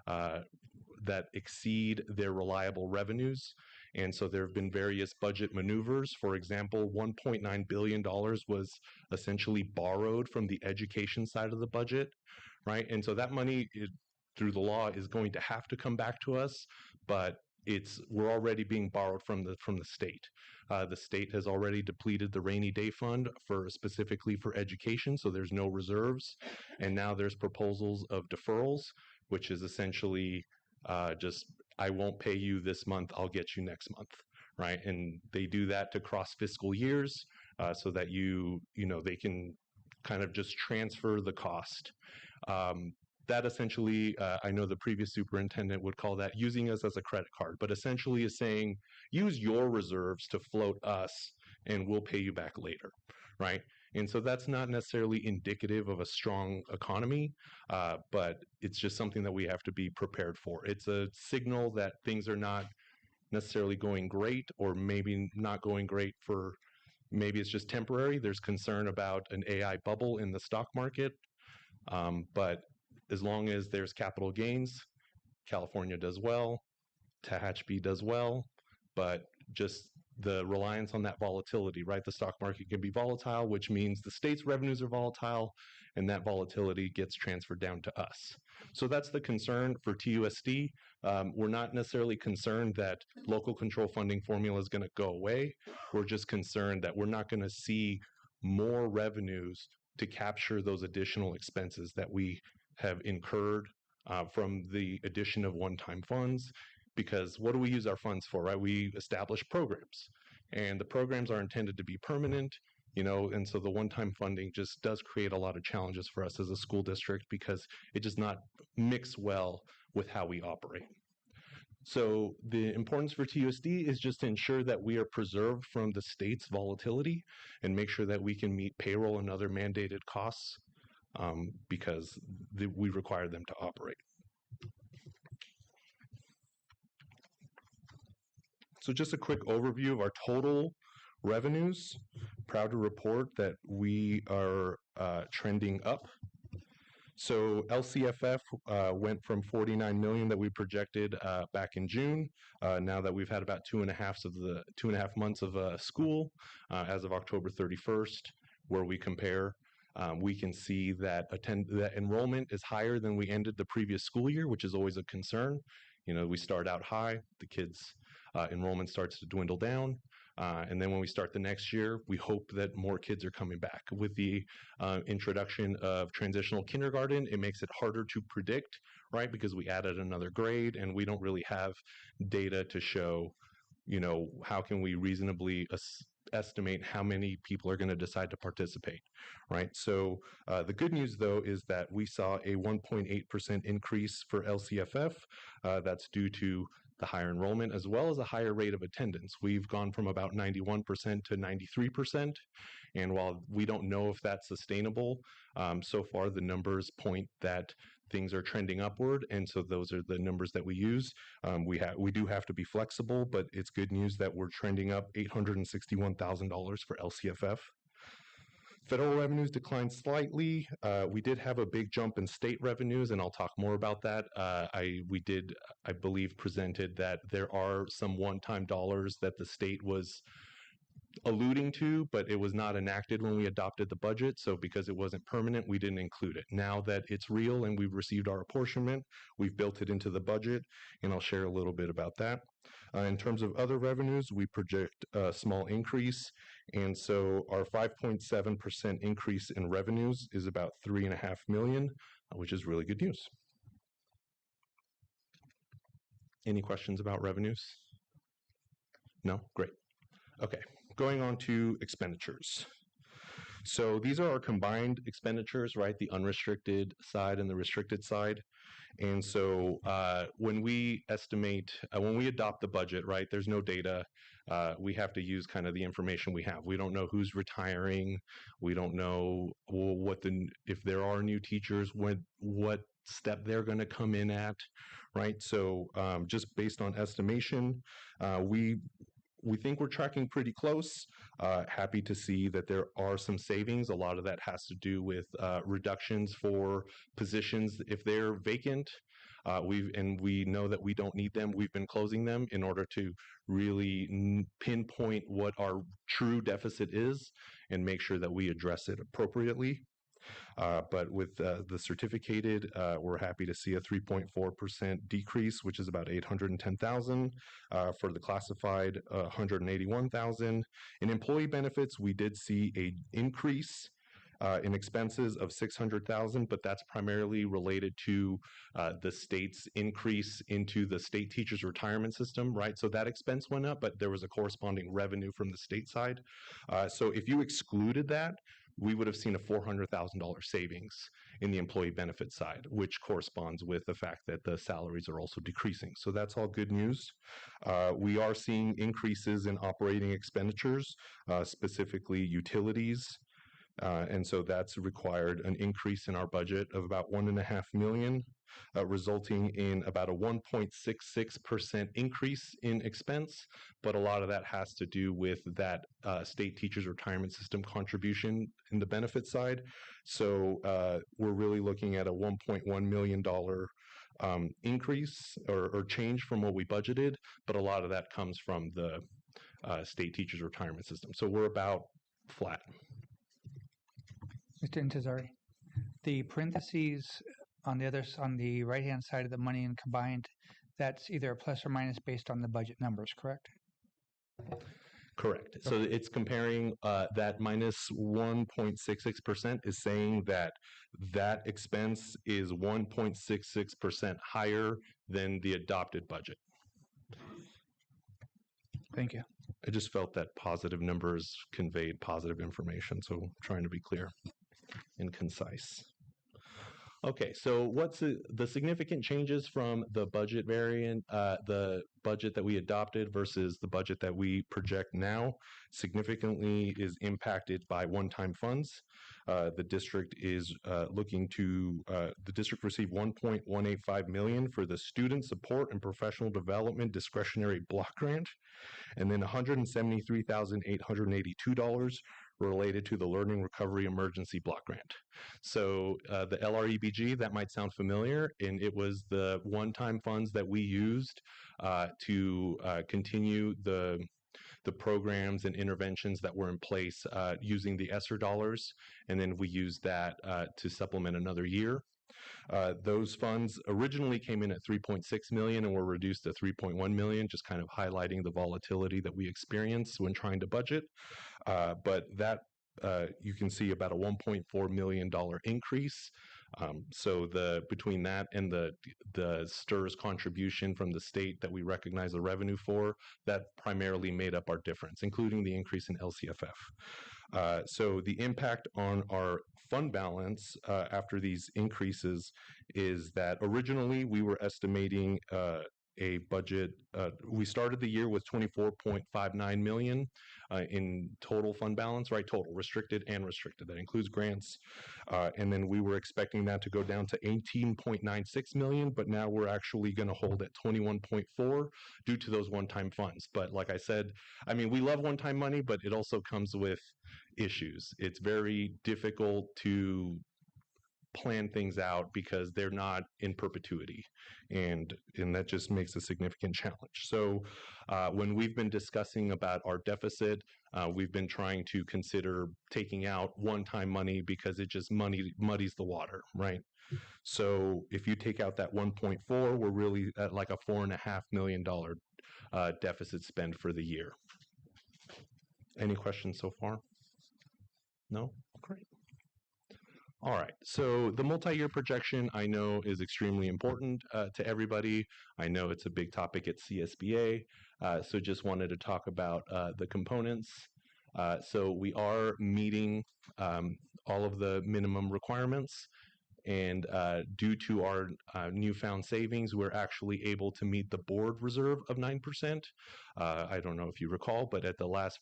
[SPEAKER 9] that exceed their reliable revenues. And so there have been various budget maneuvers. For example, $1.9 billion was essentially borrowed from the education side of the budget, right? And so that money, through the law, is going to have to come back to us, but we're already being borrowed from the state. The state has already depleted the rainy day fund specifically for education, so there's no reserves. And now there's proposals of deferrals, which is essentially just, I won't pay you this month, I'll get you next month, right? And they do that to cross fiscal years so that they can kind of just transfer the cost. That essentially, I know the previous superintendent would call that using us as a credit card, but essentially is saying, use your reserves to float us and we'll pay you back later, right? And so that's not necessarily indicative of a strong economy, but it's just something that we have to be prepared for. It's a signal that things are not necessarily going great, or maybe not going great maybe it's just temporary. There's concern about an AI bubble in the stock market, but as long as there's capital gains, California does well, Tehachapi does well, but just the reliance on that volatility, right? The stock market can be volatile, which means the state's revenues are volatile, and that volatility gets transferred down to us. So that's the concern for TUSD. We're not necessarily concerned that local control funding formula is going to go away. We're just concerned that we're not going to see more revenues to capture those additional expenses that we have incurred from the addition of one-time funds. Because what do we use our funds for, right? We establish programs, and the programs are intended to be permanent. And so the one-time funding just does create a lot of challenges for us as a school district because it does not mix well with how we operate. So the importance for TUSD is just to ensure that we are preserved from the state's volatility and make sure that we can meet payroll and other mandated costs because we require them to operate. So just a quick overview of our total revenues. Proud to report that we are trending up. So LCFF went from 49 million that we projected back in June. Now that we've had about 2.5 months of school as of October 31st, where we compare, we can see that enrollment is higher than we ended the previous school year, which is always a concern. We start out high, the kids' enrollment starts to dwindle down. And then when we start the next year, we hope that more kids are coming back. With the introduction of transitional kindergarten, it makes it harder to predict, right? Because we added another grade and we don't really have data to show, how can we reasonably estimate how many people are going to decide to participate, right? So the good news, though, is that we saw a 1.8% increase for LCFF. That's due to the higher enrollment as well as a higher rate of attendance. We've gone from about 91% to 93%. And while we don't know if that's sustainable, so far the numbers point that things are trending upward. And so those are the numbers that we use. We do have to be flexible, but it's good news that we're trending up $861,000 for LCFF. Federal revenues declined slightly. We did have a big jump in state revenues, and I'll talk more about that. We did, I believe, presented that there are some one-time dollars that the state was alluding to, but it was not enacted when we adopted the budget. So because it wasn't permanent, we didn't include it. Now that it's real and we've received our apportionment, we've built it into the budget, and I'll share a little bit about that. In terms of other revenues, we project a small increase. And so our 5.7% increase in revenues is about $3.5 million, which is really good news. Any questions about revenues? No? Great. Okay, going on to expenditures. So these are our combined expenditures, right? The unrestricted side and the restricted side. And so when we estimate, when we adopt the budget, right, there's no data. We have to use kind of the information we have. We don't know who's retiring. We don't know if there are new teachers, what step they're going to come in at, right? So just based on estimation, we think we're tracking pretty close. Happy to see that there are some savings. A lot of that has to do with reductions for positions if they're vacant. We know that we don't need them. We've been closing them in order to really pinpoint what our true deficit is and make sure that we address it appropriately. But with the certificated, we're happy to see a 3.4% decrease, which is about $810,000. For the classified, $181,000. In employee benefits, we did see an increase in expenses of $600,000, but that's primarily related to the state's increase into the state teachers retirement system, right? So that expense went up, but there was a corresponding revenue from the state side. So if you excluded that, we would have seen a $400,000 savings in the employee benefit side, which corresponds with the fact that the salaries are also decreasing. So that's all good news. We are seeing increases in operating expenditures, specifically utilities. And so that's required an increase in our budget of about $1.5 million, resulting in about a 1.66% increase in expense. But a lot of that has to do with that state teachers retirement system contribution in the benefit side. So we're really looking at a $1.1 million increase or change from what we budgeted, but a lot of that comes from the state teachers retirement system. So we're about flat.
[SPEAKER 2] Mr. Intezari, the parentheses on the right-hand side of the money and combined, that's either a plus or minus based on the budget numbers, correct?
[SPEAKER 9] Correct. So it's comparing that minus 1.66% is saying that that expense is 1.66% higher than the adopted budget.
[SPEAKER 2] Thank you.
[SPEAKER 9] I just felt that positive numbers conveyed positive information, so trying to be clear and concise. Okay, so what's the significant changes from the budget variant, the budget that we adopted versus the budget that we project now significantly is impacted by one-time funds. The district is the district received $1.185 million for the Student Support and Professional Development Discretionary Block Grant, and then $173,882 related to the Learning Recovery Emergency Block Grant. So the LREBG, that might sound familiar, and it was the one-time funds that we used to continue the programs and interventions that were in place using the ESSER dollars, and then we used that to supplement another year. Those funds originally came in at $3.6 million and were reduced to $3.1 million, just kind of highlighting the volatility that we experience when trying to budget. But that you can see about a $1.4 million increase. So between that and the STRS contribution from the state that we recognize the revenue for, that primarily made up our difference, including the increase in LCFF. So the impact on our fund balance after these increases is that originally we were estimating a budget. We started the year with $24.59 million in total fund balance, right? Total, restricted and restricted. That includes grants. And then we were expecting that to go down to $18.96 million, but now we're actually going to hold at $21.4 due to those one-time funds. But like I said, I mean, we love one-time money, but it also comes with issues. It's very difficult to plan things out because they're not in perpetuity, and that just makes a significant challenge. So when we've been discussing about our deficit, we've been trying to consider taking out one-time money because it just muddies the water, right? So if you take out that 1.4, we're really at like a $4.5 million deficit spend for the year. Any questions so far? No? Great. All right, so the multi-year projection I know is extremely important to everybody. I know it's a big topic at CSBA, so just wanted to talk about the components. So we are meeting all of the minimum requirements, and due to our newfound savings, we're actually able to meet the board reserve of 9%. I don't know if you recall, but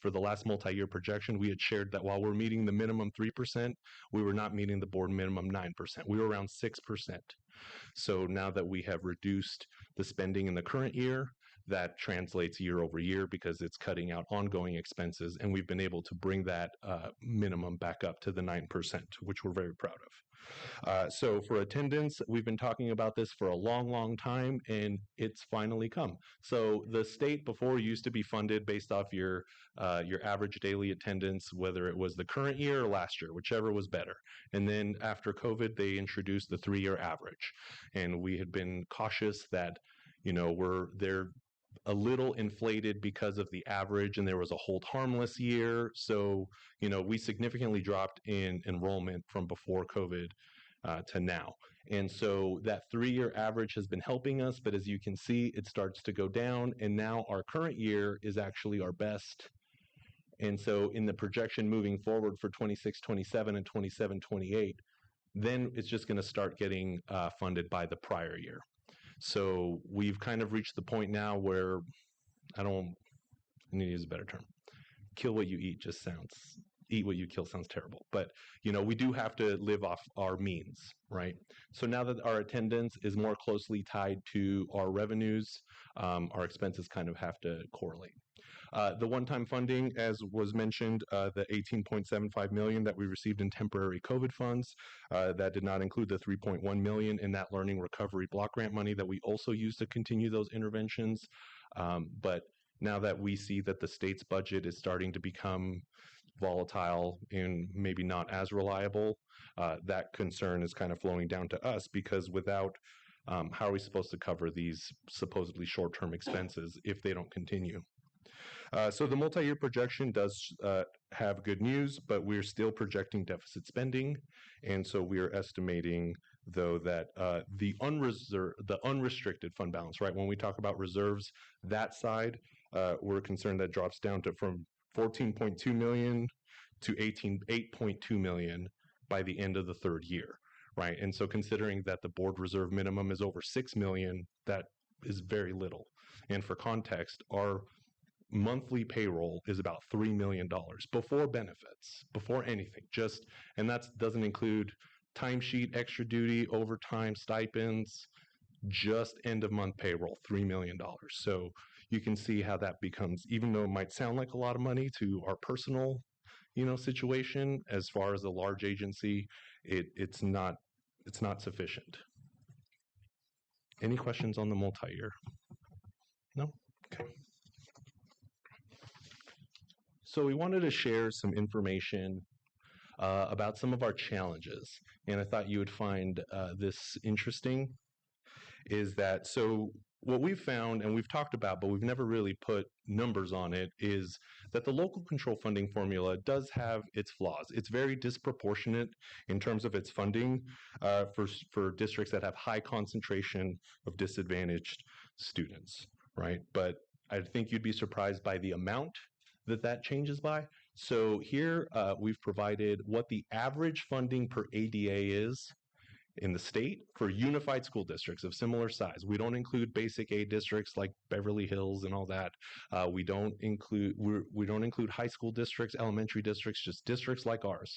[SPEAKER 9] for the last multi-year projection, we had shared that while we're meeting the minimum 3%, we were not meeting the board minimum 9%. We were around 6%. So now that we have reduced the spending in the current year, that translates year over year because it's cutting out ongoing expenses, and we've been able to bring that minimum back up to the 9%, which we're very proud of. So for attendance, we've been talking about this for a long, long time, and it's finally come. So the state before used to be funded based off your average daily attendance, whether it was the current year or last year, whichever was better. And then after COVID, they introduced the 3-year average, and we had been cautious that they're a little inflated because of the average, and there was a hold harmless year. So, we significantly dropped in enrollment from before COVID to now. And so that 3-year average has been helping us, but as you can see, it starts to go down, and now our current year is actually our best. And so in the projection moving forward for 26, 27, and 27, 28, then it's just going to start getting funded by the prior year. So we've kind of reached the point now where I need to use a better term. Kill what you eat eat what you kill sounds terrible. But, we do have to live off our means, right? So now that our attendance is more closely tied to our revenues, our expenses kind of have to correlate. The one-time funding, as was mentioned, the $18.75 million that we received in temporary COVID funds, that did not include the $3.1 million in that Learning Recovery Block Grant money that we also used to continue those interventions. But now that we see that the state's budget is starting to become volatile and maybe not as reliable, that concern is kind of flowing down to us, because without how are we supposed to cover these supposedly short-term expenses if they don't continue? So the multi-year projection does have good news, but we're still projecting deficit spending. And so we are estimating, though, that the unrestricted fund balance, right, when we talk about reserves, that side, we're concerned that drops down to from 14.2 million to 8.2 million by the end of the third year, right? And so considering that the board reserve minimum is over 6 million, that is very little. And for context, our monthly payroll is about $3 million before benefits, before anything, and that doesn't include timesheet, extra duty, overtime, stipends, just end of month payroll, $3 million. So you can see how that becomes, even though it might sound like a lot of money to our personal, situation, as far as a large agency, it's not sufficient. Any questions on the multi-year? No? Okay. So we wanted to share some information about some of our challenges, and I thought you would find this interesting, is that, so what we've found, and we've talked about, but we've never really put numbers on it, is that the local control funding formula does have its flaws. It's very disproportionate in terms of its funding for districts that have high concentration of disadvantaged students, right? But I think you'd be surprised by the amount that changes by. So here we've provided what the average funding per ADA is in the state for unified school districts of similar size. We don't include basic aid districts like Beverly Hills and all that. We don't include high school districts, elementary districts, just districts like ours.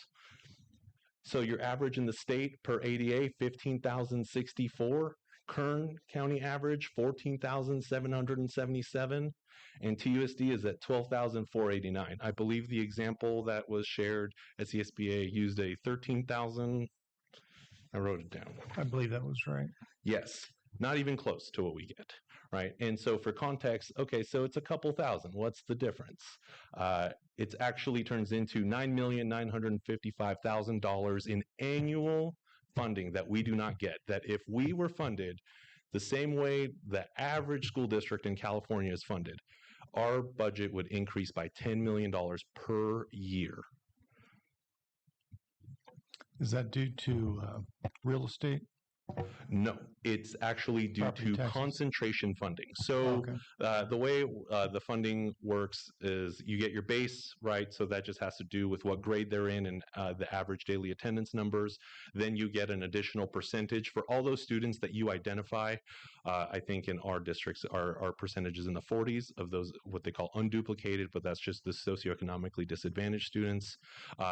[SPEAKER 9] So your average in the state per ADA, 15,064. Kern County average, 14,777. And TUSD is at 12,489. I believe the example that was shared at CSBA used a 13,000. I wrote it down.
[SPEAKER 4] I believe that was right.
[SPEAKER 9] Yes, not even close to what we get, right? And so for context, okay, so it's a couple thousand. What's the difference? It actually turns into $9,955,000 in annual funding that we do not get. That if we were funded the same way the average school district in California is funded, our budget would increase by $10 million per year.
[SPEAKER 4] Is that due to real estate?
[SPEAKER 9] No, it's actually due
[SPEAKER 4] Property
[SPEAKER 9] to
[SPEAKER 4] taxes?
[SPEAKER 9] concentration funding. So the way the funding works is you get your base, right? So that just has to do with what grade they're in and the average daily attendance numbers. Then you get an additional percentage for all those students that you identify. I think in our districts, our percentages in the 40s of those, what they call unduplicated, but that's just the socioeconomically disadvantaged students.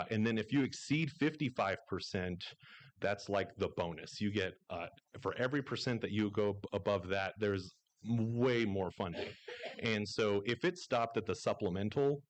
[SPEAKER 9] And then if you exceed 55%, that's like the bonus. You get, for every percent that you go above that, there's way more funding. And so if it stopped at the supplemental,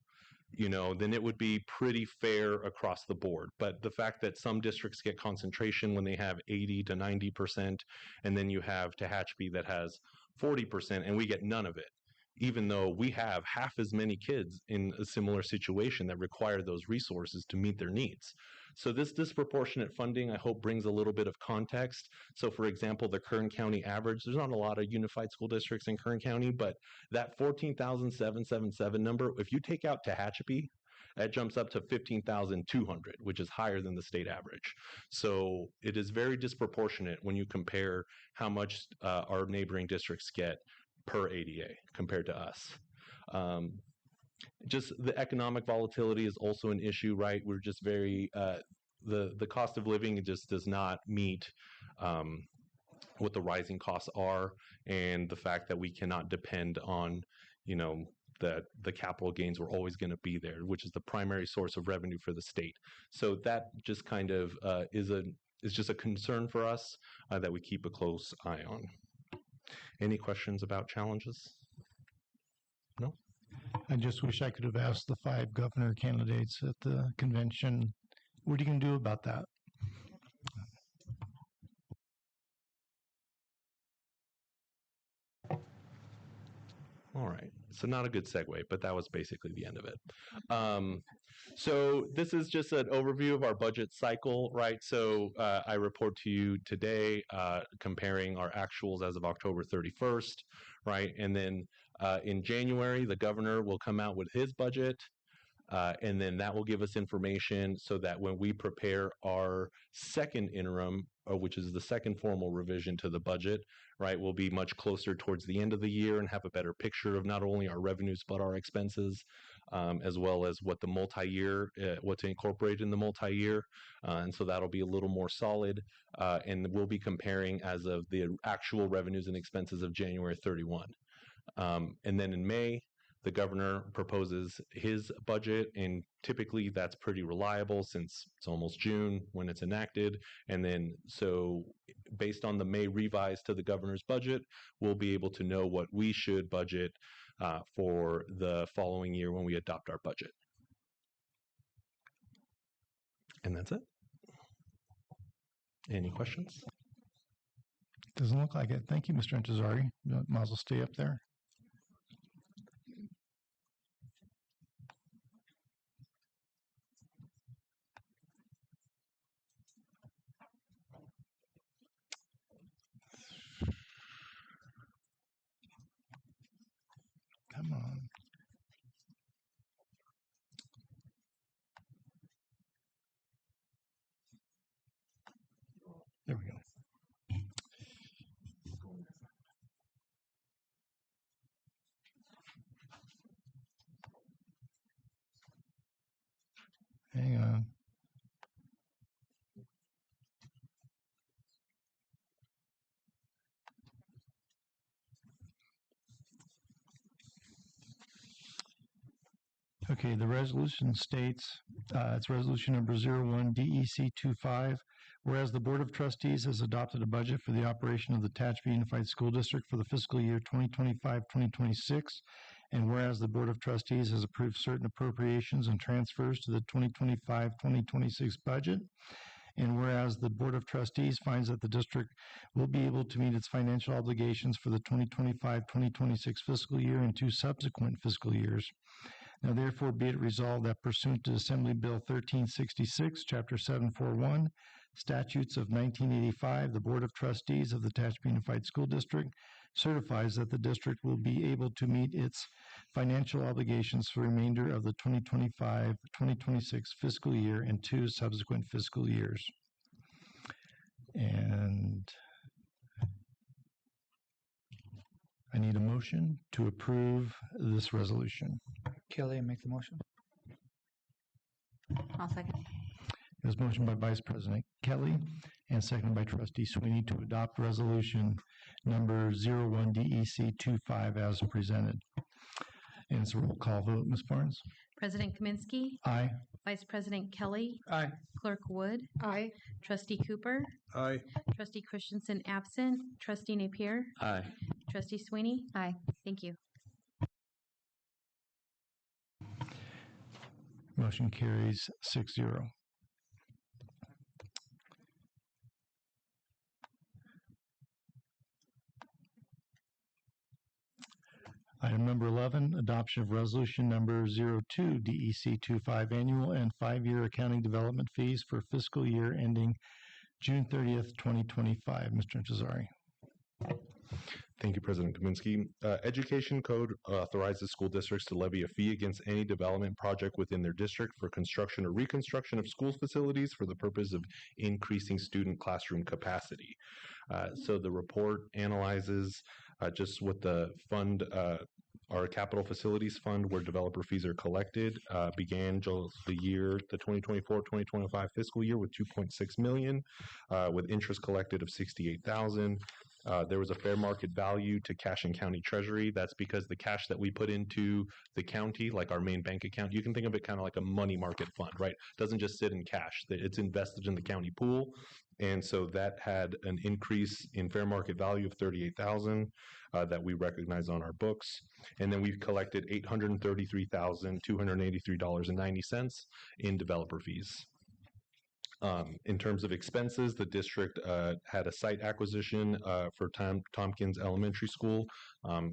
[SPEAKER 9] then it would be pretty fair across the board. But the fact that some districts get concentration when they have 80 to 90%, and then you have Tehachapi that has 40%, and we get none of it, even though we have half as many kids in a similar situation that require those resources to meet their needs. So this disproportionate funding, I hope, brings a little bit of context. So for example, the Kern County average, there's not a lot of unified school districts in Kern County, but that 14,777 number, if you take out Tehachapi, that jumps up to 15,200, which is higher than the state average. So it is very disproportionate when you compare how much our neighboring districts get per ADA compared to us. Just the economic volatility is also an issue, right? We're just very, the cost of living just does not meet what the rising costs are, and the fact that we cannot depend on, that the capital gains were always going to be there, which is the primary source of revenue for the state. So that just kind of is just a concern for us that we keep a close eye on. Any questions about challenges? No?
[SPEAKER 4] I just wish I could have asked the 5 governor candidates at the convention, what are you going to do about that?
[SPEAKER 9] All right. So not a good segue, but that was basically the end of it. So this is just an overview of our budget cycle, right? So I report to you today comparing our actuals as of October 31st, right? And then in January, the governor will come out with his budget. And then that will give us information so that when we prepare our second interim, which is the second formal revision to the budget, right, we'll be much closer towards the end of the year and have a better picture of not only our revenues but our expenses, as well as what the multi-year, what to incorporate in the multi-year. And so that'll be a little more solid. And we'll be comparing as of the actual revenues and expenses of January 31. And then in May, the governor proposes his budget, and typically that's pretty reliable since it's almost June when it's enacted. And then, so based on the May revise to the governor's budget, we'll be able to know what we should budget for the following year when we adopt our budget. And that's it. Any questions?
[SPEAKER 4] Doesn't look like it. Thank you, Mr. Intezari. You might as well stay up there. Come on. There we go. Hang on. Okay, the resolution states, it's resolution number 01-DEC25, whereas the Board of Trustees has adopted a budget for the operation of the Tehachapi Unified School District for the fiscal year 2025-2026, and whereas the Board of Trustees has approved certain appropriations and transfers to the 2025-2026 budget, and whereas the Board of Trustees finds that the district will be able to meet its financial obligations for the 2025-2026 fiscal year and 2 subsequent fiscal years. Now therefore be it resolved that pursuant to Assembly Bill 1366, Chapter 741, Statutes of 1985, the Board of Trustees of the Tehachapi Unified School District certifies that the district will be able to meet its financial obligations for the remainder of the 2025-2026 fiscal year and 2 subsequent fiscal years. And I need a motion to approve this resolution.
[SPEAKER 2] Kelly, make the motion.
[SPEAKER 5] I'll second.
[SPEAKER 4] It was motioned by Vice President Kelly and seconded by Trustee Sweeney to adopt resolution number 01-DEC25 as presented. And it's a roll call vote. Ms. Barnes?
[SPEAKER 15] President Kaminsky.
[SPEAKER 4] Aye.
[SPEAKER 15] Vice President Kelly.
[SPEAKER 2] Aye.
[SPEAKER 15] Clerk Wood.
[SPEAKER 3] Aye.
[SPEAKER 15] Trustee Cooper.
[SPEAKER 1] Aye.
[SPEAKER 15] Trustee Christensen absent. Trustee Napier.
[SPEAKER 13] Aye.
[SPEAKER 15] Trustee Sweeney.
[SPEAKER 5] Aye.
[SPEAKER 15] Thank you.
[SPEAKER 4] Motion carries 6-0. Item number 11, adoption of resolution number 02-DEC25 annual and 5-year accounting development fees for fiscal year ending June 30th, 2025. Mr. Intezari.
[SPEAKER 9] Thank you, President Kaminsky. Education Code authorizes school districts to levy a fee against any development project within their district for construction or reconstruction of school facilities for the purpose of increasing student classroom capacity. So the report analyzes just what the fund, our capital facilities fund, where developer fees are collected, began the year, the 2024-2025 fiscal year with $2.6 million, with interest collected of $68,000. There was a fair market value to cash and county treasury. That's because the cash that we put into the county, like our main bank account, you can think of it kind of like a money market fund, right? It doesn't just sit in cash. It's invested in the county pool. And so that had an increase in fair market value of $38,000 that we recognize on our books. And then we've collected $833,283.90 in developer fees. In terms of expenses, the district had a site acquisition for Tompkins Elementary School,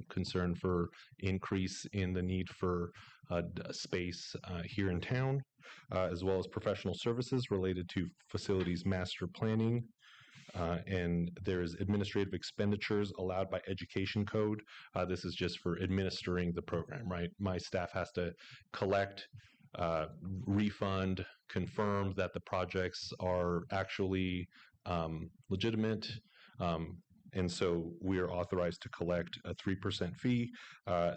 [SPEAKER 9] concern for increase in the need for space here in town, as well as professional services related to facilities master planning. And there's administrative expenditures allowed by Education Code. This is just for administering the program, right? My staff has to collect refund, confirm that the projects are actually legitimate. And so we are authorized to collect a 3% fee.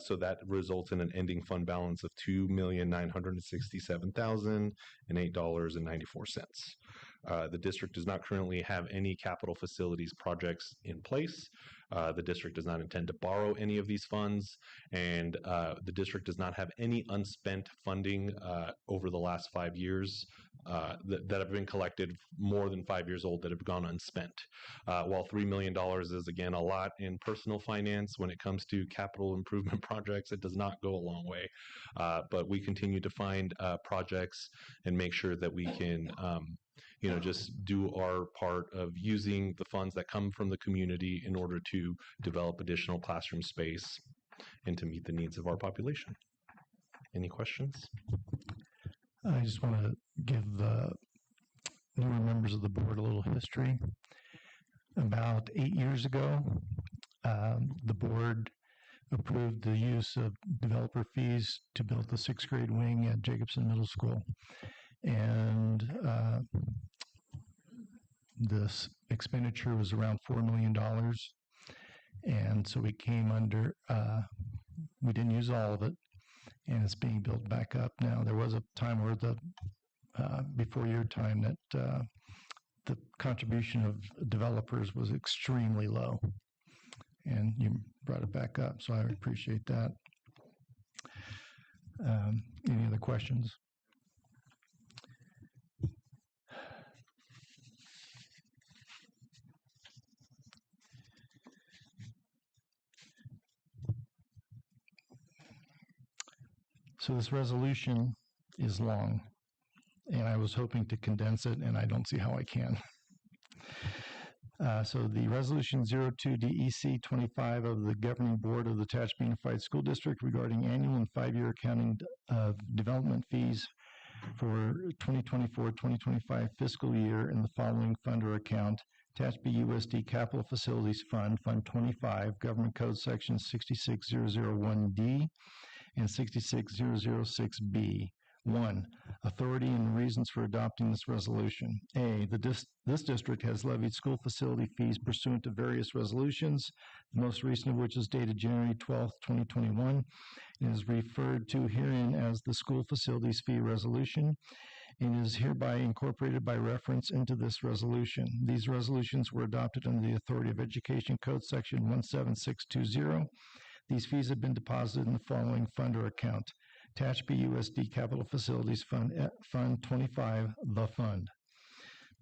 [SPEAKER 9] So that results in an ending fund balance of $2,967,008.94. The district does not currently have any capital facilities projects in place. The district does not intend to borrow any of these funds, and the district does not have any unspent funding over the last 5 years that have been collected, more than 5 years old, that have gone unspent. While $3 million is, again, a lot in personal finance, when it comes to capital improvement projects, it does not go a long way. But we continue to find projects and make sure that we can just do our part of using the funds that come from the community in order to develop additional classroom space and to meet the needs of our population. Any questions?
[SPEAKER 4] I just want to give the newer members of the board a little history. About 8 years ago, the board approved the use of developer fees to build the 6th grade wing at Jacobson Middle School. And this expenditure was around $4 million. And so we came under, we didn't use all of it, and it's being built back up now. There was a time where before your time, that the contribution of developers was extremely low. And you brought it back up, so I appreciate that. Any other questions? So this resolution is long, and I was hoping to condense it, and I don't see how I can. So the resolution 02-DEC 25 of the Governing Board of the Tehachapi Unified School District regarding annual and 5-year accounting of development fees for 2024-2025 fiscal year in the following fund or account: Tehachapi USD Capital Facilities Fund, Fund 25, Government Code Section 66001D and 66006B. 1. Authority and reasons for adopting this resolution. A. This district has levied school facility fees pursuant to various resolutions, the most recent of which is dated January 12, 2021, and is referred to herein as the School Facilities Fee Resolution, and is hereby incorporated by reference into this resolution. These resolutions were adopted under the Authority of Education Code Section 17620. These fees have been deposited in the following fund or account: Tehachapi USD Capital Facilities Fund, Fund 25, the fund.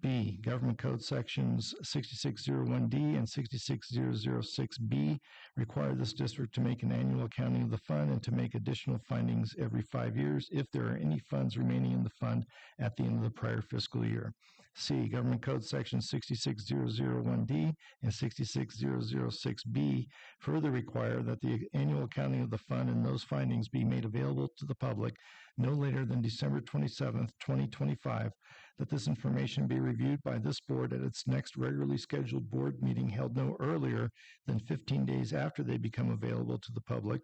[SPEAKER 4] B. Government Code Sections 6601D and 66006B require this district to make an annual accounting of the fund and to make additional findings every 5 years if there are any funds remaining in the fund at the end of the prior fiscal year. C. Government Code Section 66001D and 66006B further require that the annual accounting of the fund and those findings be made available to the public no later than December 27, 2025, that this information be reviewed by this board at its next regularly scheduled board meeting held no earlier than 15 days after they become available to the public,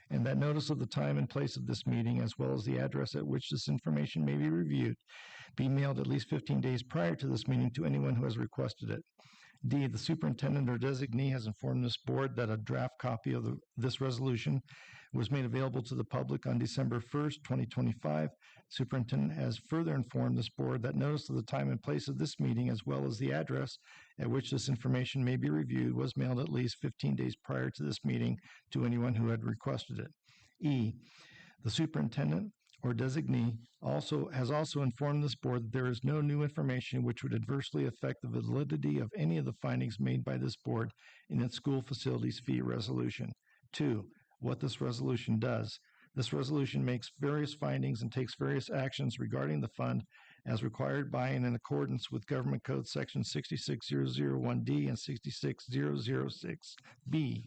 [SPEAKER 4] and that notice of the time and place of this meeting, as well as the address at which this information may be reviewed, be mailed at least 15 days prior to this meeting to anyone who has requested it. D. The superintendent or designee has informed this board that a draft copy of this resolution was made available to the public on December 1st, 2025. Superintendent has further informed this board that notice of the time and place of this meeting, as well as the address at which this information may be reviewed, was mailed at least 15 days prior to this meeting to anyone who had requested it. E. The superintendent or designee has also informed this board that there is no new information which would adversely affect the validity of any of the findings made by this board in its school facilities fee resolution. 2. What this resolution does. This resolution makes various findings and takes various actions regarding the fund as required by and in accordance with Government Code Section 66001D and 66006B.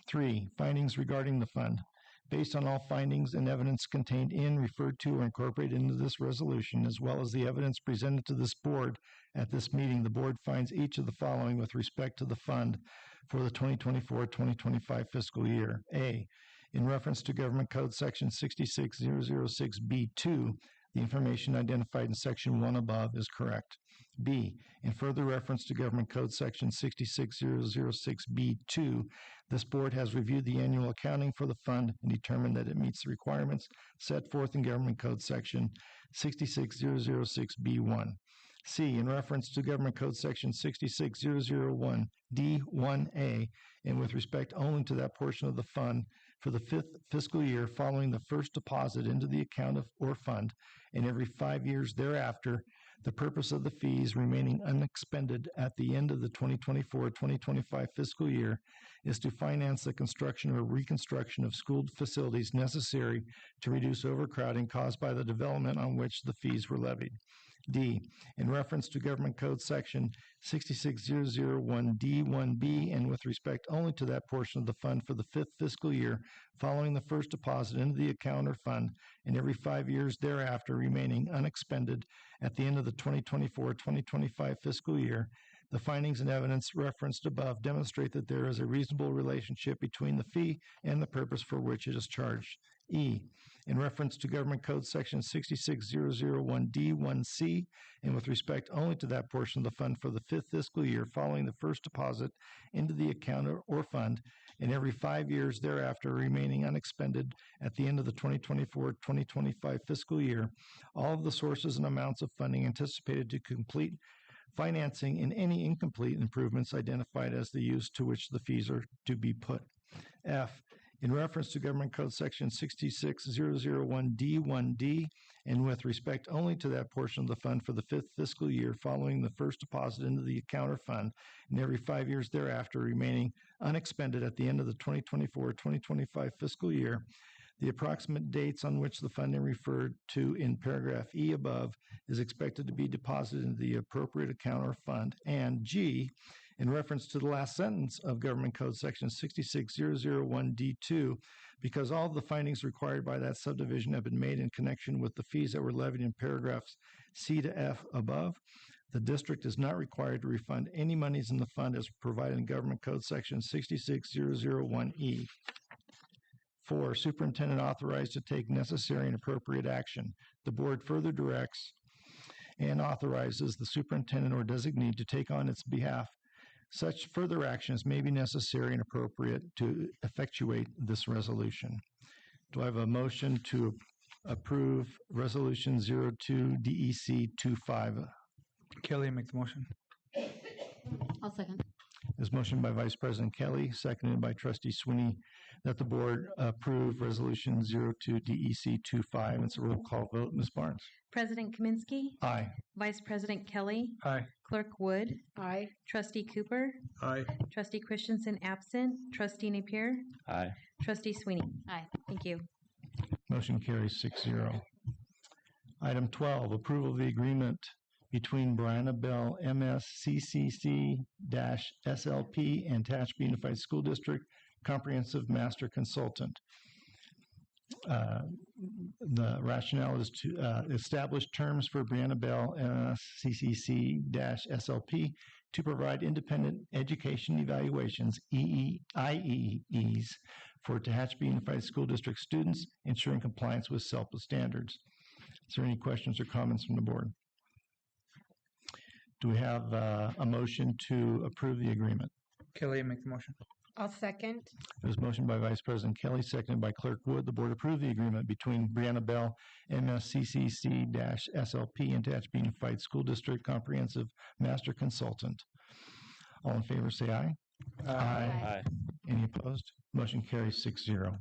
[SPEAKER 4] 3. Findings regarding the fund. Based on all findings and evidence contained in, referred to, or incorporated into this resolution, as well as the evidence presented to this board at this meeting, the board finds each of the following with respect to the fund for the 2024-2025 fiscal year. A. In reference to Government Code Section 66006B2, the information identified in Section 1 above is correct. B, in further reference to Government Code Section 66006B2, this board has reviewed the annual accounting for the fund and determined that it meets the requirements set forth in Government Code Section 66006B1. C, in reference to Government Code Section 66001D1A, and with respect only to that portion of the fund for the fifth fiscal year following the first deposit into the account of or fund, and every 5 years thereafter, the purpose of the fees remaining unexpended at the end of the 2024-2025 fiscal year is to finance the construction or reconstruction of school facilities necessary to reduce overcrowding caused by the development on which the fees were levied. D, in reference to Government Code Section 66001D1B and with respect only to that portion of the fund for the fifth fiscal year following the first deposit into the account or fund and every 5 years thereafter remaining unexpended at the end of the 2024-2025 fiscal year, the findings and evidence referenced above demonstrate that there is a reasonable relationship between the fee and the purpose for which it is charged. E, in reference to Government Code Section 66001D1C, and with respect only to that portion of the fund for the fifth fiscal year following the first deposit into the account or fund, and every 5 years thereafter remaining unexpended at the end of the 2024-2025 fiscal year, all of the sources and amounts of funding anticipated to complete financing in any incomplete improvements identified as the use to which the fees are to be put. F, in reference to Government Code Section 66001D1D, and with respect only to that portion of the fund for the fifth fiscal year following the first deposit into the account or fund, and every 5 years thereafter remaining unexpended at the end of the 2024-2025 fiscal year, the approximate dates on which the funding referred to in paragraph E above is expected to be deposited into the appropriate account or fund. And G, in reference to the last sentence of Government Code Section 66001D2, because all of the findings required by that subdivision have been made in connection with the fees that were levied in paragraphs C to F above, the district is not required to refund any monies in the fund as provided in Government Code Section 66001E. 4, superintendent authorized to take necessary and appropriate action. The board further directs and authorizes the superintendent or designee to take on its behalf such further actions may be necessary and appropriate to effectuate this resolution. Do I have a motion to approve Resolution 02-DEC-25?
[SPEAKER 2] Kelly, make the motion.
[SPEAKER 5] I'll second.
[SPEAKER 4] There's motion by Vice President Kelly, seconded by Trustee Sweeney, that the board approve Resolution 02-DEC-25. It's a roll call vote. Ms. Barnes?
[SPEAKER 15] President Kaminsky.
[SPEAKER 4] Aye.
[SPEAKER 15] Vice President Kelly.
[SPEAKER 2] Aye.
[SPEAKER 15] Clerk Wood.
[SPEAKER 3] Aye.
[SPEAKER 15] Trustee Cooper.
[SPEAKER 1] Aye.
[SPEAKER 15] Trustee Christensen absent. Trustee Napier.
[SPEAKER 13] Aye.
[SPEAKER 15] Trustee Sweeney.
[SPEAKER 5] Aye.
[SPEAKER 15] Thank you.
[SPEAKER 4] Motion carries 6-0. Item 12, approval of the agreement between Brianna Bell, MSCCC-SLP, and Tehachapi Unified School District Comprehensive Master Consultant. The rationale is to establish terms for Brianna Bell, MSCCC-SLP, to provide independent education evaluations, IEEs, for Tehachapi Unified School District students, ensuring compliance with SELPA standards. Is there any questions or comments from the board? Do we have a motion to approve the agreement?
[SPEAKER 2] Kelly, make the motion.
[SPEAKER 3] I'll second.
[SPEAKER 4] There's a motion by Vice President Kelly, seconded by Clerk Wood. The board approve the agreement between Brianna Bell, MSCCC-SLP, and Tehachapi Unified School District Comprehensive Master Consultant. All in favor, say aye.
[SPEAKER 13] Aye.
[SPEAKER 4] Any opposed? Motion carries 6-0.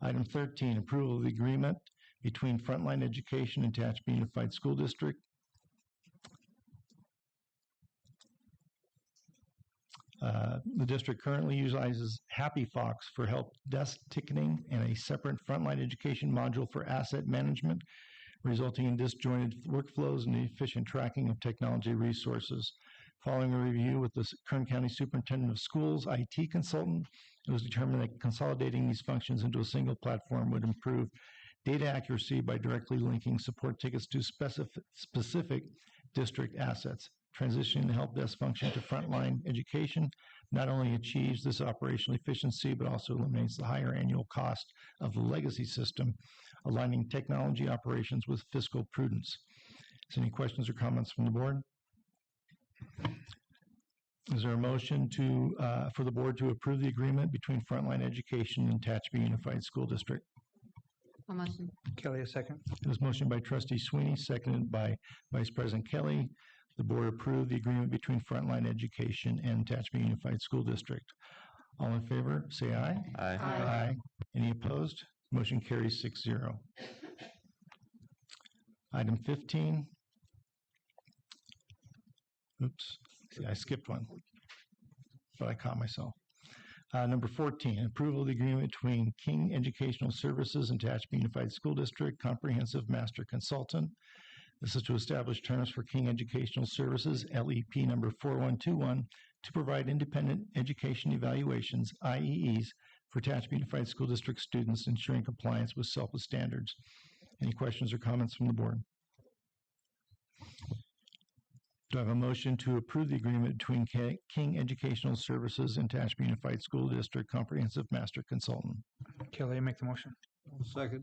[SPEAKER 4] Item 13, approval of the agreement between Frontline Education and Tehachapi Unified School District. The district currently utilizes Happy Fox for help desk ticketing and a separate Frontline Education module for asset management, resulting in disjointed workflows and efficient tracking of technology resources. Following a review with the Kern County Superintendent of Schools IT consultant, it was determined that consolidating these functions into a single platform would improve data accuracy by directly linking support tickets to specific district assets. transitioning the help desk function to frontline education not only achieves this operational efficiency, but also eliminates the higher annual cost of the legacy system, aligning technology operations with fiscal prudence. Is there any questions or comments from the board? Is there a motion for the board to approve the agreement between Frontline Education and Tehachapi Unified School District?
[SPEAKER 5] A motion.
[SPEAKER 2] Kelly, a second.
[SPEAKER 4] This motion by Trustee Sweeney, seconded by Vice President Kelly. The board approved the agreement between Frontline Education and Tehachapi Unified School District. All in favor, say aye.
[SPEAKER 13] Aye.
[SPEAKER 4] Aye. Any opposed? Motion carries 6-0. Item 15. Oops, see, I skipped one, but I caught myself. Number 14, approval of the agreement between King Educational Services and Tehachapi Unified School District Comprehensive Master Consultant. This is to establish terms for King Educational Services, LEP number 4121, to provide independent education evaluations, IEEs, for Tehachapi Unified School District students, ensuring compliance with SELPA standards. Any questions or comments from the board? Do I have a motion to approve the agreement between King Educational Services and Tehachapi Unified School District Comprehensive Master Consultant?
[SPEAKER 2] Kelly, make the motion.
[SPEAKER 1] Second.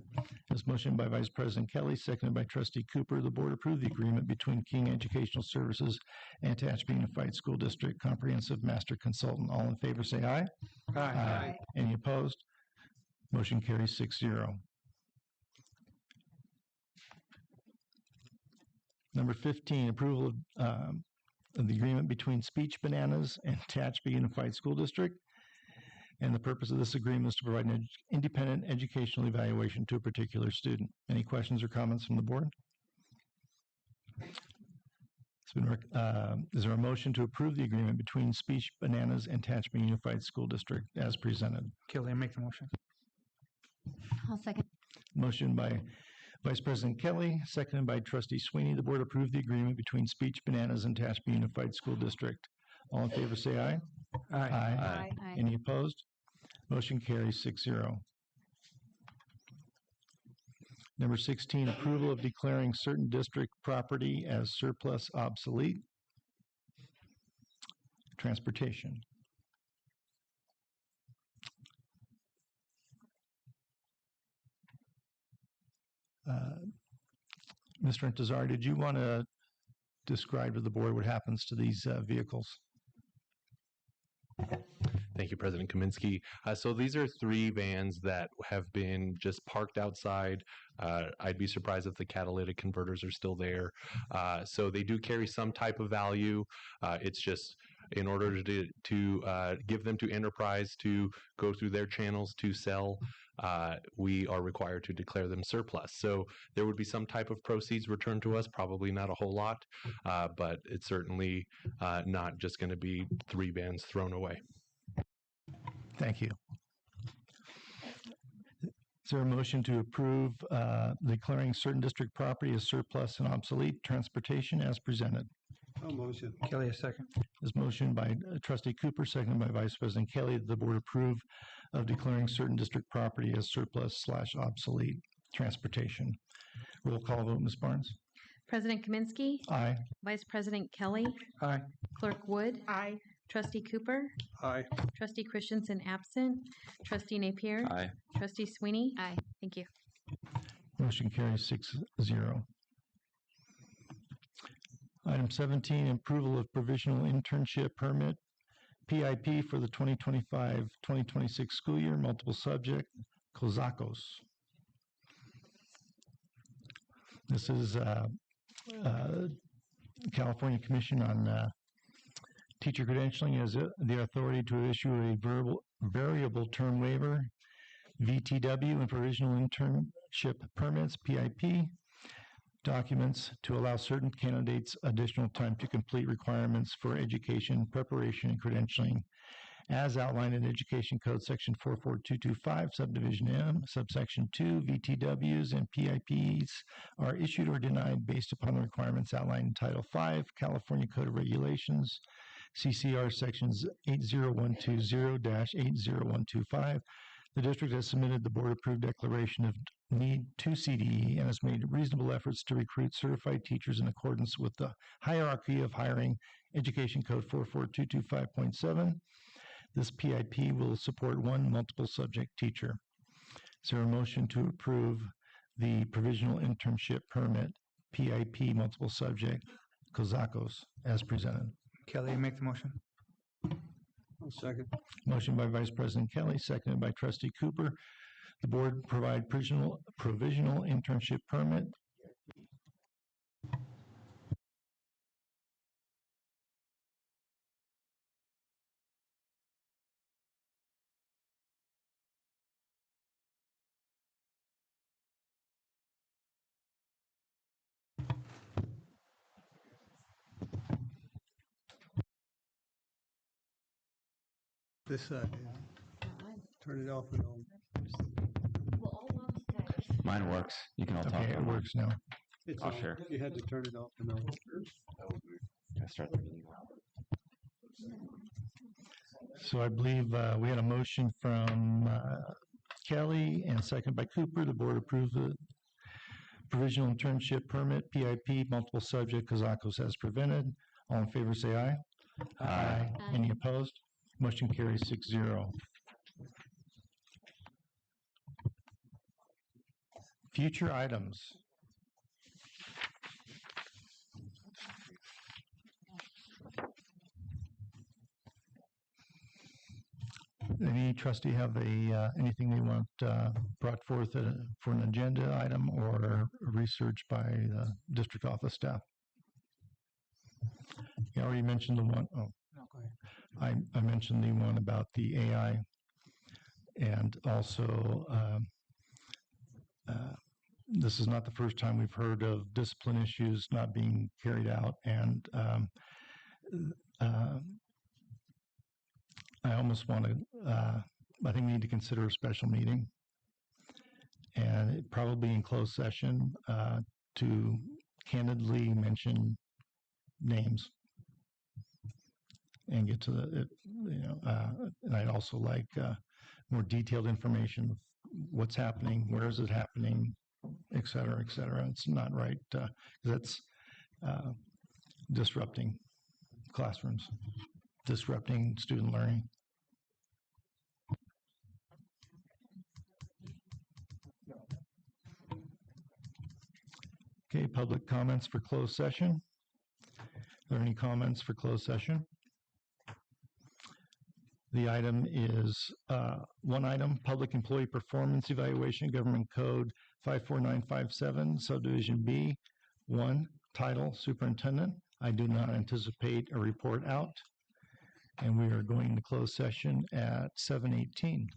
[SPEAKER 4] This motion by Vice President Kelly, seconded by Trustee Cooper. The board approved the agreement between King Educational Services and Tehachapi Unified School District Comprehensive Master Consultant. All in favor, say aye.
[SPEAKER 2] Aye.
[SPEAKER 4] Any opposed? Motion carries 6-0. Number 15, approval of the agreement between Speech Bananas and Tehachapi Unified School District. And the purpose of this agreement is to provide an independent educational evaluation to a particular student. Any questions or comments from the board? Is there a motion to approve the agreement between Speech Bananas and Tehachapi Unified School District as presented?
[SPEAKER 2] Kelly, make the motion.
[SPEAKER 5] I'll second.
[SPEAKER 4] Motion by Vice President Kelly, seconded by Trustee Sweeney. The board approved the agreement between Speech Bananas and Tehachapi Unified School District. All in favor, say aye.
[SPEAKER 2] Aye.
[SPEAKER 4] Any opposed? Motion carries 6-0. Number 16, approval of declaring certain district property as surplus obsolete. Transportation. Mr. Intezar, did you want to describe to the board what happens to these vehicles?
[SPEAKER 9] Thank you, President Kaminsky. So these are 3 vans that have been just parked outside. I'd be surprised if the catalytic converters are still there. So they do carry some type of value. It's just in order to give them to enterprise to go through their channels to sell, we are required to declare them surplus. So there would be some type of proceeds returned to us, probably not a whole lot, but it's certainly not just going to be 3 vans thrown away.
[SPEAKER 4] Thank you. Is there a motion to approve declaring certain district property as surplus and obsolete transportation as presented?
[SPEAKER 1] A motion.
[SPEAKER 2] Kelly, a second.
[SPEAKER 4] This motion by Trustee Cooper, seconded by Vice President Kelly, that the board approve of declaring certain district property as surplus/obsolete transportation. Roll call vote, Ms. Barnes.
[SPEAKER 15] President Kaminsky.
[SPEAKER 4] Aye.
[SPEAKER 15] Vice President Kelly.
[SPEAKER 2] Aye.
[SPEAKER 15] Clerk Wood.
[SPEAKER 3] Aye.
[SPEAKER 15] Trustee Cooper.
[SPEAKER 1] Aye.
[SPEAKER 15] Trustee Christensen absent. Trustee Napier.
[SPEAKER 13] Aye.
[SPEAKER 15] Trustee Sweeney.
[SPEAKER 5] Aye.
[SPEAKER 15] Thank you.
[SPEAKER 4] Motion carries 6-0. Item 17, approval of provisional internship permit, PIP for the 2025-2026 school year, multiple subject, COSACOS. This is California Commission on Teacher Credentialing has the authority to issue a variable term waiver, VTW, and provisional internship permits, PIP, documents to allow certain candidates additional time to complete requirements for education, preparation, and credentialing, as outlined in Education Code Section 44225, Subdivision M, Subsection 2. VTWs and PIPs are issued or denied based upon the requirements outlined in Title V, California Code of Regulations, CCR Sections 80120-80125. The district has submitted the board-approved declaration of need to CDE and has made reasonable efforts to recruit certified teachers in accordance with the hierarchy of hiring Education Code 44225.7. This PIP will support one multiple subject teacher. Is there a motion to approve the provisional internship permit PIP multiple subject COSACOS as presented?
[SPEAKER 2] Kelly, make the motion.
[SPEAKER 1] I'll second.
[SPEAKER 4] Motion by Vice President Kelly, seconded by Trustee Cooper. The board provide provisional internship permit.
[SPEAKER 1] This side. Turn it off and on.
[SPEAKER 13] Mine works. You can all talk.
[SPEAKER 4] Okay, it works now.
[SPEAKER 1] It's
[SPEAKER 13] I'll
[SPEAKER 1] on.
[SPEAKER 13] share.
[SPEAKER 1] You had to turn it off and on.
[SPEAKER 13] I start the meeting.
[SPEAKER 4] So I believe we had a motion from Kelly and second by Cooper. The board approved the provisional internship permit, PIP, multiple subject, COSACOS as prevented. All in favor say aye. Aye. Any opposed? Motion carries 6-0. Future items. Any trustee have anything they want brought forth for an agenda item or research by the district office staff? You already mentioned the one. Oh,
[SPEAKER 2] No, go ahead.
[SPEAKER 4] I mentioned the one about the AI, and also this is not the first time we've heard of discipline issues not being carried out, and I almost want to, I think we need to consider a special meeting, and probably in closed session to candidly mention names and get to the, and I'd also like more detailed information of what's happening, where is it happening, et cetera, et cetera. It's not right, because that's disrupting classrooms, disrupting student learning. Okay, public comments for closed session. Are there any comments for closed session? The item is one item, Public Employee Performance Evaluation, Government Code 54957, Subdivision B, 1, Title, Superintendent. I do not anticipate a report out, and we are going to closed session at 7:18.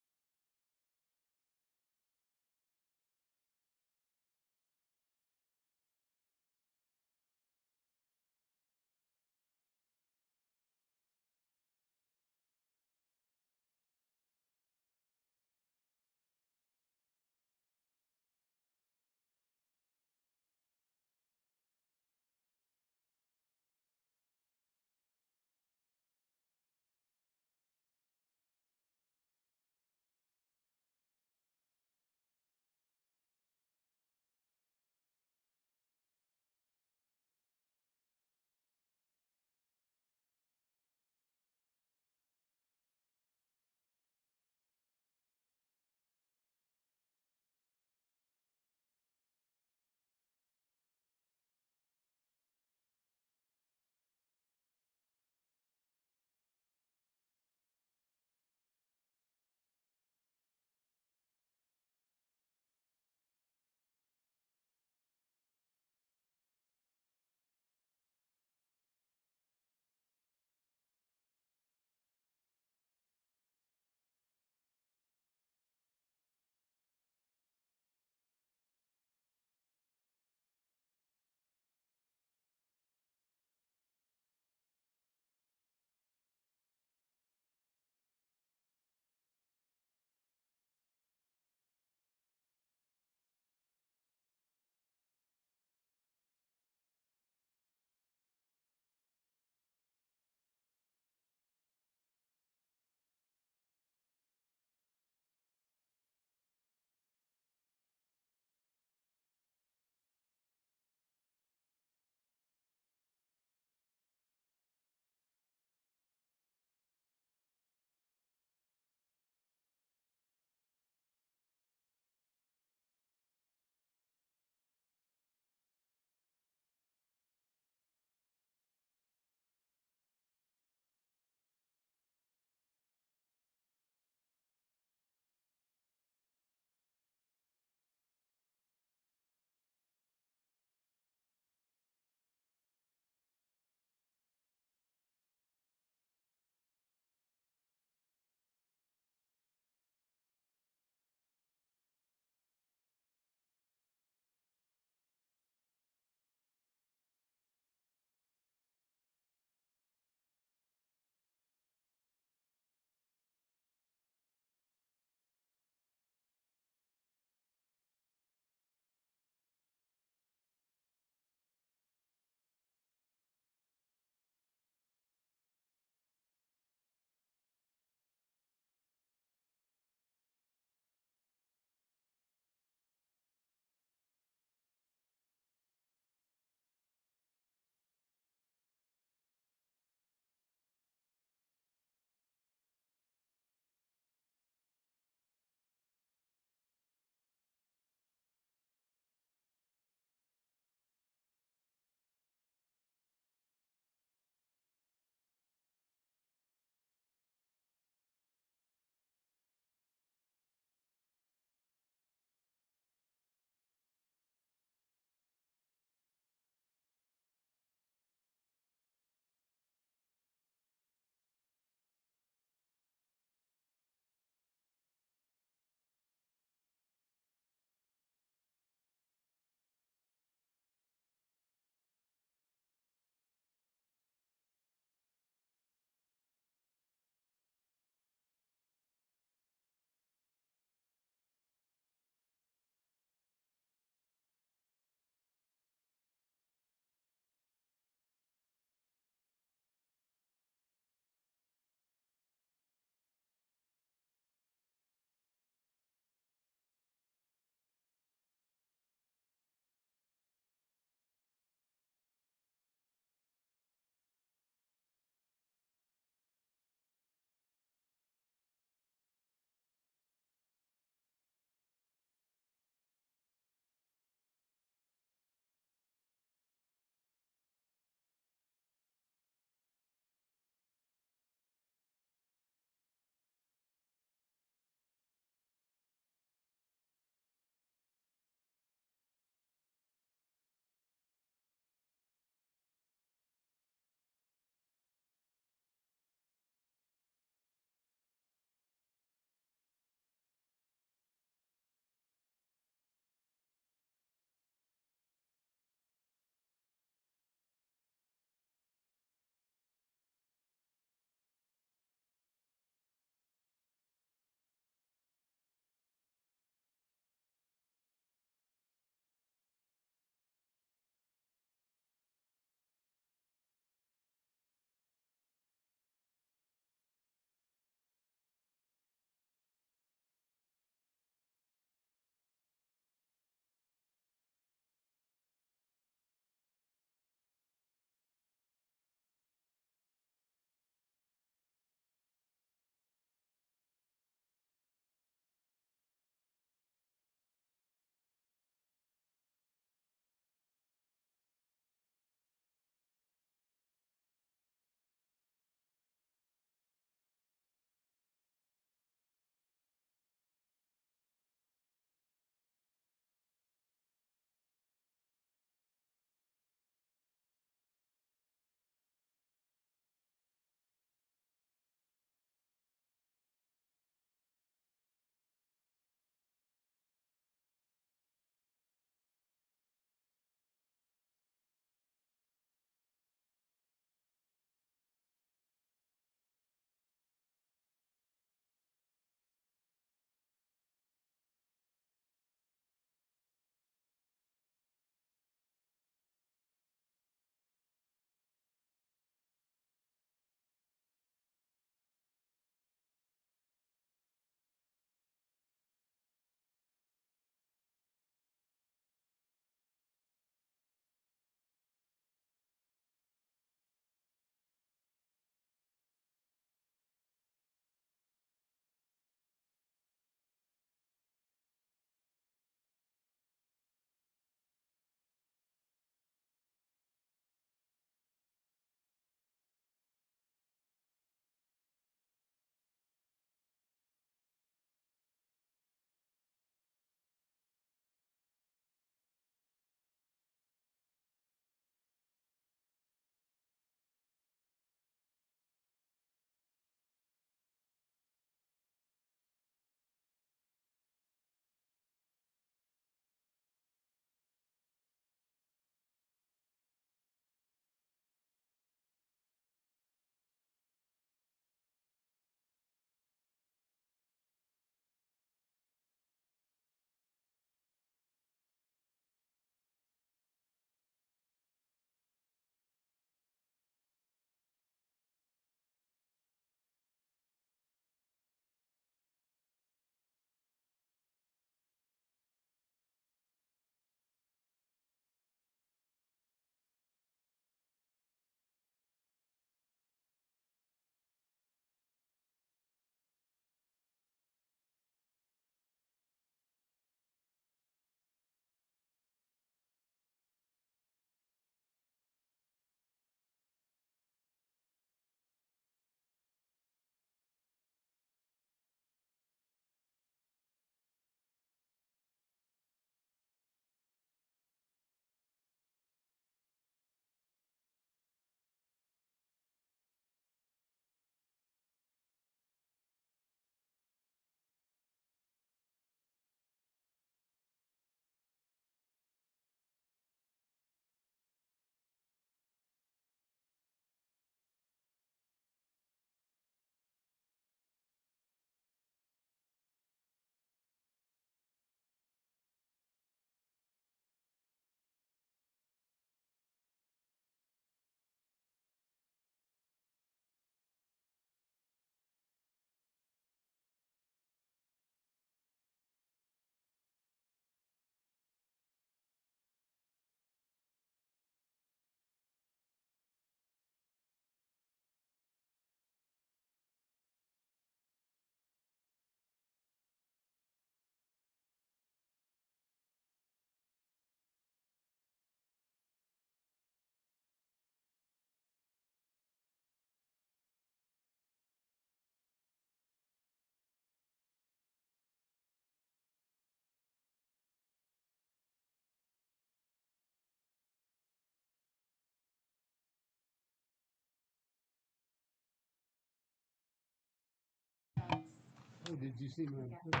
[SPEAKER 1] Oh, did you see my?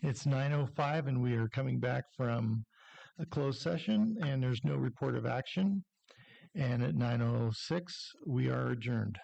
[SPEAKER 4] It's 9:05 and we are coming back from a closed session and there's no report of action. And at 9:06, we are adjourned.